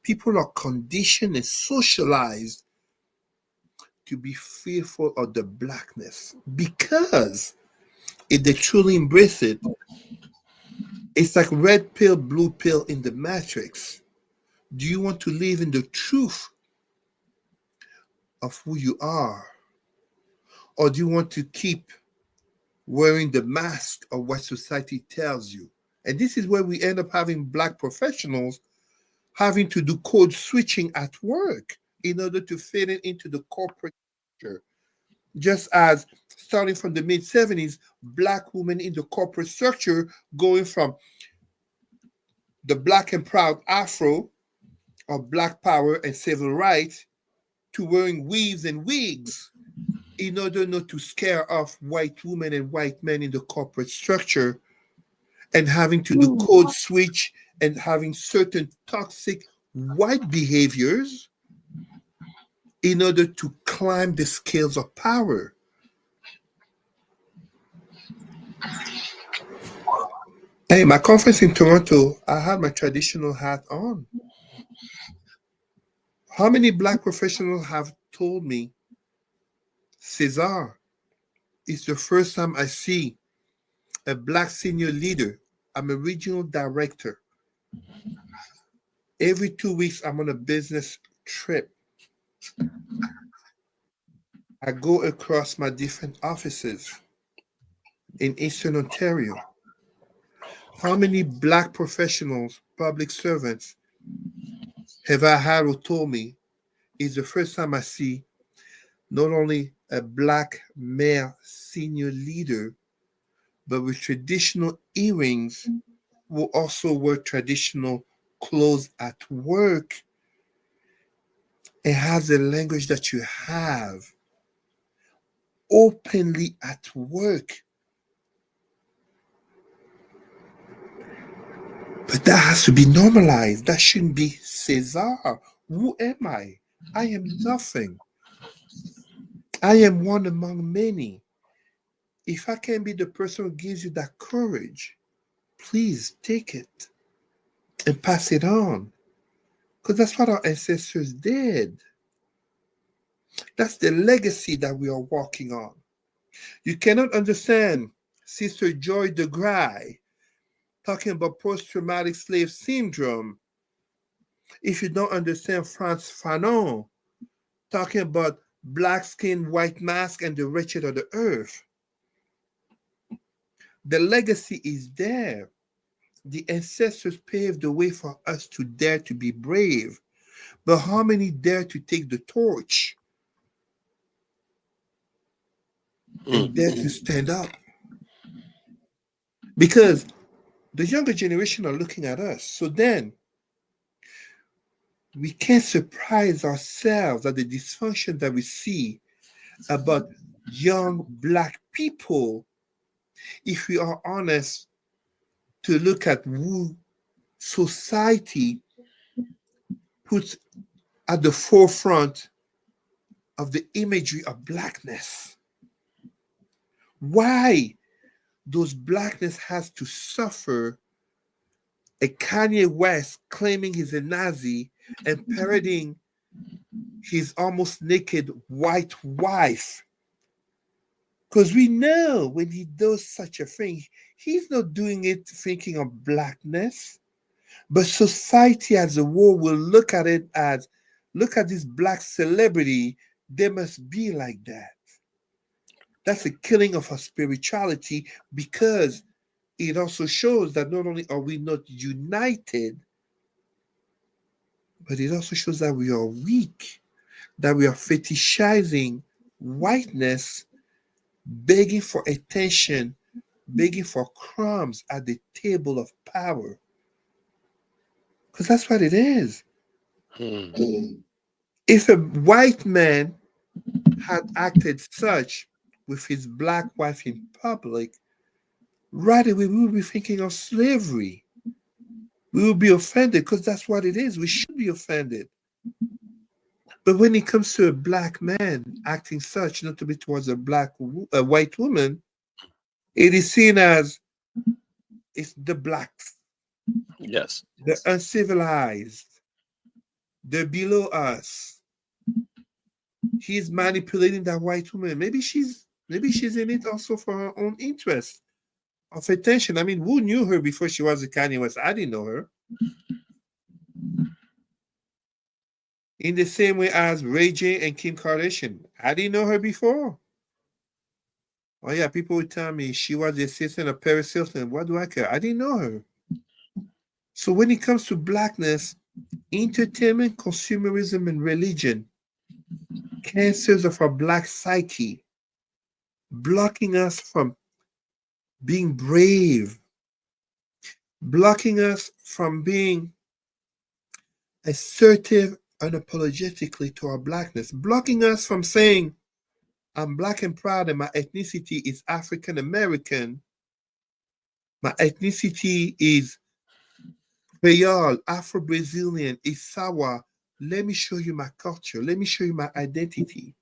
people are conditioned and socialized to be fearful of the blackness. Because if they truly embrace it, it's like red pill, blue pill in the matrix. Do you want to live in the truth of who you are? Or do you want to keep wearing the mask of what society tells you? And this is where we end up having black professionals having to do code switching at work in order to fit it into the corporate structure. Just as starting from the mid 70s, black women in the corporate structure going from the black and proud afro of black power and civil rights to wearing weaves and wigs in order not to scare off white women and white men in the corporate structure, and having to do code switch and having certain toxic white behaviors in order to climb the scales of power. Hey, my conference in Toronto, I had my traditional hat on. How many black professionals have told me, Cesar, it's the first time I see a black senior leader. I'm a regional director. Every 2 weeks, I'm on a business trip. I go across my different offices in Eastern Ontario. How many black professionals, public servants, have I had who told me it's the first time I see not only a black male senior leader, but with traditional earrings, who also wear traditional clothes at work and has the language that you have openly at work. But that has to be normalized. That shouldn't be Cesar. Who am I? I am nothing. I am one among many. if I can be the person who gives you that courage, please take it and pass it on. Because that's what our ancestors did. That's the legacy that we are walking on. You cannot understand Sister Joy DeGray talking about post-traumatic slave syndrome if you don't understand Frantz Fanon talking about black skin, white mask, and the wretched of the earth. The legacy is there. The ancestors paved the way for us to dare to be brave. But how many dare to take the torch and dare to stand up? Because the younger generation are looking at us. So then we can't surprise ourselves at the dysfunction that we see about young black people if we are honest to look at who society puts at the forefront of the imagery of blackness. Why those blackness has to suffer a Kanye West claiming he's a Nazi and parodying his almost naked white wife? Because we know when he does such a thing, he's not doing it thinking of blackness, but society as a whole will look at it as, look at this black celebrity, they must be like that. That's a killing of our spirituality, because it also shows that not only are we not united, but it also shows that we are weak, that we are fetishizing whiteness, begging for attention, begging for crumbs at the table of power. Because that's what it is. If a white man had acted such with his black wife in public, right away we would be thinking of slavery. We would be offended because that's what it is. We should be offended. But when it comes to a black man acting such, not to be towards a white woman, it is seen as it's the blacks, Yes. the uncivilized, the below us. He's manipulating that white woman. Maybe she's in it also for her own interest of attention. I mean, who knew her before she was a Kanye West? I didn't know her. In the same way as Ray J and Kim Kardashian. I didn't know her before. Oh yeah, people would tell me she was the assistant of Paris Hilton. What do I care? I didn't know her. So when it comes to blackness, entertainment, consumerism, and religion, cancers of our black psyche, blocking us from being brave, blocking us from being assertive unapologetically to our blackness, blocking us from saying, I'm black and proud and my ethnicity is African American. My ethnicity is Creole, Afro-Brazilian, Isawa. Let me show you my culture. Let me show you my identity.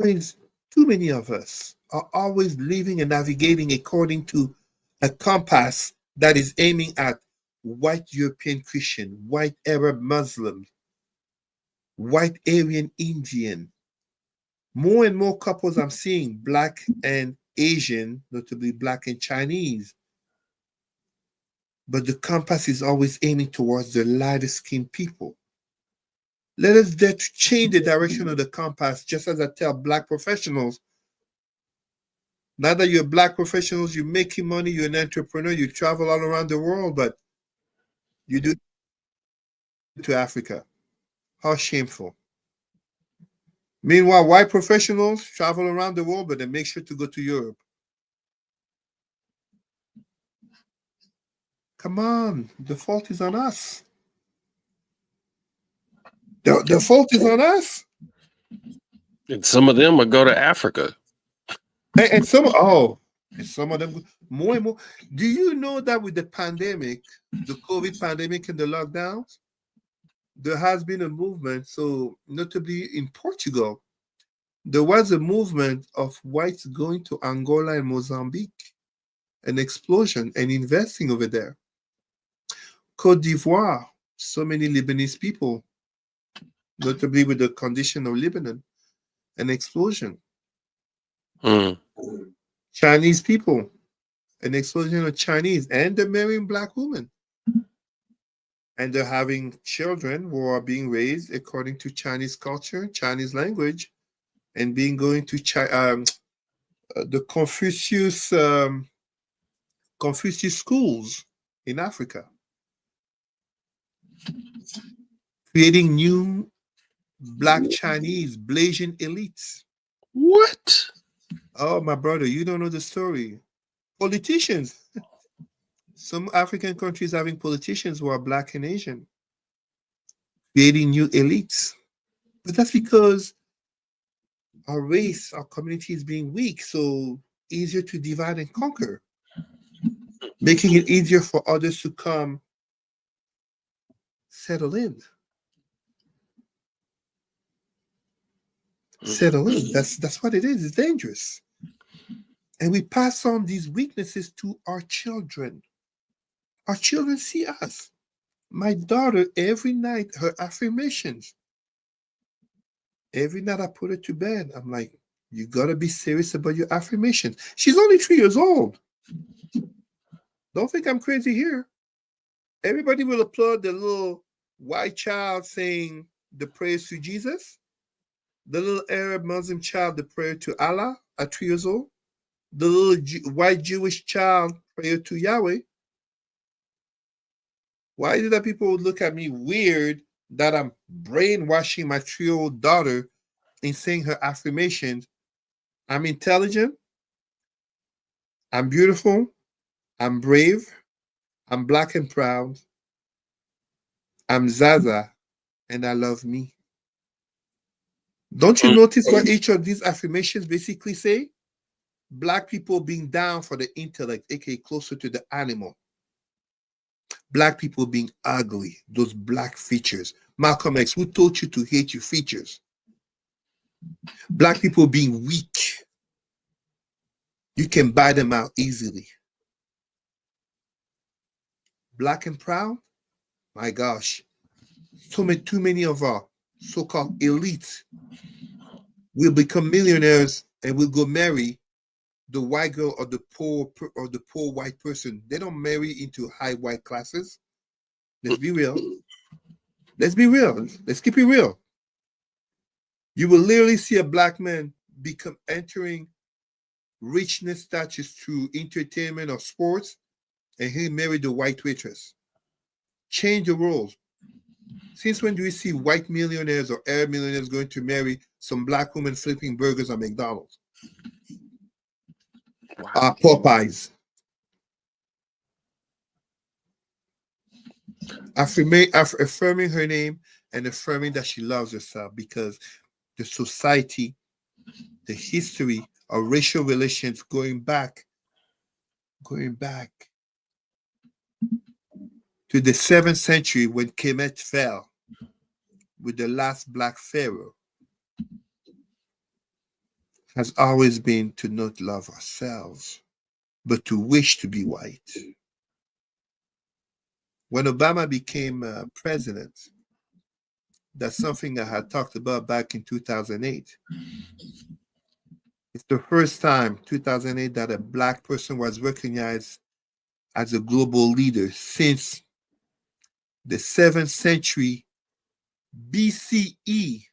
Too many of us are always living and navigating according to a compass that is aiming at white European Christian, white Arab Muslim, white Aryan Indian. More and more couples I'm seeing, black and Asian, notably black and Chinese. But the compass is always aiming towards the lighter skinned people. Let us dare to change the direction of the compass, just as I tell black professionals. Now that you're black professionals, you're making money, you're an entrepreneur, you travel all around the world, but you do it to Africa. How shameful. Meanwhile, white professionals travel around the world, but they make sure to go to Europe. Come on, the fault is on us. The fault is on us. And some of them will go to Africa. And some of them more and more. Do you know that with the pandemic, the COVID pandemic and the lockdowns, there has been a movement, so notably in Portugal, There was a movement of whites going to Angola and Mozambique, an explosion and investing over there. Cote d'Ivoire, so many Lebanese people, notably with the condition of Lebanon, an explosion. Mm. Chinese people, an explosion of Chinese, and they're marrying black women. And they're having children who are being raised according to Chinese culture, Chinese language, and being going to the Confucius schools in Africa, creating new black Chinese Blasian elites. What? Oh, my brother, you don't know the story. Politicians. Some African countries having politicians who are black and Asian, creating new elites. But that's because our race, our community is being weak, so easier to divide and conquer, making it easier for others to come settle in. Settle in. That's what it is. It's dangerous. And we pass on these weaknesses to our children. Our children see us. My daughter, every night, her affirmations. Every night I put her to bed. I'm like, you gotta be serious about your affirmations. She's only 3 years old. Don't think I'm crazy here. Everybody will applaud the little white child saying the prayers to Jesus. The little Arab Muslim child, the prayer to Allah at 3 years old. The little white Jewish child, prayer to Yahweh. Why is it that people would look at me weird that I'm brainwashing my 3-year-old daughter in saying her affirmations? I'm intelligent. I'm beautiful. I'm brave. I'm black and proud. I'm Zaza, and I love me. Don't you notice what each of these affirmations basically say? Black people being down for the intellect, aka closer to the animal. Black people being ugly, those black features. Malcolm X, who told you to hate your features? Black people being weak. You can buy them out easily. Black and proud? My gosh. Too many of our so-called elites will become millionaires and will go marry the white girl or the poor white person. They don't marry into high white classes. Let's be real. Let's be real. Let's keep it real. You will literally see a black man entering richness status through entertainment or sports, and he married the white waitress. Change the roles. Since when do we see white millionaires or Arab millionaires going to marry some black woman flipping burgers at McDonald's? Wow. Popeyes. Affirming her name and affirming that she loves herself, because the society, the history of racial relations going back to the 7th century when Kemet fell with the last black pharaoh, has always been to not love ourselves, but to wish to be white. When Obama became president, that's something I had talked about back in 2008. It's the first time, 2008, that a black person was recognized as a global leader since the 7th century BCE,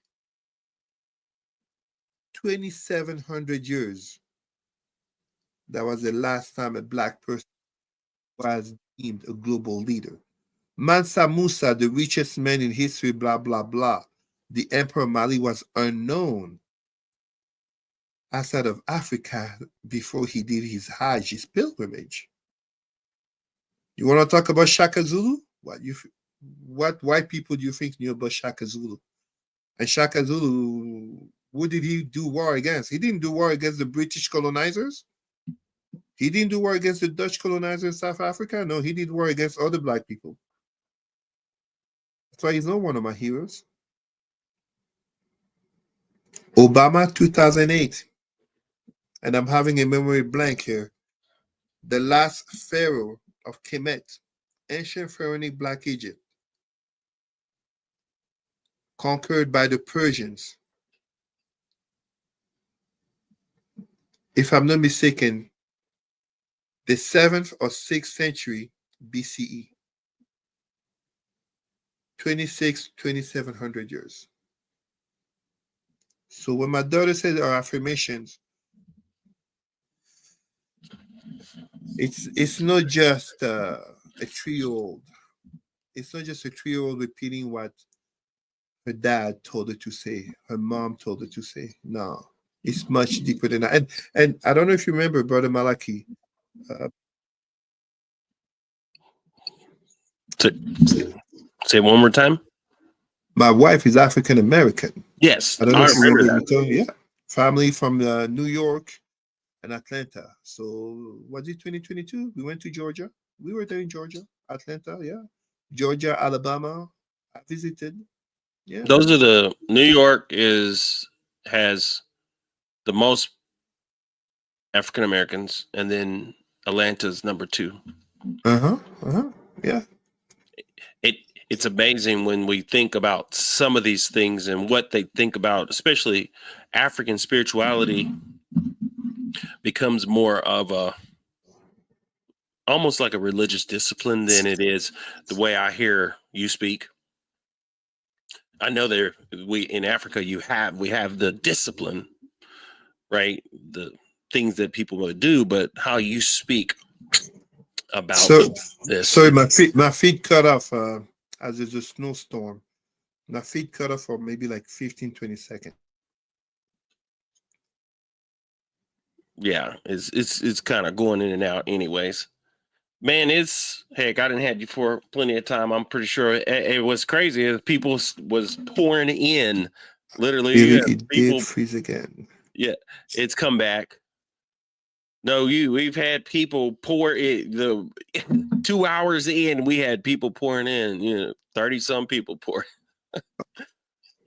2,700 years. That was the last time a black person was deemed a global leader. Mansa Musa, the richest man in history, blah, blah, blah. The Emperor Mali was unknown outside of Africa before he did his Hajj, his pilgrimage. You want to talk about Shaka Zulu? What white people do you think knew about Shaka Zulu? And Shaka Zulu, who did he do war against? He didn't do war against the British colonizers. He didn't do war against the Dutch colonizers in South Africa. No, he did war against other black people. That's why he's not one of my heroes. Obama 2008, and I'm having a memory blank here. The last pharaoh of Kemet, ancient pharaonic Black Egypt, conquered by the Persians. If I'm not mistaken, the 7th or 6th century BCE, 2700 years. So when my daughter said our affirmations, it's not just a 3-year-old. It's not just a 3-year-old repeating what her dad told her to say, her mom told her to say. No, it's much deeper than that. And I don't know if you remember, Brother Malaki. Say it one more time. My wife is African American. Yes, I don't know I if you remember remember me that. telling you. Yeah, family from New York and Atlanta. So was it 2022? We went to Georgia. We were there in Georgia, Atlanta. Yeah, Georgia, Alabama. I visited. Yeah. Those are the New York has the most African Americans, and then Atlanta's number 2. Yeah. It it's amazing when we think about some of these things and what they think about, especially African spirituality becomes more of a almost like a religious discipline than it is the way I hear you speak. I know we in Africa we have the discipline, right? The things that people would do, but how you speak about So this. sorry, my feet cut off as there's a snowstorm. My feet cut off for maybe like 15, 20 seconds. Yeah, it's kind of going in and out anyways. Man, it's heck, I didn't have you for plenty of time. I'm pretty sure it was crazy. People was pouring in. Literally, you had It people. did freeze again. Yeah, it's come back. No, we've had people pour it. The 2 hours in, we had people pouring in. 30 some people pour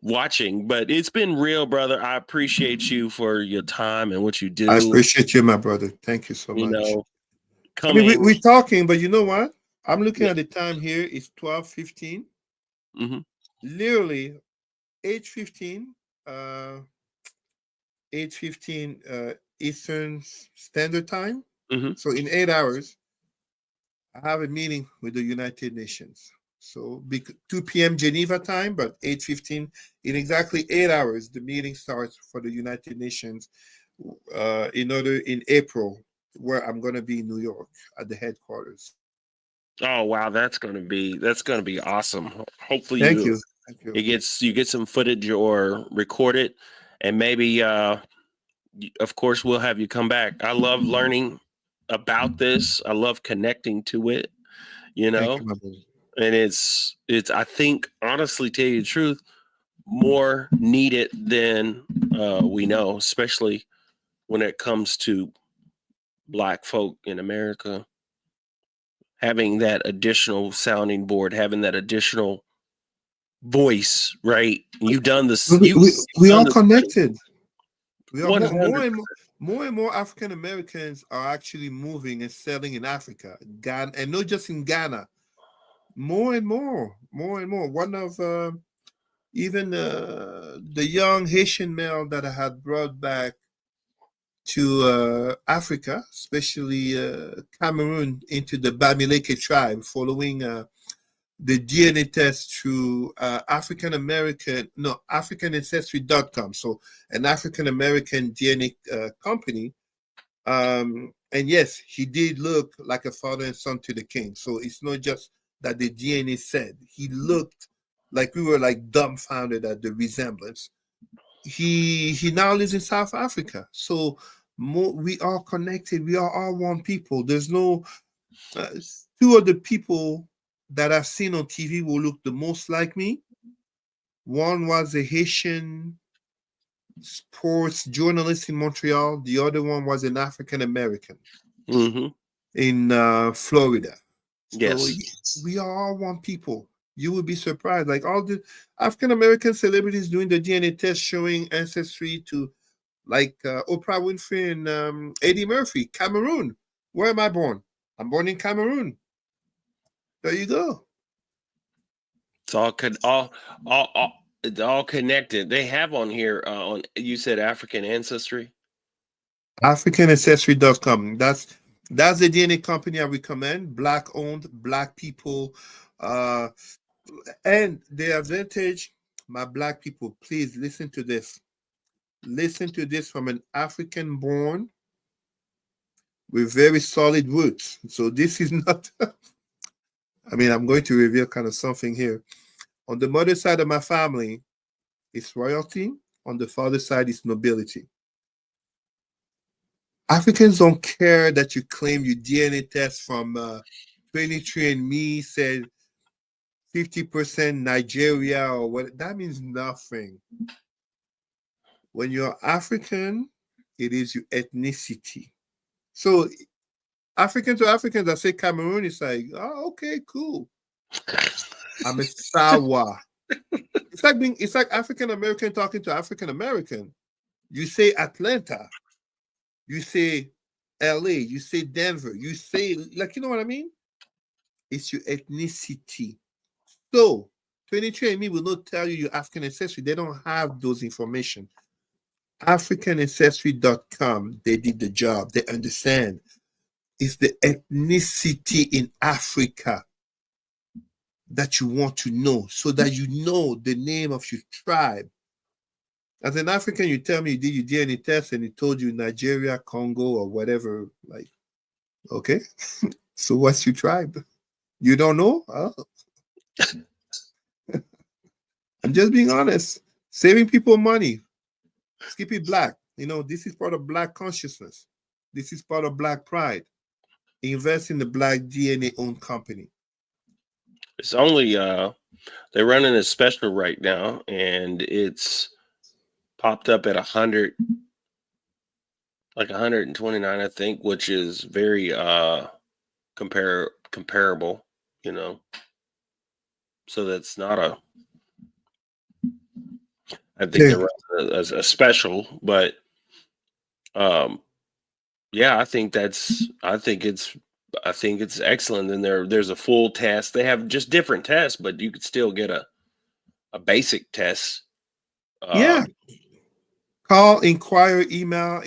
watching. But it's been real, brother. I appreciate you for your time and what you do. I appreciate you, my brother. Thank you so You much. know, I mean, coming. we're talking, but you know what? I'm looking Yeah. at the time here. It's 12:15. Mm-hmm. Literally 8:15. 8:15 Eastern Standard Time. Mm-hmm. So in 8 hours, I have a meeting with the United Nations. So 2 p.m. Geneva time, but 8:15 in exactly 8 hours, the meeting starts for the United Nations. In April, where I'm going to be in New York at the headquarters. Oh wow, that's gonna be awesome. Hopefully Thank you. Thank you. you get some footage or record it, and maybe of course we'll have you come back. I love learning about this. I love connecting to it. Thank you, my brother. And it's I think honestly, tell you the truth, more needed than we know, especially when it comes to Black folk in America. Having that additional sounding board, having that additional voice, right? You've done this. We are connected. We are 100. more and more African Americans are actually moving and selling in Africa, Ghana, and not just in Ghana. More and more. One of even the young Haitian male that I had brought back to Africa, especially Cameroon, into the Bamileke tribe, following the DNA test through African Ancestry.com. So an African American DNA company. And yes, he did look like a father and son to the king. So it's not just that the DNA said. He looked like we were like dumbfounded at the resemblance. He now lives in South Africa. So we are connected. We are all one people. There's no two of the people that I've seen on TV will look the most like me. One was a Haitian sports journalist in Montreal. The other one was an African American Mm-hmm. in Florida. So Yes. we are all one people. You would be surprised. Like all the African American celebrities doing the DNA test showing ancestry to like Oprah Winfrey and Eddie Murphy, Cameroon. Where am I born? I'm born in Cameroon. There you go. It's it's all connected. They have on here on you said African ancestry. AfricanAncestry.com. That's the DNA company I recommend. Black owned, black people. Uh, and the advantage, my black people, please listen to this. Listen to this from an African born with very solid roots. So this is not, I mean, I'm going to reveal kind of something here. On the mother side of my family, it's royalty. On the father side, it's nobility. Africans don't care that you claim your DNA test from 23andMe said 50% Nigeria or what. That means nothing. When you're African, it is your ethnicity. So African to Africans that say Cameroon, it's like, oh, okay, cool. I'm a Sawa. It's like African American talking to African American. You say Atlanta, you say LA, you say Denver, you say like you know what I mean? It's your ethnicity. So 23andMe will not tell you your African ancestry. They don't have those information. AfricanAncestry.com, they did the job. They understand. It's the ethnicity in Africa that you want to know so that you know the name of your tribe. As an African, you tell me you did your DNA test and it told you Nigeria, Congo, or whatever. Like, okay, so what's your tribe? You don't know? Oh. I'm just being honest. Saving people money. Skip it black. You know, this is part of black consciousness. This is part of black pride. Invest in the black DNA owned company. It's only they're running a special right now, and it's popped up at 100, like 129, I think, which is very comparable, you know. So that's not a. I think Yeah. they're running a special, but yeah, I think it's excellent. And there's a full test. They have just different tests, but you could still get a basic test. Yeah. Call, inquire, email.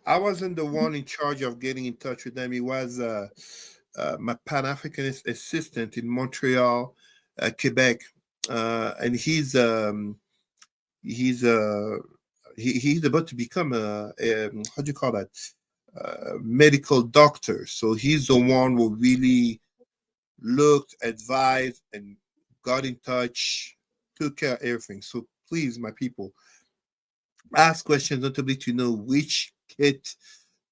I wasn't the one in charge of getting in touch with them. It was my Pan-Africanist assistant in Montreal, Quebec, and he's he's about to become a how do you call that? Medical doctor. So he's the one who really looked, advised, and got in touch, took care of everything. So please, my people, ask questions, notably to know which kit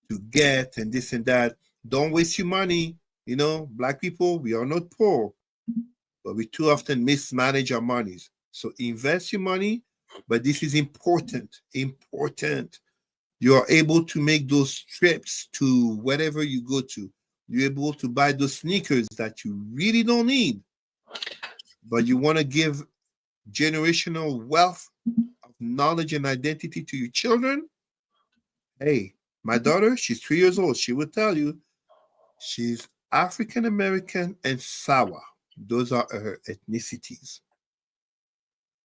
to get and this and that. Don't waste your money. You know, black people, we are not poor, but we too often mismanage our monies. So invest your money, but this is important. Important. You are able to make those trips to wherever you go to. You're able to buy those sneakers that you really don't need, but you want to give generational wealth of knowledge and identity to your children. Hey, my daughter, she's 3 years old. She will tell you she's African American and Sawa. Those are her ethnicities.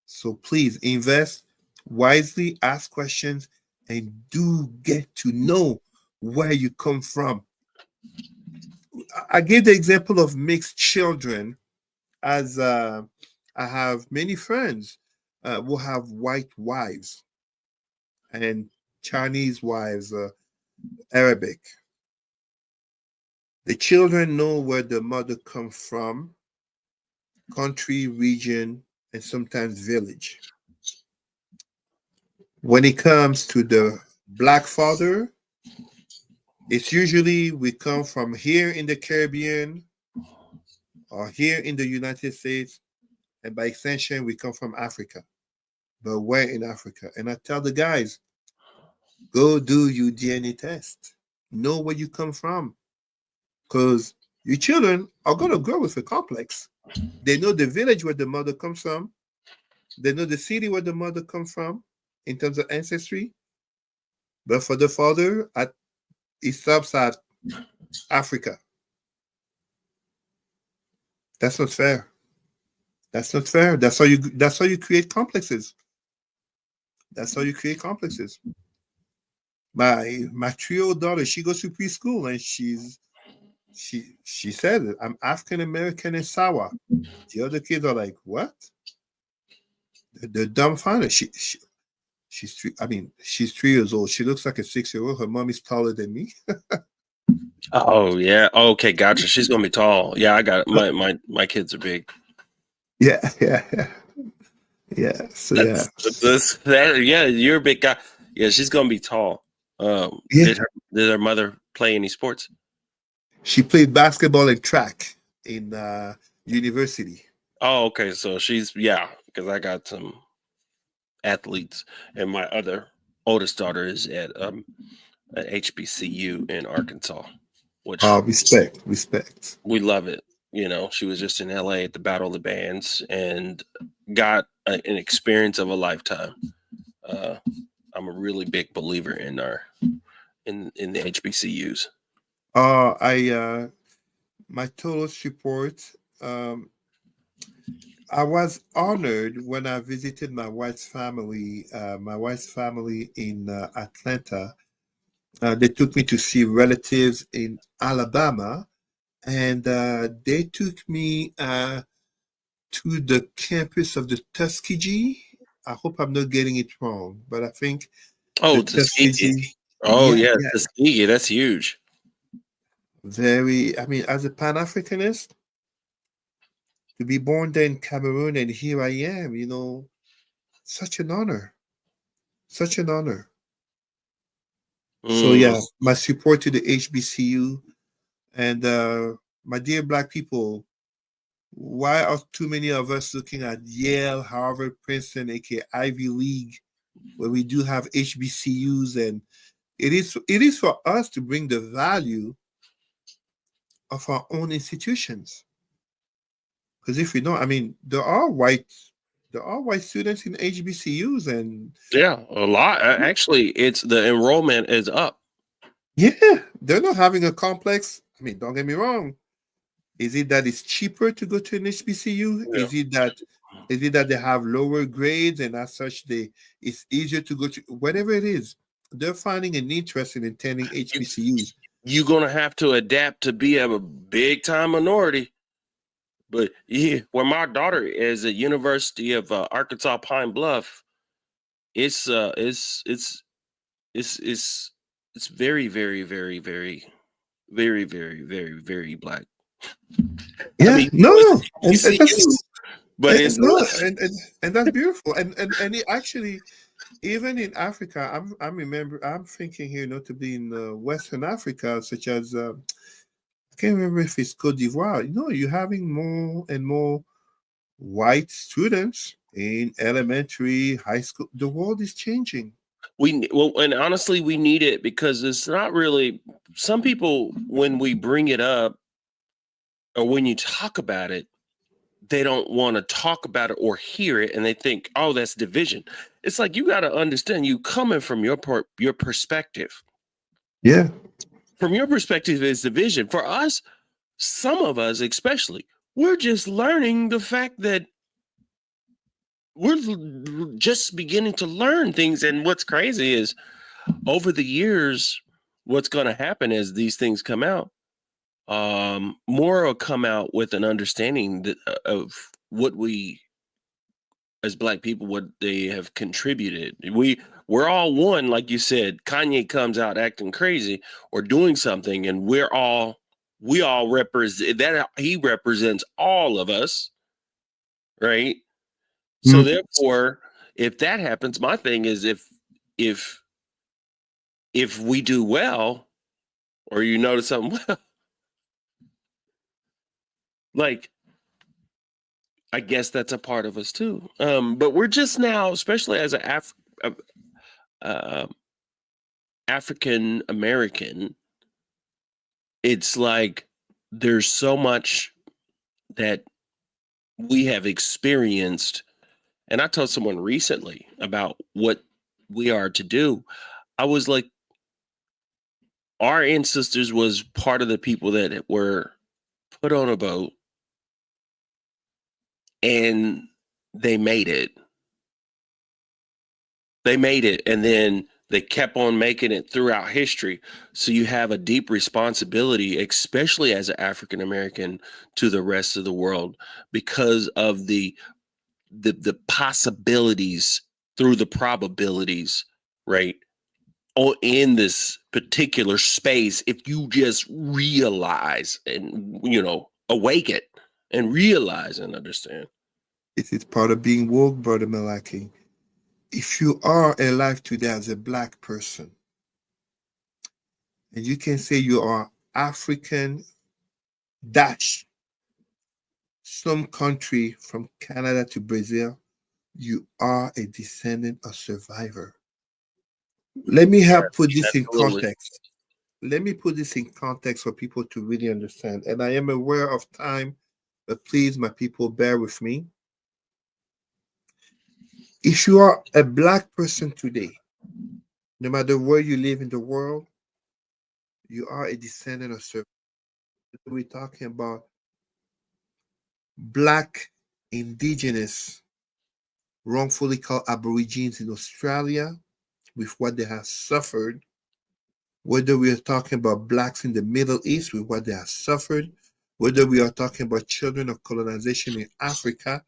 So please invest wisely, ask questions, and do get to know where you come from. I gave the example of mixed children as I have many friends who have white wives and Chinese wives, Arabic. The children know where the mother comes from, country, region, and sometimes village. When it comes to the black father, it's usually we come from here in the Caribbean or here in the United States, and by extension, we come from Africa. But where in Africa? And I tell the guys, go do your DNA test. Know where you come from. Because your children are going to grow with a complex. They know the village where the mother comes from. They know the city where the mother comes from in terms of ancestry. But for the father, it stops at Africa. That's not fair. That's not fair. That's how you create complexes. That's how you create complexes. My 3-year-old daughter, she goes to preschool and she said it, I'm African American and sour. The other kids are like, what? They're dumbfounded. She's three. I mean, she's 3 years old. She looks like a 6-year-old. Her mom is taller than me. Oh yeah. Okay, gotcha. She's gonna be tall. Yeah, I got it. My kids are big. Yeah, yeah. So yeah, Yeah, you're a big guy. Yeah, she's gonna be tall. yeah. Did her mother play any sports? She played basketball and track in university. Oh, okay. So because I got some athletes, and my other oldest daughter is at HBCU in Arkansas, which Respect. we love it. You know, she was just in LA at the Battle of the Bands and got an experience of a lifetime. I'm a really big believer in the HBCUs. My total support. I was honored when I visited my wife's family. My wife's family in Atlanta. They took me to see relatives in Alabama, and they took me to the campus of the Tuskegee. I hope I'm not getting it wrong, but I think Oh, the Tuskegee. Tuskegee. Oh, Yeah, yeah, yeah. Tuskegee. That's huge. Very. I mean, as a Pan-Africanist, to be born there in Cameroon and here I am, such an honor. Such an honor. So Mm. yeah, my support to the HBCU and my dear Black people. Why are too many of us looking at Yale, Harvard, Princeton, aka Ivy League, where we do have HBCUs, and it is for us to bring the value of our own institutions. Because if we don't, I mean, there are white students in HBCUs, and Yeah, a lot. Actually, it's the enrollment is up. yeah, they're not having a complex. I mean, don't get me wrong. Is it that it's cheaper to go to an HBCU? Yeah. Is it that they have lower grades and as such it's easier to go to whatever it is? They're finding an interest in attending HBCUs. You're gonna have to adapt to be a big time minority. But yeah, where my daughter is at University of Arkansas Pine Bluff, it's it's very very very very very very very very Black. I Yeah, mean, no, no, you and see, that's but it's no, and that's beautiful, and it actually, even in Africa, I'm thinking here, notably in Western Africa, such as I can't remember if it's Cote d'Ivoire. You're having more and more white students in elementary, high school. The world is changing. and honestly, we need it because it's not really. Some people, when we bring it up or when you talk about it, they don't want to talk about it or hear it, and they think, "Oh, that's division." It's like you got to understand. You coming from your perspective. Yeah. From your perspective, is division. For us, some of us, especially, we're just learning the fact that we're just beginning to learn things. And what's crazy is, over the years, what's going to happen as these things come out, more will come out with an understanding of what we as Black people, what they have contributed. We're all one, like you said. Kanye comes out acting crazy or doing something, and we all represent that. He represents all of us, right? So Mm. therefore, if that happens, my thing is, if we do well, or you notice something well, like, I guess that's a part of us too. But we're just now, especially as uh, African American, it's like there's so much that we have experienced, and I told someone recently about what we are to do. I was like, our ancestors was part of the people that were put on a boat and they made it. They made it, and then they kept on making it throughout history. So you have a deep responsibility, especially as an African American, to the rest of the world because of the possibilities through the probabilities, right? In this particular space, if you just realize and awaken and realize and understand. It is part of being woke, Brother Malaki. If you are alive today as a Black person, and you can say you are African dash some country from Canada to Brazil, you are a descendant of survivor. Let me help put this in Absolutely. context. Let me put this in context for people to really understand. And I am aware of time, but please, my people, bear with me. If you are a Black person today, no matter where you live in the world, you are a descendant of survivor. We're talking about Black indigenous, wrongfully called Aborigines in Australia, with what they have suffered, whether we are talking about Blacks in the Middle East with what they have suffered, whether we are talking about children of colonization in Africa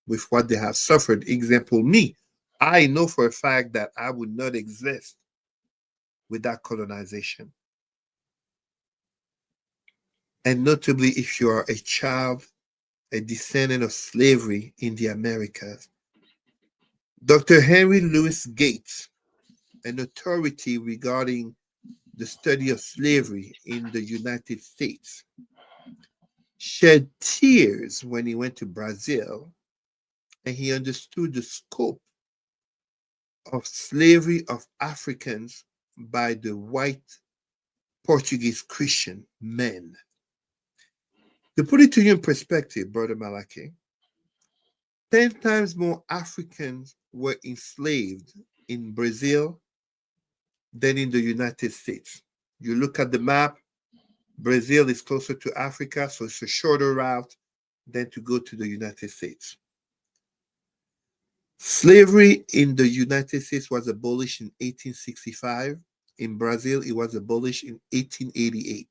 with what they have suffered. Example, me, I know for a fact that I would not exist without colonization. And notably, if you are a child, a descendant of slavery in the Americas. Dr. Henry Louis Gates, an authority regarding the study of slavery in the United States, shed tears when he went to Brazil and he understood the scope of slavery of Africans by the white Portuguese Christian men. To put it to you in perspective, Brother Malaki, 10 times more Africans were enslaved in Brazil than in the United States. You look at the map, Brazil is closer to Africa, so it's a shorter route than to go to the United States. Slavery in the United States was abolished in 1865. In Brazil, it was abolished in 1888.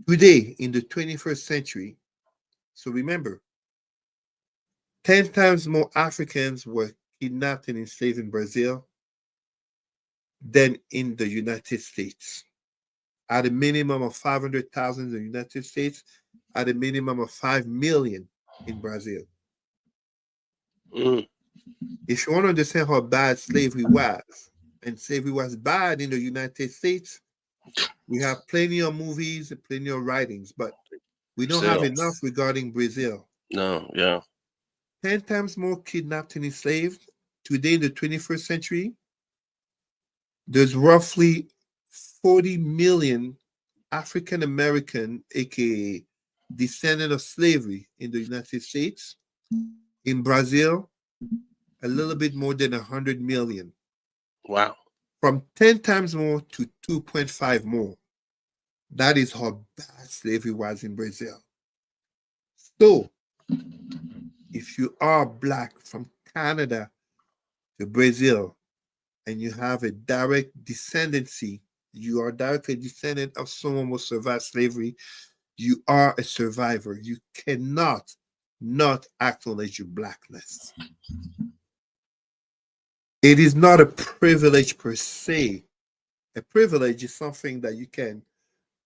Today, in the 21st century, so remember, 10 times more Africans were kidnapped and enslaved in Brazil than in the United States. At a minimum of 500,000 in the United States, at a minimum of 5 million in Brazil. Mm. If you want to understand how bad slavery was, and slavery was bad in the United States, we have plenty of movies and plenty of writings, but we don't have enough regarding Brazil. No, yeah. 10 times more kidnapped and enslaved. Today in the 21st century, there's roughly 40 million African American, aka descendant of slavery in the United States. In Brazil, a little bit more than 100 million. Wow. From 10 times more to 2.5 more. That is how bad slavery was in Brazil. So, if you are Black from Canada to Brazil and you have a direct descendancy, you are directly descendant of someone who survived slavery, you are a survivor. You cannot not acknowledge your Blackness. It is not a privilege per se. A privilege is something that you can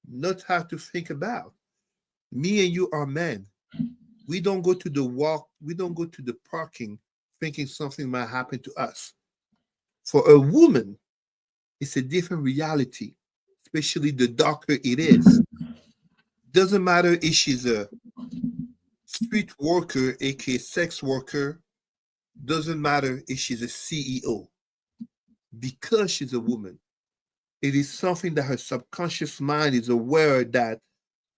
not have to think about. Me and you are men. We don't go to the walk, we don't go to the parking thinking something might happen to us. For a woman, it's a different reality, especially the darker it is. Doesn't matter if she's a street worker, aka sex worker, doesn't matter if she's a CEO. Because she's a woman, it is something that her subconscious mind is aware that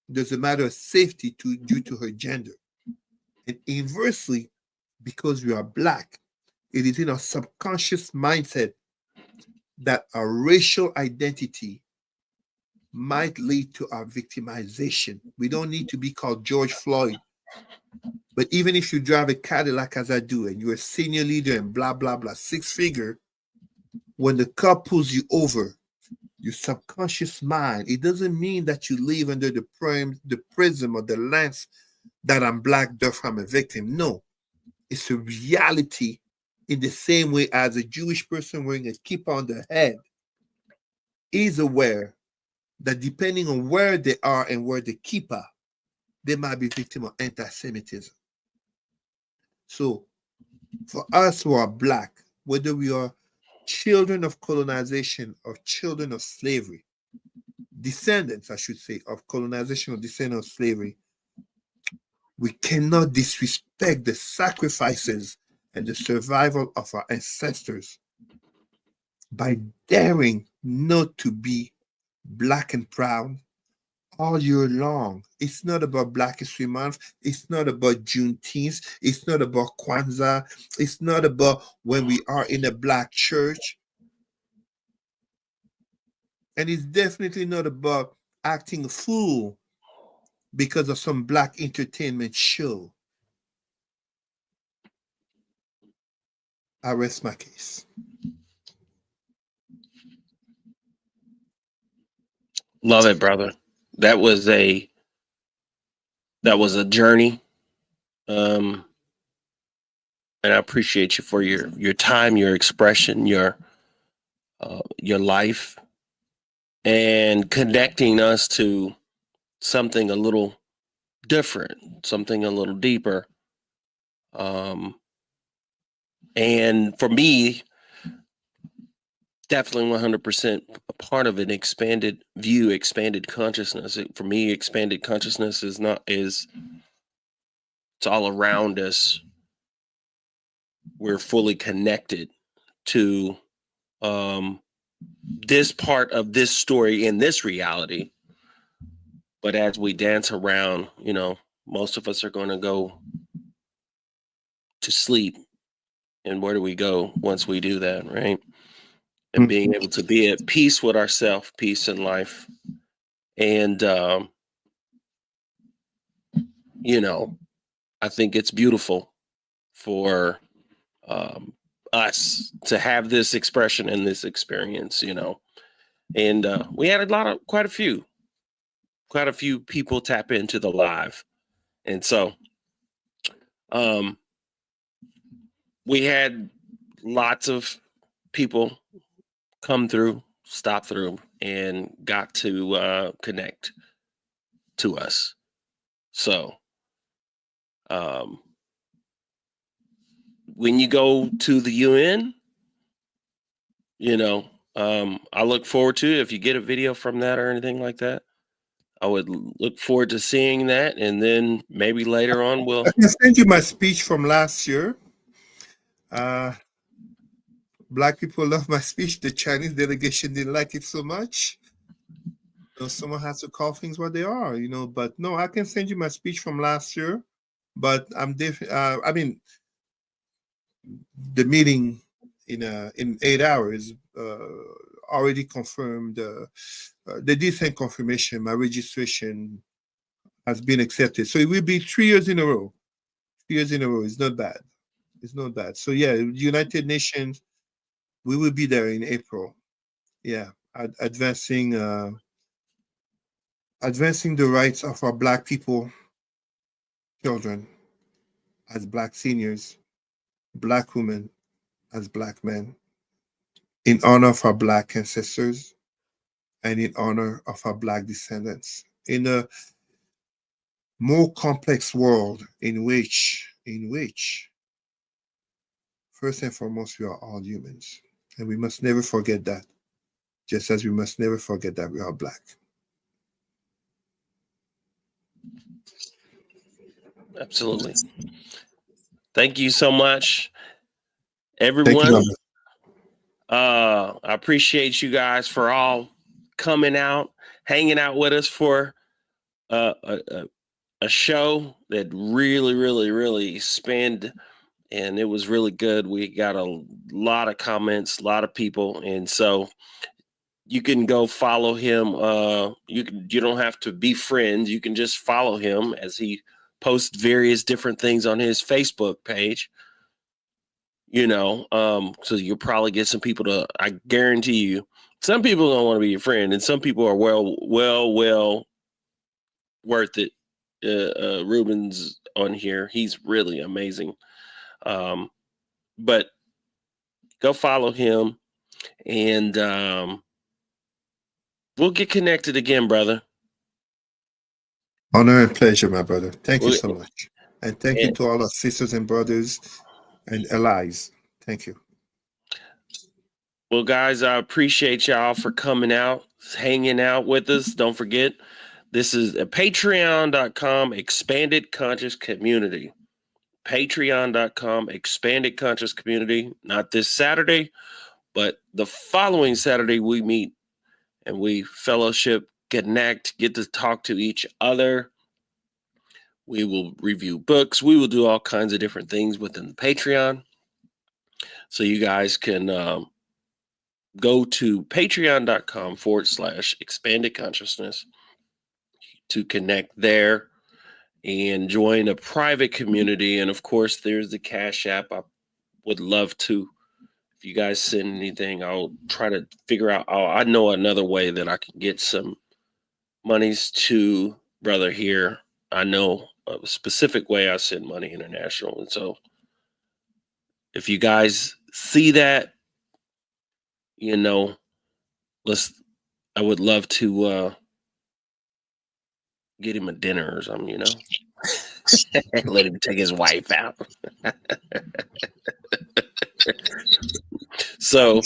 there's a matter of safety due to her gender. And inversely, because we are Black, it is in our subconscious mindset that our racial identity might lead to our victimization. We don't need to be called George Floyd. But even if you drive a Cadillac as I do, and you're a senior leader and blah, blah, blah, six figure, when the car pulls you over, your subconscious mind, it doesn't mean that you live under the prism or the lens that I'm Black, therefore I'm a victim. No, it's a reality in the same way as a Jewish person wearing a kippah on their head is aware that depending on where they are and where the kippah, they might be victim of anti-Semitism. So for us who are Black, whether we are children of colonization or children of slavery, descendants, I should say, of colonization or descendants of slavery, we cannot disrespect the sacrifices and the survival of our ancestors by daring not to be Black and proud all year long. It's not about Black History Month. It's not about Juneteenth. It's not about Kwanzaa. It's not about when we are in a Black church. And it's definitely not about acting a fool because of some Black entertainment show. I rest my case. Love it, brother. That was a journey. And I appreciate you for your time, your expression, your life, and connecting us to something a little different, something a little deeper. And for me, definitely 100% a part of an expanded view, expanded consciousness. For me, expanded consciousness is it's all around us. We're fully connected to this part of this story in this reality. But as we dance around, most of us are going to go to sleep. And where do we go once we do that, right? And being able to be at peace with ourselves, peace in life. And, I think it's beautiful for us to have this expression and this experience, And we had quite a few people tap into the live. And so we had lots of people come through, stop through, and got to connect to us. So when you go to the UN, I look forward to it. If you get a video from that or anything like that, I would look forward to seeing that. And then maybe later on we'll... I can send you my speech from last year. Black people love my speech. The Chinese delegation didn't like it so much. Someone has to call things what they are, But no, I can send you my speech from last year. But I'm the meeting in 8 hours already confirmed. They did send confirmation. My registration has been accepted, so it will be 3 years in a row. 3 years in a row. It's not bad. It's not bad. So yeah, United Nations. We will be there in April. Yeah, advancing the rights of our Black people, children, as Black seniors, Black women, as Black men, in honor of our Black ancestors and in honor of our Black descendants, in a more complex world in which, first and foremost, we are all humans. And we must never forget that, just as we must never forget that we are Black. Absolutely. Thank you so much, everyone. Thank you, I appreciate you guys for all coming out, hanging out with us for a a show that really spanned, and it was really good. We got a lot of comments, a lot of people, and so you can go follow him. You don't have to be friends. You can just follow him as he posts various different things on his Facebook page. So you'll probably get some people to. I guarantee you, some people don't want to be your friend, and some people are well worth it. Ruben's on here. He's really amazing. But go follow him, and we'll get connected again, brother. Honor and pleasure, my brother. Thank you so much. And thank you to all our sisters and brothers and allies. Thank you. Well, guys, I appreciate y'all for coming out, hanging out with us. Don't forget, this is a patreon.com expanded conscious community. Patreon.com expanded conscious community. Not this Saturday, but the following Saturday we meet and we fellowship, connect, get to talk to each other. We will review books. We will do all kinds of different things within the Patreon. So you guys can go to patreon.com/expanded consciousness to connect there and join a private community. And of course, there's the Cash App. I would love to, if you guys send anything, I'll try to figure out. I know another way that I can get some monies to brother here. I know a specific way I send money international. And so if you guys see that, I would love to get him a dinner or something, let him take his wife out. So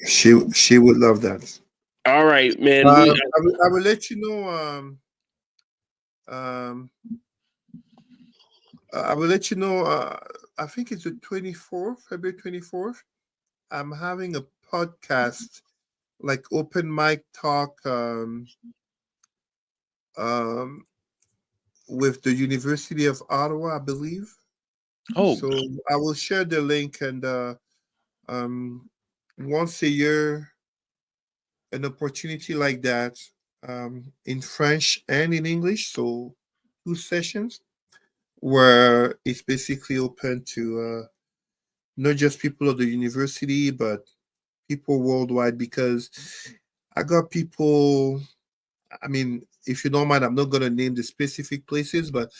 she would love that. All right, man. I will let you know. I will let you know. I think it's the 24th, February 24th. I'm having a podcast, like open mic talk, with the University of Ottawa, I believe. Oh, so I will share the link, and once a year, an opportunity like that, in French and in English. So 2 sessions where it's basically open to not just people of the university, but people worldwide, because I got people, I mean, if you don't mind, I'm not going to name the specific places, but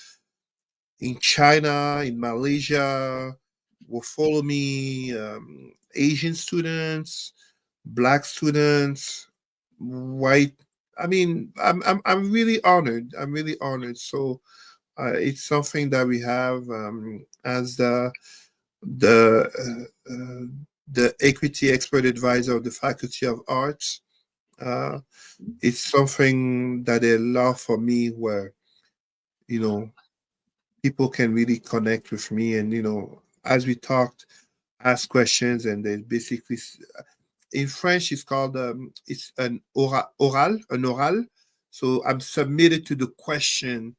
in China, in Malaysia, will follow me, Asian students, Black students, white. I mean, I'm really honored. I'm really honored. So it's something that we have as the equity expert advisor of the Faculty of Arts. It's something that they love for me, where people can really connect with me, and as we talked, ask questions, and then basically, in French, it's called it's an oral. So I'm submitted to the question.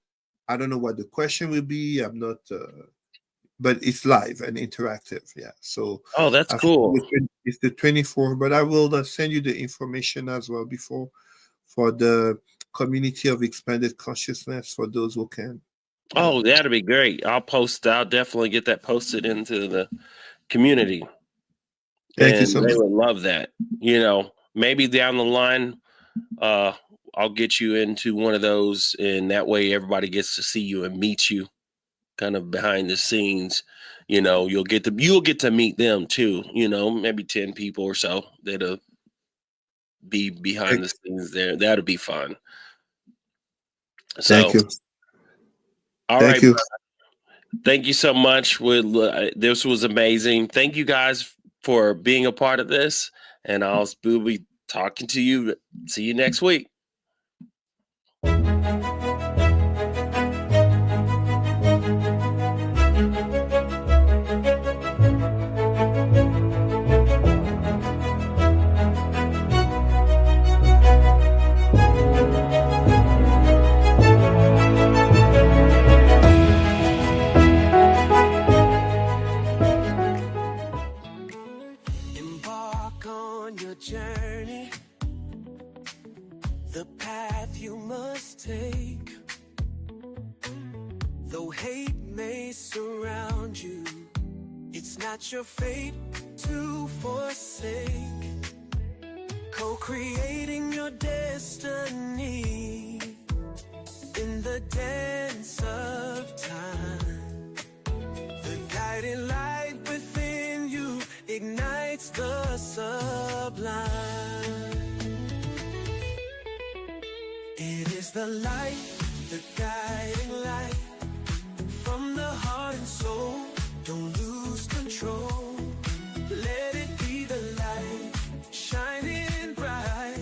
I don't know what the question will be. I'm not, but it's live and interactive. Yeah. So. Oh, that's cool. It's the 24th, but I will send you the information as well before, for the community of expanded consciousness, for those who can. Oh, that'd be great. I'll definitely get that posted into the community. Thank you so much. They would love that. Maybe down the line, I'll get you into one of those, and that way everybody gets to see you and meet you kind of behind the scenes. You'll get to meet them too, maybe 10 people or so that'll be behind the scenes there. That'll be fun. So, thank you. All right. Thank you so much. This was amazing. Thank you guys for being a part of this, and we'll be talking to you. See you next week. path you must take. Though hate may surround you, it's not your fate to forsake. Co-creating your destiny in the dance of time. The guiding light within you ignites the sublime. It is the light, the guiding light from the heart and soul. Don't lose control. Let it be the light shining bright,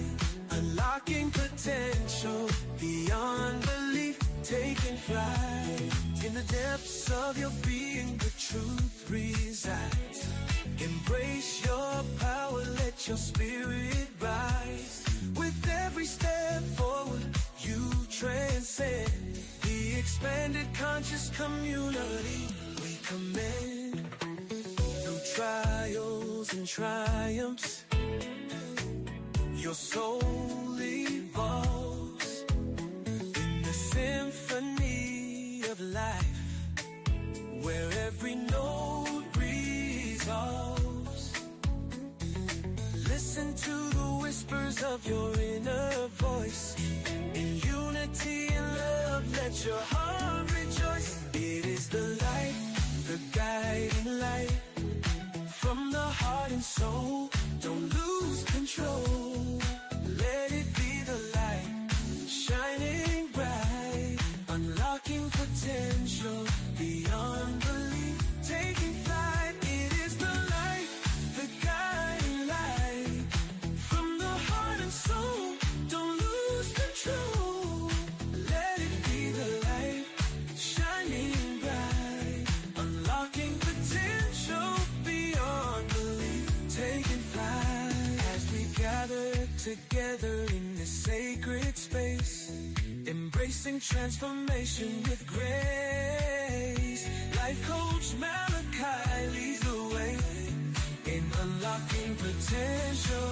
unlocking potential beyond belief, taking flight. In the depths of your being, the truth resides. Embrace your power, let your spirit rise. With every step forward, you transcend the expanded conscious community we commend. Through trials and triumphs, your soul evolves in the symphony of life, where every note resolves. Listen to the whispers of your inner voice. In unity and love, let your heart rejoice. It is the light, the guiding light from the heart and soul. Don't lose control. Let it be the light shining bright, unlocking potential beyond belief, taking flight. It is the light, the guiding light from the heart and soul. Don't lose control. Let it be the light shining bright, unlocking potential beyond belief, taking flight. As we gather together in this sacred space, embracing transformation with grace. Life coach Malachi leads the way in unlocking potential.